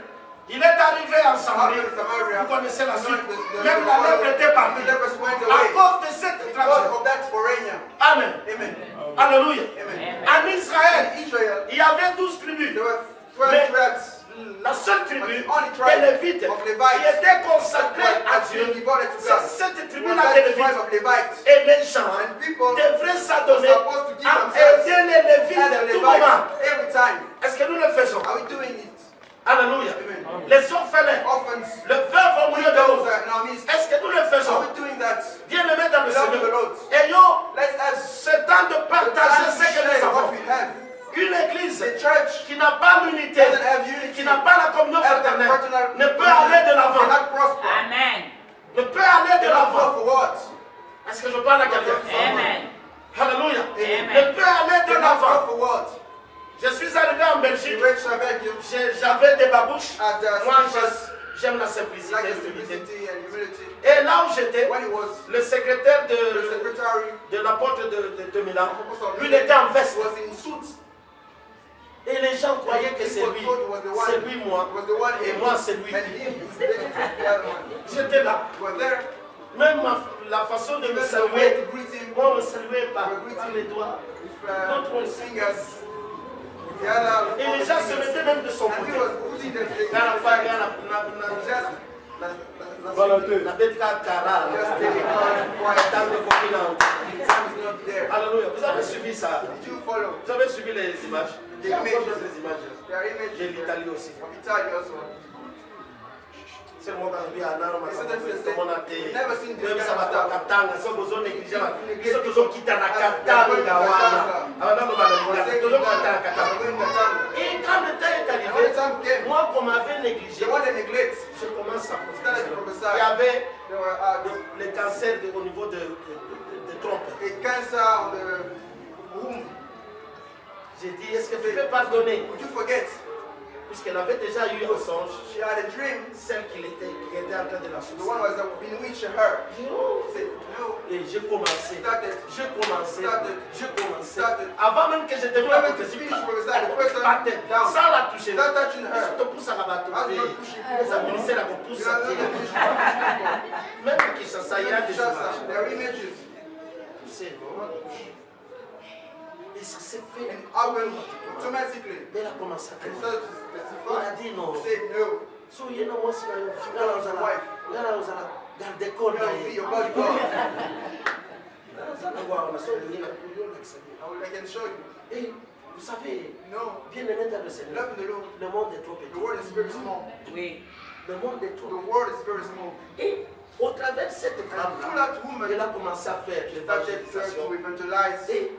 S1: il est arrivé en Samarie.
S2: Samaria,
S1: Vous connaissez la suite.
S2: the
S1: Même la lèpre était partie.
S2: lepers went
S1: À
S2: away
S1: cause de cet
S2: because
S1: étranger.
S2: of that foreigner.
S1: Amen.
S2: Amen.
S1: Alléluia.
S2: Amen.
S1: En Israël,
S2: In Israel,
S1: il y avait 12 tribus.
S2: there were 12
S1: Mais
S2: tribes
S1: la seule tribu
S2: But the only
S1: des
S2: tribe
S1: Lévites
S2: of
S1: qui
S2: Levites
S1: était consacrée à
S2: that
S1: Dieu,
S2: were devoted to
S1: c'est
S2: God
S1: cette
S2: was
S1: tribu-là
S2: that
S1: des
S2: tribe
S1: Lévites.
S2: of Levites.
S1: Et les gens
S2: And people
S1: devraient s'adonner
S2: were supposed to give
S1: à
S2: themselves
S1: aider les Lévites
S2: and the
S1: tout moment.
S2: Levites every time.
S1: Est-ce que nous le faisons?
S2: Are we doing it?
S1: Alléluia.
S2: Amen.
S1: Les orphelins,
S2: Orphans,
S1: le veuve au milieu de
S2: widows
S1: nous.
S2: are in our midst.
S1: Est-ce que nous le
S2: Are
S1: faisons?
S2: we doing that?
S1: Bien le mettre dans le
S2: Love the
S1: Seigneur.
S2: Lord.
S1: Ayons
S2: Let's ask
S1: ce temps de partager ce que nous
S2: share what
S1: avons.
S2: we have.
S1: Une église
S2: The church
S1: qui n'a pas l'unité,
S2: doesn't have unity,
S1: qui n'a pas la communion
S2: have the
S1: fraternelle,
S2: fraternal
S1: ne peut aller de l'avant.
S2: cannot prosper.
S4: Amen.
S1: Ne peut aller de
S2: Cannot go
S1: l'avant.
S2: forward.
S1: Est-ce que je parle à quelqu'un?
S4: Amen.
S1: Alléluia.
S4: Amen.
S1: Ne peut aller de
S2: Cannot
S1: l'avant.
S2: go forward.
S1: Je suis arrivé en Belgique.
S2: We reached Belgium
S1: J'avais des babouches.
S2: at
S1: Moi,
S2: Cyprus,
S1: j'aime la simplicité.
S2: like the
S1: l'humilité.
S2: simplicity and humility.
S1: Et là où j'étais,
S2: When he was
S1: le secrétaire
S2: the
S1: de
S2: secretary,
S1: l'apôtre de Milan,
S2: Apostle
S1: lui il était en veste.
S2: was in suits.
S1: Et les gens croyaient que c'est lui. C'est lui, moi.
S2: Was the one
S1: Et moi, c'est lui.
S2: and him is the other one.
S1: J'étais là.
S2: Was there.
S1: Même la façon de me
S2: Even the way
S1: saluer,
S2: to greet him
S1: moi, on me saluait par les doigts.
S2: with
S1: L'autre, on
S2: fingers. The other.
S1: Et les gens se mettaient même de son
S2: And he
S1: côté.
S2: was putting the
S1: Dans la famille, la bête cara.
S2: just taking on quiet.
S1: Dans le coquinage.
S2: Time is not there.
S1: Alléluia. Vous avez suivi ça?
S2: Did you follow?
S1: Vous avez suivi les images?
S2: The
S1: J'ai encore
S2: images.
S1: d'autres images.
S2: There are images
S1: J'ai l'Italie aussi.
S2: of Italy also.
S1: C'est le monde en vie à Naro, mais
S2: It's
S1: c'est
S2: something
S1: le
S2: that
S1: monde à terre.
S2: we've never seen this
S1: Même
S2: kind
S1: ça
S2: of
S1: va
S2: stuff.
S1: à Katanga, ça vous ont négligé.
S2: If
S1: Ça vous ont quitté à Katanga. Avant de
S2: We're
S1: tout le monde à
S2: going to
S1: Katanga.
S2: Katanga.
S1: Et quand le temps est
S2: And when the
S1: arrivé,
S2: time came,
S1: moi qu'on m'avait négligé,
S2: the one they neglect,
S1: je commence à
S2: started to
S1: prophétiser.
S2: prophesy.
S1: Il y avait
S2: There were
S1: le cancer au niveau de trompe.
S2: a cancer on the womb.
S1: J'ai dit, est-ce que tu peux pardonner?
S2: Would you forget?
S1: Puisqu'elle avait déjà eu un songe,
S2: She had a dream.
S1: celle qui était en train de la
S2: The
S1: souffrir.
S2: one was bewitched her.
S1: J'ai dit, oh.
S2: She said, no.
S1: Et j'ai commencé.
S2: Started.
S1: J'ai commencé.
S2: Started.
S1: Avant même que je te
S2: When
S1: voie
S2: we
S1: prophétie,
S2: finish prophesying, the person down.
S1: sans la toucher.
S2: Start touching
S1: Je
S2: her.
S1: te pousse à rabattre.
S2: As you not pushing
S1: Les administrés là, qu'on pousse à tirer. Même qui ça y a des images.
S2: There are images.
S1: C'est bon. Et ça s'est fait.
S2: And happened automatically.
S1: Elle a commencé à
S2: And
S1: crier.
S2: started to
S1: Elle
S2: testify.
S1: a dit non.
S2: He said, no.
S1: So you know what's going on? Là, vous allez garder compte.
S2: No, be your bodyguard. I can show you.
S1: Et vous savez,
S2: No.
S1: bien aimé dans le Seigneur,
S2: Love the Lord.
S1: le monde est trop
S2: The
S1: petit.
S2: world is very small.
S4: Oui.
S1: Le monde est
S2: The
S1: trop
S2: world is very small.
S1: petit. Et au travers de cette
S2: And through
S1: femme-là,
S2: that woman,
S1: elle a commencé à faire
S2: started
S1: l'évangélisation.
S2: to evangelize.
S1: Et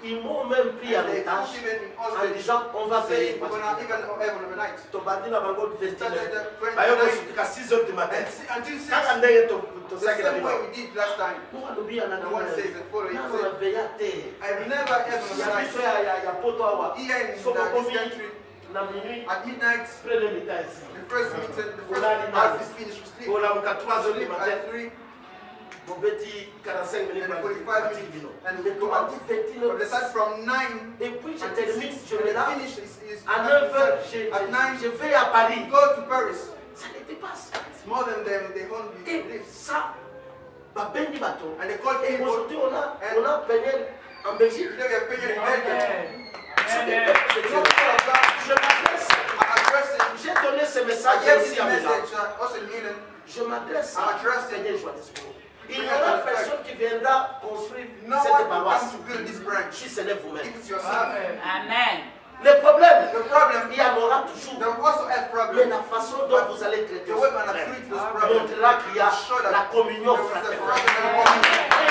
S1: ils m'ont même pris en
S2: And they
S1: otage
S2: put even in
S1: en
S2: hostage.
S1: disant on va
S2: Say,
S1: veiller.
S2: we're gonna even have overnight.
S1: Tobandi na bango 21
S2: Started
S1: heures.
S2: at 20
S1: Bayo
S2: night.
S1: kosuka 6 heures du matin.
S2: And until 6,
S1: Kaka ndenge
S2: the
S1: tosaki na
S2: same way
S1: bima.
S2: we did last time.
S1: Mungu alobia na
S2: The one says and follow. He
S1: na
S2: said,
S1: na veya te.
S2: I will never have
S1: Ya
S2: overnight.
S1: biso ya poto awa.
S2: Here in
S1: Soko
S2: this
S1: komi
S2: country,
S1: na minuit
S2: at midnight,
S1: près mita ici.
S2: the first meeting, the first half is finished. We sleep.
S1: Olamuka 3 heures du
S2: Sleep
S1: matin.
S2: at 3
S1: Bobeti 45 minutes.
S2: and 45 minutes. And we
S1: Mais
S2: go out.
S1: Tobandi 21
S2: But they
S1: heures.
S2: start from 9
S1: Et puis je
S2: until
S1: termine,
S2: 6.
S1: je
S2: When
S1: me
S2: they
S1: lave.
S2: finish, is
S1: À 9 heures,
S2: at 9,
S1: je vais à Paris.
S2: go to Paris.
S1: Ça ne dépasse.
S2: It's more than them, they own the
S1: Et
S2: lives.
S1: ça, babendi bateau.
S2: And they call
S1: Et
S2: people.
S1: aujourd'hui, on a Peniel en Belgique.
S2: Today we are paying in Belgium.
S1: Je m'adresse, j'ai donné ce
S2: I
S1: message
S2: gave
S1: aussi
S2: this
S1: à Milan.
S2: message also in Milan.
S1: Je m'adresse
S2: I'm
S1: à
S2: addressing
S1: Peniel Johannesburg. Il n'y aura personne qui viendra construire
S2: No
S1: cette
S2: one will
S1: paroisse
S2: come to build this branch.
S1: si ce n'est vous-même.
S2: If it's yourself.
S4: Amen.
S1: Le problème,
S2: The problem,
S1: il y en aura toujours.
S2: there will also have
S1: Mais
S2: problem.
S1: la façon dont vous allez traiter
S2: The way man
S1: ce
S2: treat this
S1: problème
S2: problem
S1: montrera qu'il y a
S2: show that
S1: la communion
S2: there is a
S1: fraternelle.
S2: fraternal communion.
S1: Et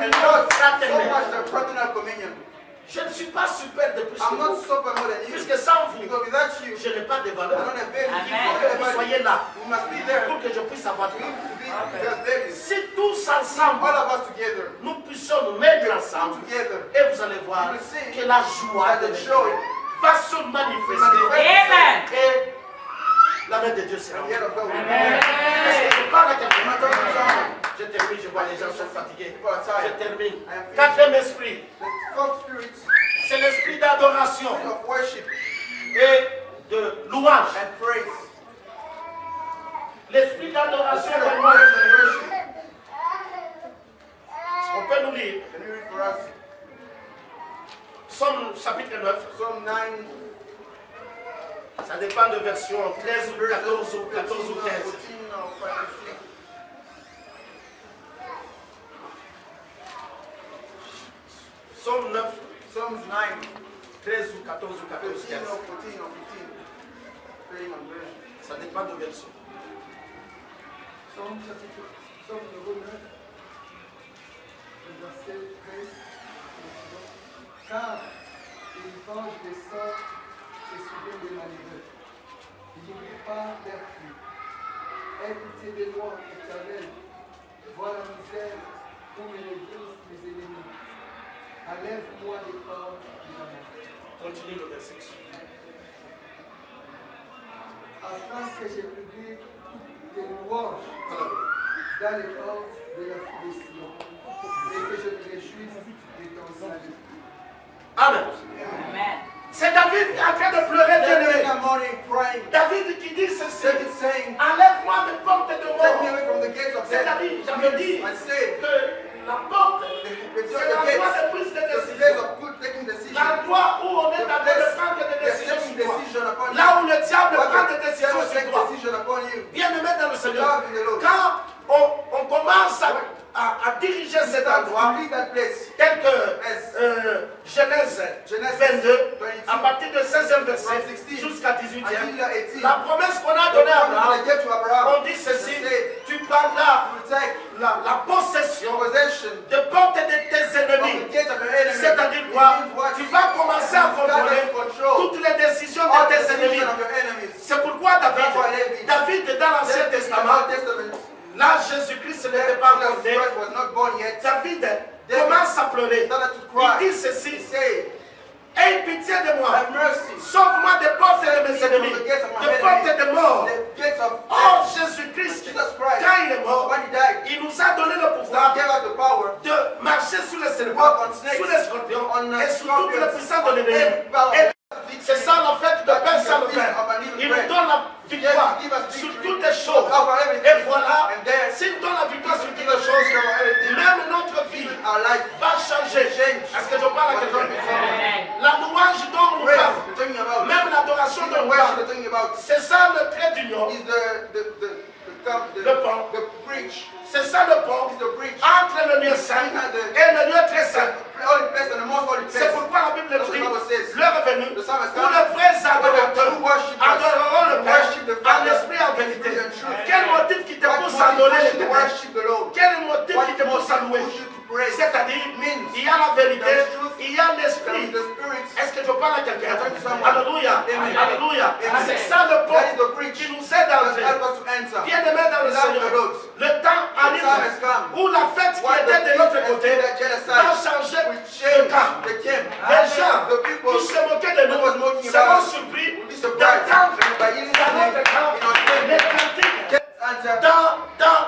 S2: And not so
S1: fraternelle.
S2: much the fraternal communion.
S1: Je ne suis pas sur super de plus que
S2: I'm not
S1: vous.
S2: super more than you.
S1: Puisque sans vous,
S2: Because without you,
S1: je n'ai pas de
S2: I
S1: valeur.
S2: don't have value.
S1: Il faut que vous soyez là
S2: You must be there.
S1: pour que je puisse avoir de
S2: You
S1: valeur.
S2: need to be there. Value.
S1: Si tous ensemble,
S2: All of us together.
S1: nous puissions nous mettre ensemble,
S2: Together.
S1: et vous allez voir que la joie
S2: That
S1: de
S2: the
S1: Dieu
S2: joy.
S1: va se manifester.
S4: Amen.
S1: Et la main de Dieu sera.
S2: The hand of God.
S1: Est-ce que je parle à quelqu'un?
S2: I'm talking to someone.
S1: Je termine, je vois les gens sont fatigués.
S2: People are tired.
S1: Je termine. Quatrième esprit,
S2: The fourth spirit
S1: c'est l'esprit d'adoration
S2: of worship
S1: et de louange.
S2: and praise.
S1: L'esprit
S2: The
S1: d'adoration
S2: spirit
S1: et de
S2: of praise
S1: louange.
S2: and worship.
S1: On peut nous lire
S2: Can you read for us?
S1: Psaume chapitre 9.
S2: Psalm 9,
S1: Ça dépend de version 13 ou 14 ou
S2: 13,
S1: 14 ou 15.
S2: 14, 14 or 15.
S1: Psaume 9,
S2: Psalms 9,
S1: 13 ou 14 ou 14
S2: 13
S1: 15.
S2: or 14 or 15. Depending on version.
S1: Ça dépend de version.
S3: Psaume numéro 9, le verset 13. Car il venge des sorts et souvient des malheureux. Il n'oublie pas leur cri. Aie pitié de moi, Éternel. Vois la misère où me réduisent mes ennemis. Enlève-moi des corps de la mort.
S1: Continue le verset.
S3: Afin que je publie des louanges
S1: Alléluia.
S3: dans les corps de la fille de Sion, et que je me réjouisse de ton salut.
S1: Amen.
S4: Amen.
S1: C'est David qui est en train de pleurer,
S2: David in
S1: bien-aimé.
S2: the morning praying.
S1: David qui dit ceci.
S2: David saying,
S1: Enlève-moi des portes de
S2: take me
S1: mort.
S2: away from the gates of death.
S1: C'est-à-dire, j'avais dit
S2: I said,
S1: que la porte,
S2: the
S1: c'est l'endroit de prise de
S2: place
S1: décision.
S2: of good taking decision.
S1: L'endroit où on est en train de prendre des
S2: Yes,
S1: décisions
S2: taking
S1: sur toi.
S2: decision upon you.
S1: Là où le diable
S2: What
S1: prend
S2: the
S1: des décisions
S2: devil
S1: sur
S2: take
S1: toi.
S2: decision upon you.
S1: Bien-aimé dans le Seigneur,
S2: Love in the Lord.
S1: quand on commence à diriger cet endroit,
S2: To leave that place.
S1: tel que
S2: Yes.
S1: Genèse
S2: Genesis
S1: 22,
S2: 22,
S1: à partir du 16e verset
S2: from 16
S1: jusqu'à 18e,
S2: until 18.
S1: la promesse qu'on a
S2: The
S1: donnée à
S2: promise
S1: Abraham,
S2: I gave to Abraham.
S1: on dit ceci,
S2: He said,
S1: tu prendras
S2: you will take
S1: la possession
S2: possession
S1: de porte de tes
S2: of the
S1: ennemis.
S2: gate of your enemy.
S1: C'est-à-dire
S2: It
S1: quoi?
S2: means what?
S1: Tu vas commencer à contrôler
S2: You got to control
S1: toutes les décisions
S2: all
S1: de
S2: the
S1: tes ennemis.
S2: decisions of your enemies.
S1: C'est pourquoi
S2: That's why
S1: David dans l'Ancien
S2: David in the
S1: Testament,
S2: Old Testament,
S1: là Jésus-Christ n'était pas encore
S2: Jesus
S1: né,
S2: Christ was not born yet.
S1: David commence à pleurer.
S2: Started to
S1: Il
S2: cry.
S1: dit
S2: He
S1: ceci,
S2: said,
S1: aie pitié de moi,
S2: have mercy.
S1: sauve-moi des portes de mes ennemis, des portes de mort.
S2: The gates of
S1: Oh Jésus-Christ,
S2: Jesus Christ,
S1: quand il est mort,
S2: when he died,
S1: il nous a donné le
S2: he
S1: pouvoir
S2: gave us the power
S1: de marcher sur les serpents,
S2: walk on snakes,
S1: sur les scorpions
S2: on
S1: et sur toutes les
S2: scorpions,
S1: puissances de
S2: on
S1: l'ennemi.
S2: every power.
S1: Et c'est ça la fête de Père sans le Père. Il nous donne la victoire
S2: Give us
S1: sur
S2: victory
S1: toutes les choses.
S2: over everything.
S1: Et voilà,
S2: And there,
S1: s'il donne la victoire sur toutes
S2: give
S1: les
S2: us
S1: choses,
S2: over everything.
S1: même notre vie
S2: Our life
S1: va changer. Est-ce que je parle à quelqu'un?
S4: Amen.
S1: La louange dont on
S2: praise
S1: parle,
S2: we're talking about.
S1: même l'adoration
S2: The
S1: dont on
S2: worship
S1: parle,
S2: we're talking about
S1: c'est ça le trait d'union,
S2: is
S1: Le pont.
S2: the bridge.
S1: c'est ça le pont
S2: Is the bridge.
S1: entre le lieu saint et le lieu très saint.
S2: The holy place and the most holy
S1: C'est
S2: place.
S1: pourquoi la Bible
S2: That's what
S1: dit,
S2: the Bible says.
S1: l'heure est venue
S2: The psalmist
S1: où les vrais adorateurs
S2: worship
S1: adoreront le Père
S2: worship the
S1: en
S2: Father
S1: esprit et en
S2: in
S1: vérité.
S2: spirit and truth.
S1: Quel motif qui te
S2: What
S1: pousse à adorer
S2: motive to
S1: l'Éternel?
S2: worship the Lord?
S1: Quel motif
S2: What
S1: qui te pousse à
S2: motive
S1: louer?
S2: push you to praise?
S1: C'est-à-dire,
S2: Means
S1: il y a la vérité,
S2: there is truth,
S1: il y a
S2: there
S1: l'esprit.
S2: is the spirit.
S1: Est-ce que je parle à quelqu'un?
S2: I talk to someone.
S1: Alléluia.
S2: Amen.
S1: Alléluia.
S2: Amen.
S1: C'est ça le pont
S2: That is the bridge
S1: qui nous aide à
S2: that
S1: entrer.
S2: help us to enter.
S1: Bien-aimé dans le
S2: Love the
S1: Seigneur,
S2: Lord.
S1: le temps arrive
S2: time has come.
S1: où la fête qui
S2: What
S1: était
S2: the
S1: de l'autre
S2: people
S1: côté
S2: that genocide
S1: va changer
S2: will
S1: de
S2: change
S1: camp.
S2: the camp.
S1: Les gens
S2: The people
S1: qui se moquaient de
S2: who was
S1: nous
S2: mocking
S1: seront
S2: about us
S1: surpris
S2: will be surprised
S1: d'entendre
S2: by hearing
S1: dans
S2: the
S1: notre camp
S2: in our camp.
S1: les cantiques
S2: Enter.
S1: dans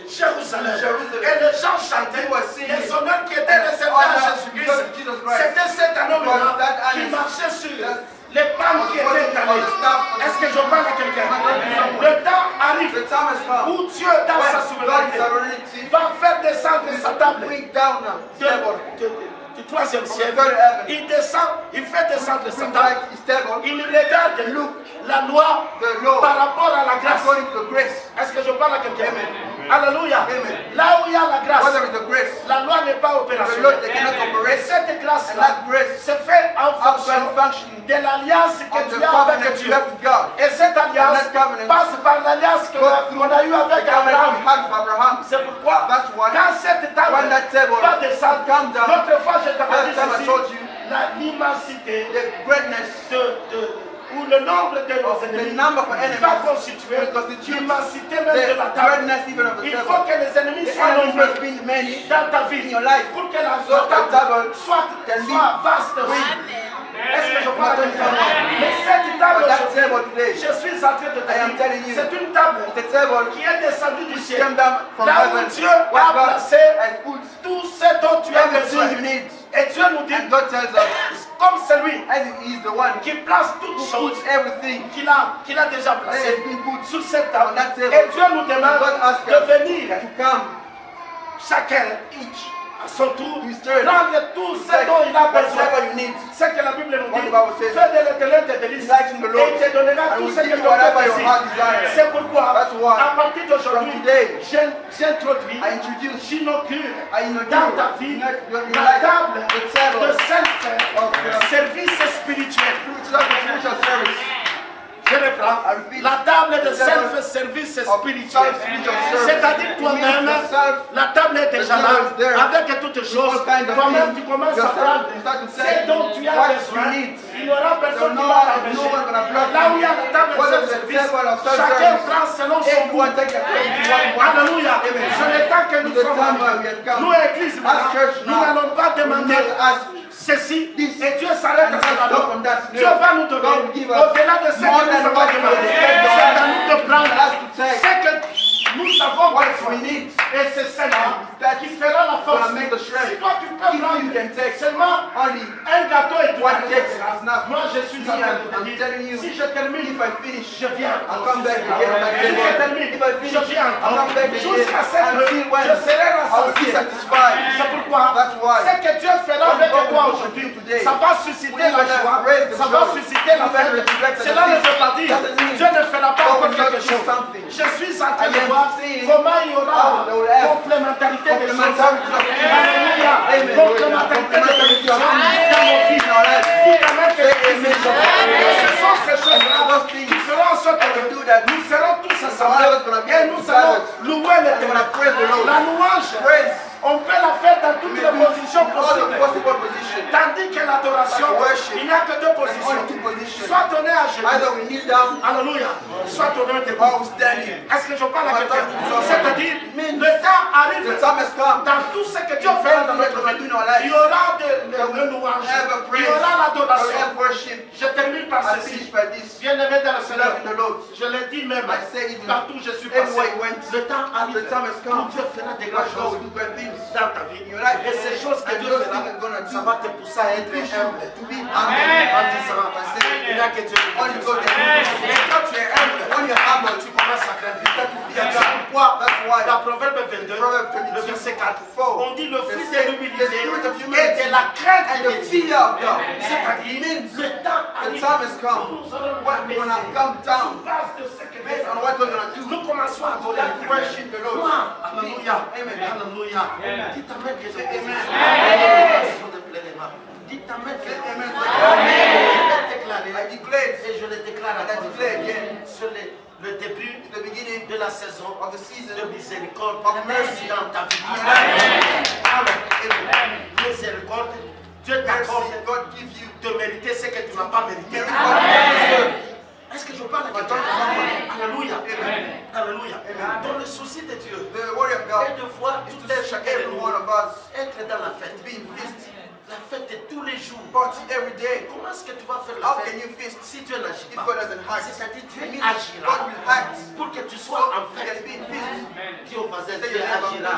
S1: Jérusalem.
S2: Jérusalem.
S1: Et les gens chantaient
S2: They were singing.
S1: les honneurs qui étaient réservés à
S2: Honor
S1: Jésus-Christ.
S2: to Jesus Christ.
S1: C'était cet homme-là
S2: Because that
S1: qui
S2: honest-
S1: marchait sur
S2: that-
S1: les pannes qui
S2: was
S1: étaient
S2: walking on
S1: étalées.
S2: the staff of the-
S1: Est-ce que je parle à quelqu'un?
S2: Amen.
S1: Le temps arrive
S2: The time has come.
S1: où Dieu, dans sa
S2: When
S1: souveraineté,
S2: God's sovereignty
S1: va faire descendre sa table
S2: bring down
S1: du troisième ciel.
S2: third heaven.
S1: Il descend, il fait descendre sa
S2: bring
S1: table.
S2: back his table.
S1: Il regarde
S2: Look.
S1: la loi
S2: The law
S1: par rapport à la grâce.
S2: according to the grace.
S1: Est-ce que je parle à quelqu'un?
S2: Amen.
S1: Alléluia.
S2: Amen.
S1: Là où il y a la
S2: Whether
S1: grâce,
S2: it's the grace,
S1: la loi n'est pas
S2: the law
S1: opérationnelle.
S2: they cannot
S1: Et
S2: operate,
S1: cette
S2: and
S1: grâce-là
S2: that grace
S1: se fait en fonction
S2: outside function
S1: de l'alliance que
S2: of
S1: tu
S2: the
S1: as
S2: covenant
S1: avec
S2: you
S1: Dieu.
S2: have with God.
S1: Et cette alliance
S2: And that covenant
S1: passe par l'alliance
S2: goes through
S1: qu'on a eue avec
S2: The covenant
S1: Abraham.
S2: we had with Abraham.
S1: C'est pourquoi,
S2: That's why
S1: quand cette table
S2: when that table
S1: va descendre,
S2: comes down,
S1: l'autre fois je t'avais
S2: last
S1: dit
S2: time I
S1: ceci,
S2: told you,
S1: l'immensité,
S2: the greatness,
S1: ou le nombre de nos ennemis va constituer l'immensité même de la table. Il faut que les ennemis soient nombreux dans ta vie pour que la table soit vaste. Est-ce que je parle de ça? Mais cette table aujourd'hui, je suis en train de te dire, c'est une table qui est descendue du ciel. Là où Dieu a placé tout ce dont tu as besoin. Et Dieu nous dit, comme c'est lui qui place toutes choses qu'il a déjà placées sur cette table. Et Dieu nous demande de venir chacun à son tour, prendre tout ce dont il a besoin. C'est que la Bible nous dit, fais de l'éternel tes délices et il te donnera tout ce que ton cœur désire. C'est pourquoi, à partir d'aujourd'hui, j'introduis, j'inaugure dans ta vie la table de self-service spirituel. Je reprends. La table de self-service spirituel. C'est-à-dire toi-même, la table est déjà là, avec toutes choses. Toi-même, tu commences à prendre ce dont tu as besoin. Il n'y aura personne qui va t'empêcher. Là où il y a la table de self-service, chacun prend selon son goût. Alléluia. C'est le temps que nous sommes là. Nous, Église, nous n'allons pas demander ceci, et Dieu s'arrête à ça. Dieu va nous donner, au-delà de ce que nous avons demandé, c'est à nous de prendre ce que nous savons besoin. Et c'est cela qui fera la force. Si toi tu peux prendre seulement un gâteau et toi, moi je suis en train de te dire, si je termine, je viens. Si je termine, je viens. Jusqu'à ce que je serai rassasié. C'est pourquoi ce que Dieu fera avec toi aujourd'hui, ça va susciter la joie, ça va susciter la fête. Cela ne veut pas dire Dieu ne fera pas encore quelque chose. Je suis en train de voir comment il y aura complémentarité des choses. Alléluia. Complémentarité des choses dans nos vies. Ce sont ces choses-là qui feront en sorte que nous serons tous assemblés et nous allons louer l'Éternel. La louange, on peut la faire dans toutes les positions possibles. Tandis que l'adoration, il n'y a que deux positions. Soit on est à genoux. Alléluia. Soit on est debout. Est-ce que je parle à quelqu'un? C'est-à-dire, le temps arrive dans tout ce que Dieu fait dans notre vie. Il y aura le louange. Il y aura l'adoration. Je termine par ceci. Bien-aimé dans le Seigneur, je l'ai dit même, partout où je suis passé, le temps arrive où Dieu fera des grandes choses dans ta vie. Et ces choses que Dieu fera, ça va te pousser à être humble. En disant, il n'y a que Dieu. Et quand tu es humble, tu commences à grandir. C'est pourquoi, dans Proverbe 22, le verset 4, on dit le fruit de l'humilité et de la crainte de Dieu. C'est-à-dire, le temps arrive. Nous commençons à adorer. Alléluia. Alléluia. Dites Amen que je dites Amen que je le déclare à toi. C'est le début de la saison de miséricorde dans ta vie. Amen. Miséricorde. Dieu t'accorde de mériter ce que tu n'as pas mérité. Est-ce que je parle de toi? Alléluia. Alléluia. Dans le souci de Dieu, et de voir tout un chacun de nous être dans la fête. La fête de tous les jours. Comment est-ce que tu vas faire la fête si Dieu n'agit pas? C'est-à-dire Dieu agira pour que tu sois en fête. Dis au voisin, Dieu agira.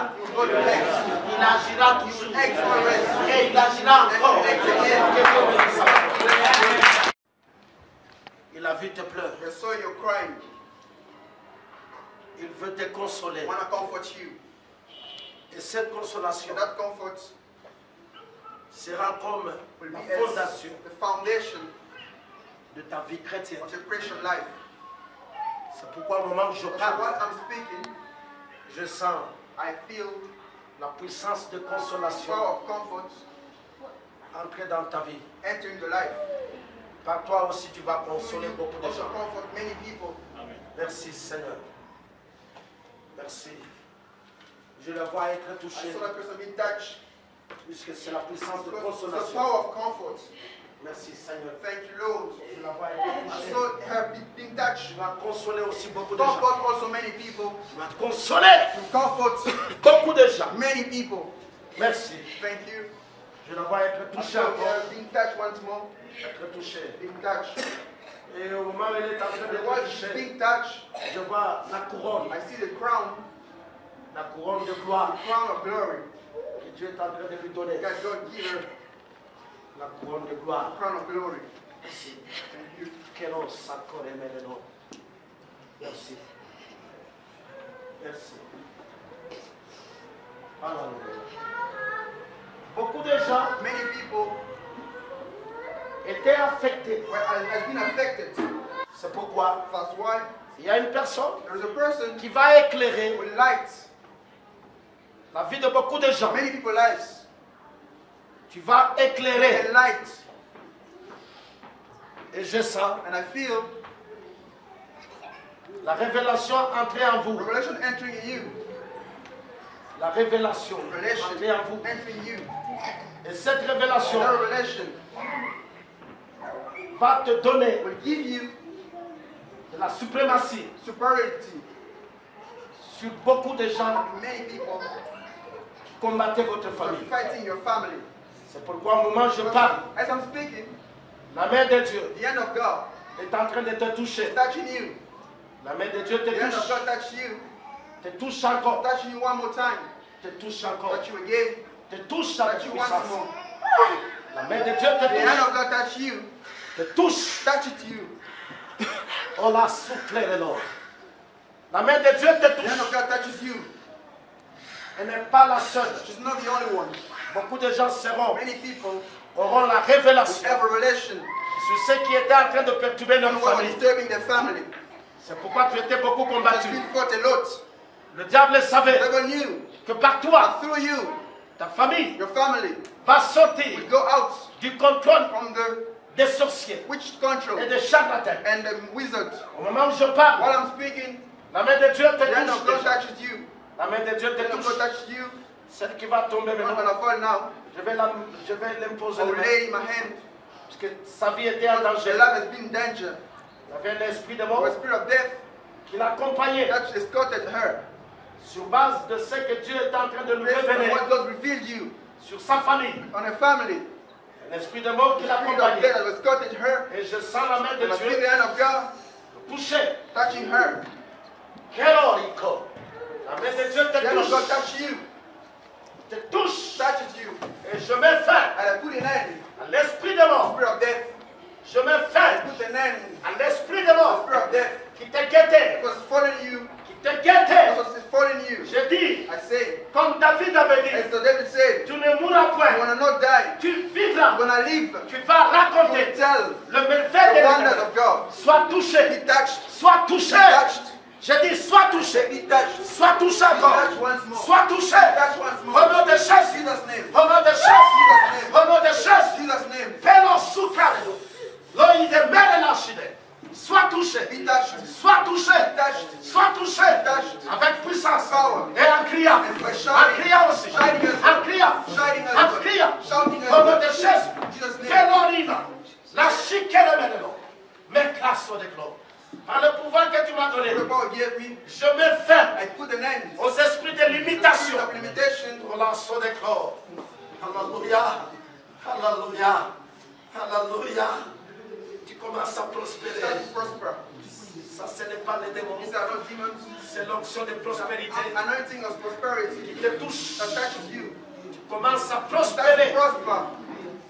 S1: Il agira toujours. Et il agira encore. Il a vu tes pleurs. Il veut te consoler. Et cette consolation sera comme la fondation de ta vie chrétienne. C'est pourquoi au moment où je parle, je sens la puissance de consolation entrer dans ta vie. Par toi aussi tu vas consoler beaucoup de gens. Merci Seigneur. Merci. Je la vois être touchée. Puisque c'est la puissance de
S2: The
S1: consolation.
S2: power of comfort.
S1: Merci Seigneur.
S2: Thank you, Lord.
S1: Je la vois être
S2: I
S1: touchée.
S2: saw her being touched.
S1: Tu vas consoler aussi beaucoup de gens.
S2: Comfort also many people.
S1: Tu vas consoler
S2: To comfort
S1: beaucoup de gens.
S2: many people.
S1: Merci.
S2: Thank you.
S1: Je la vois être
S2: I
S1: touchée
S2: saw
S1: encore.
S2: her being touched once more.
S1: Être touchée.
S2: Being touched.
S1: Et au moment où elle est en train
S2: And
S1: d'être
S2: while she's
S1: touchée,
S2: being touched,
S1: je vois la couronne.
S2: I see the crown
S1: De gloire
S2: of glory.
S1: que Dieu est en train de lui donner.
S2: That God give her
S1: La couronne de gloire.
S2: crown of glory.
S1: Merci.
S2: Thank you.
S1: Kéros encore et maintenant. Merci. Merci. Alléluia. Beaucoup de gens
S2: Many people
S1: étaient affectés.
S2: has been affected.
S1: C'est pourquoi
S2: That's why
S1: il y a une personne
S2: there is a person
S1: qui va éclairer
S2: with light.
S1: la vie de beaucoup de gens.
S2: Many people's lives.
S1: Tu vas éclairer.
S2: And light.
S1: Et je sens
S2: And I feel
S1: la révélation entrer en vous.
S2: revelation entering in you.
S1: La révélation
S2: Revelation
S1: entrer en vous.
S2: entering you.
S1: Et cette révélation
S2: That revelation
S1: va te donner
S2: will give you
S1: de la suprématie
S2: superiority.
S1: sur beaucoup de gens
S2: Many people
S1: qui combattaient votre
S2: are
S1: famille.
S2: fighting your family.
S1: C'est pourquoi au moment où je parle,
S2: As I'm speaking,
S1: la main de Dieu
S2: the hand of God
S1: est en train de te toucher.
S2: is touching you.
S1: La main de Dieu te
S2: The hand of
S1: touche.
S2: God touch you.
S1: Te touche encore.
S2: Touching you one more time.
S1: Te touche encore.
S2: Touch you again.
S1: Te touche avec
S2: Touch you once
S1: puissance.
S2: more.
S1: La main de Dieu te
S2: The hand of
S1: touche.
S2: God touch you.
S1: Te touche.
S2: Touch it to you.
S1: On l'a soufflé le Lord. La main de Dieu te
S2: The hand of
S1: touche.
S2: God touches you.
S1: Elle n'est pas la seule.
S2: She's not the only one.
S1: Beaucoup de gens seront,
S2: Many people
S1: auront la révélation
S2: have a relation
S1: sur ce qui était en train de perturber leur
S2: and what was
S1: famille.
S2: disturbing their family.
S1: C'est pourquoi tu étais beaucoup
S2: Has
S1: combattu.
S2: been fought a lot.
S1: Le diable
S2: The
S1: savait
S2: devil knew
S1: que par toi,
S2: that through you,
S1: ta famille
S2: your family
S1: va sortir
S2: will go out
S1: du contrôle
S2: from the
S1: des sorciers
S2: witch control
S1: et des charlatans.
S2: and the wizard.
S1: Au moment où je parle,
S2: While I'm speaking,
S1: la main de Dieu te
S2: the hand of
S1: touche
S2: God
S1: déjà.
S2: touches you.
S1: La main de Dieu
S2: The hand
S1: te
S2: of God
S1: touche.
S2: touches you.
S1: Celle qui va tomber
S2: I'm not
S1: maintenant,
S2: gonna fall now.
S1: je vais l'imposer
S2: I will
S1: le
S2: lay in my hand.
S1: parce que sa vie était en
S2: The
S1: danger.
S2: love has been in danger.
S1: Il y avait un esprit de
S2: The
S1: mort
S2: spirit of death
S1: qui l'accompagnait
S2: that escorted her.
S1: sur base de ce que Dieu est en train de lui
S2: Based on
S1: révéler
S2: what God revealed you
S1: sur sa famille.
S2: on her family.
S1: Un esprit de mort qui
S2: The spirit of
S1: l'accompagnait.
S2: death has escorted her.
S1: Et je sens la main de
S2: And I feel
S1: Dieu
S2: the hand of God
S1: toucher.
S2: touching her.
S1: Quel orico. La main de Dieu
S2: The hand of God
S1: te touche.
S2: touches you.
S1: Te touche.
S2: Touches you.
S1: Et je mets fin
S2: And I put an end
S1: à l'esprit de
S2: to the
S1: mort.
S2: spirit of death.
S1: Je mets fin
S2: Put an end
S1: à l'esprit de
S2: to the
S1: mort
S2: spirit of death.
S1: qui te guettait.
S2: Because it's following you.
S1: Qui te guettait.
S2: Because it's following you.
S1: Je dis,
S2: I say,
S1: comme David avait dit,
S2: as the David said,
S1: tu ne mourras
S2: you
S1: point.
S2: wanna not die.
S1: Tu
S2: You
S1: vivras.
S2: wanna live.
S1: Tu vas
S2: You
S1: raconter
S2: will tell
S1: le merveille de
S2: the wonders
S1: l'Éternel.
S2: of God.
S1: Sois touché.
S2: Be touched.
S1: Sois touché.
S2: Be touched.
S1: Je dis, sois touché.
S2: Be touched.
S1: Sois touché
S2: Be
S1: encore.
S2: touched once more.
S1: Sois touché.
S2: Touch once
S1: Au
S2: more.
S1: nom de
S2: In
S1: Jésus.
S2: Jesus' name.
S1: Au nom de Jésus. Au nom de Jésus.
S2: Jesus' name.
S1: Fais-le souffrir. L'œil de mère l'archidèle. Sois touché.
S2: Be touched.
S1: Sois touché.
S2: Touched.
S1: Sois touché.
S2: Touched.
S1: Avec puissance.
S2: Power.
S1: Et en criant.
S2: And by
S1: En
S2: shouting.
S1: criant aussi.
S2: Shouting as
S1: En criant.
S2: Shouting as
S1: En
S2: well.
S1: criant.
S2: Shouting as
S1: Au nom
S2: well.
S1: de Jésus.
S2: Jesus' name.
S1: Fais-le libre. La chiquette maintenant. Mais classe au déclos. Par le pouvoir que tu m'as donné,
S2: The power gave me.
S1: je mets fin
S2: I put an end
S1: aux esprits de
S2: to the
S1: limitation.
S2: spirit of limitation.
S1: Pour l'assaut des corps. Alléluia. Alléluia. Alléluia. Tu commences à prospérer.
S2: Start to prosper.
S1: Ça, ce n'est pas les démons.
S2: These are not demons.
S1: C'est l'onction de prospérité
S2: Anointing of prosperity
S1: qui te touche.
S2: that touches you.
S1: Tu commences à
S2: Start
S1: prospérer.
S2: to prosper.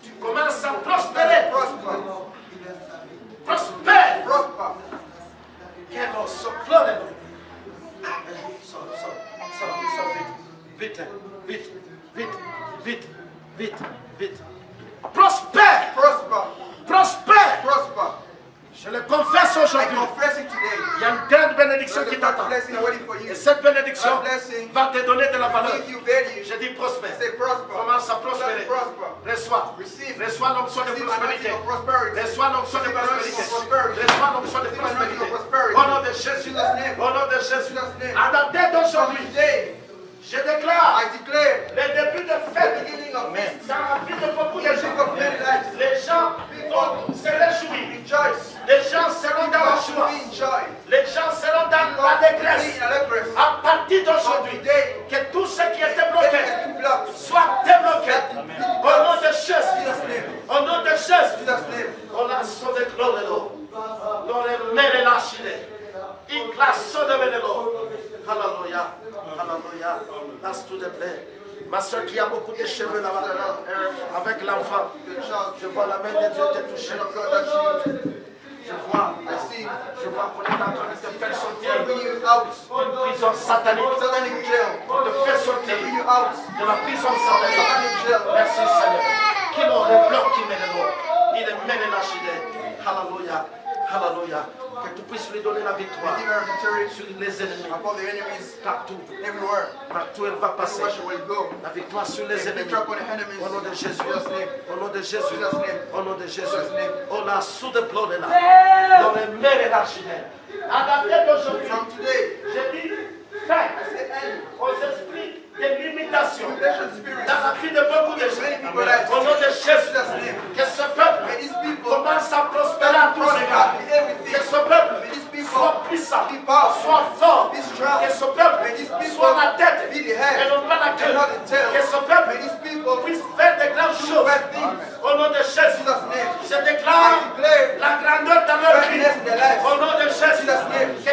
S1: Tu commences à
S2: Start
S1: prospérer.
S2: to prosper.
S1: Prospère.
S2: Prosper.
S1: Quel osso flore. Sors, vite. Vite, vite, vite, vite, vite. Prospère.
S2: Prosper.
S1: Prospère.
S2: Prosper.
S1: Je le confesse
S2: I
S1: aujourd'hui.
S2: confess it today.
S1: Il y a une grande bénédiction
S2: There's
S1: qui
S2: a
S1: t'attend.
S2: blessing waiting for you.
S1: Et cette bénédiction
S2: That blessing
S1: va te donner de la valeur.
S2: give you value.
S1: Je dis prospère.
S2: Say prosper.
S1: Commence à prospérer.
S2: Start to prosper.
S1: Reçois.
S2: Receive.
S1: Reçois l'onction de
S2: Receive
S1: prospérité.
S2: anointing of prosperity.
S1: Reçois l'onction de
S2: Receive anointing
S1: prospérité.
S2: of prosperity.
S1: Reçois l'onction de
S2: Receive anointing
S1: prospérité.
S2: of prosperity.
S1: Au nom de Jésus.
S2: Jesus' name.
S1: Au nom de Jésus.
S2: Jesus' name.
S1: À la date
S2: From
S1: d'aujourd'hui,
S2: today,
S1: je déclare
S2: I declare
S1: le début de
S2: the
S1: fête
S2: beginning
S1: Dans la vie de beaucoup de gens, les gens vont se réjouir. Les gens seront dans la joie. Les gens seront dans l'allégresse. À partir d'aujourd'hui, que tout ce qui était bloqué soit débloqué. Au nom de Jésus. Au nom de Jésus. On a sauvé Glorelo. On est mêlé la Chine. Il a sauvé Glorelo. Alléluia. Alléluia. That's to the play. Ma soeur qui a beaucoup de cheveux là-bas, avec l'enfant, je vois la main de Dieu te toucher. Je vois qu'on est en train de te faire sortir d'une prison satanique. On te fait sortir de la prison satanique. Merci Seigneur. Qui l'aurait bloqué, il est mêlé la chine. Alléluia. Alléluia. Que tu puisses lui donner la victoire sur les ennemis. Partout. Partout elle va passer. La victoire sur les ennemis. Au nom de Jésus. Au nom de Jésus. Au nom de Jésus. On a sous de plomb là. On est mêlé la chine. Adapté d'aujourd'hui. J'ai dit fin aux esprits de limitation dans la vie de beaucoup de gens. Au nom de Jésus, que ce peuple commence à prospérer à tous égards. Que ce peuple soit puissant, soit fort. Que ce peuple soit la tête et non pas la queue. Que ce peuple puisse faire de grandes choses. Au nom de Jésus, je déclare la grandeur dans leur vie. Au nom de Jésus, que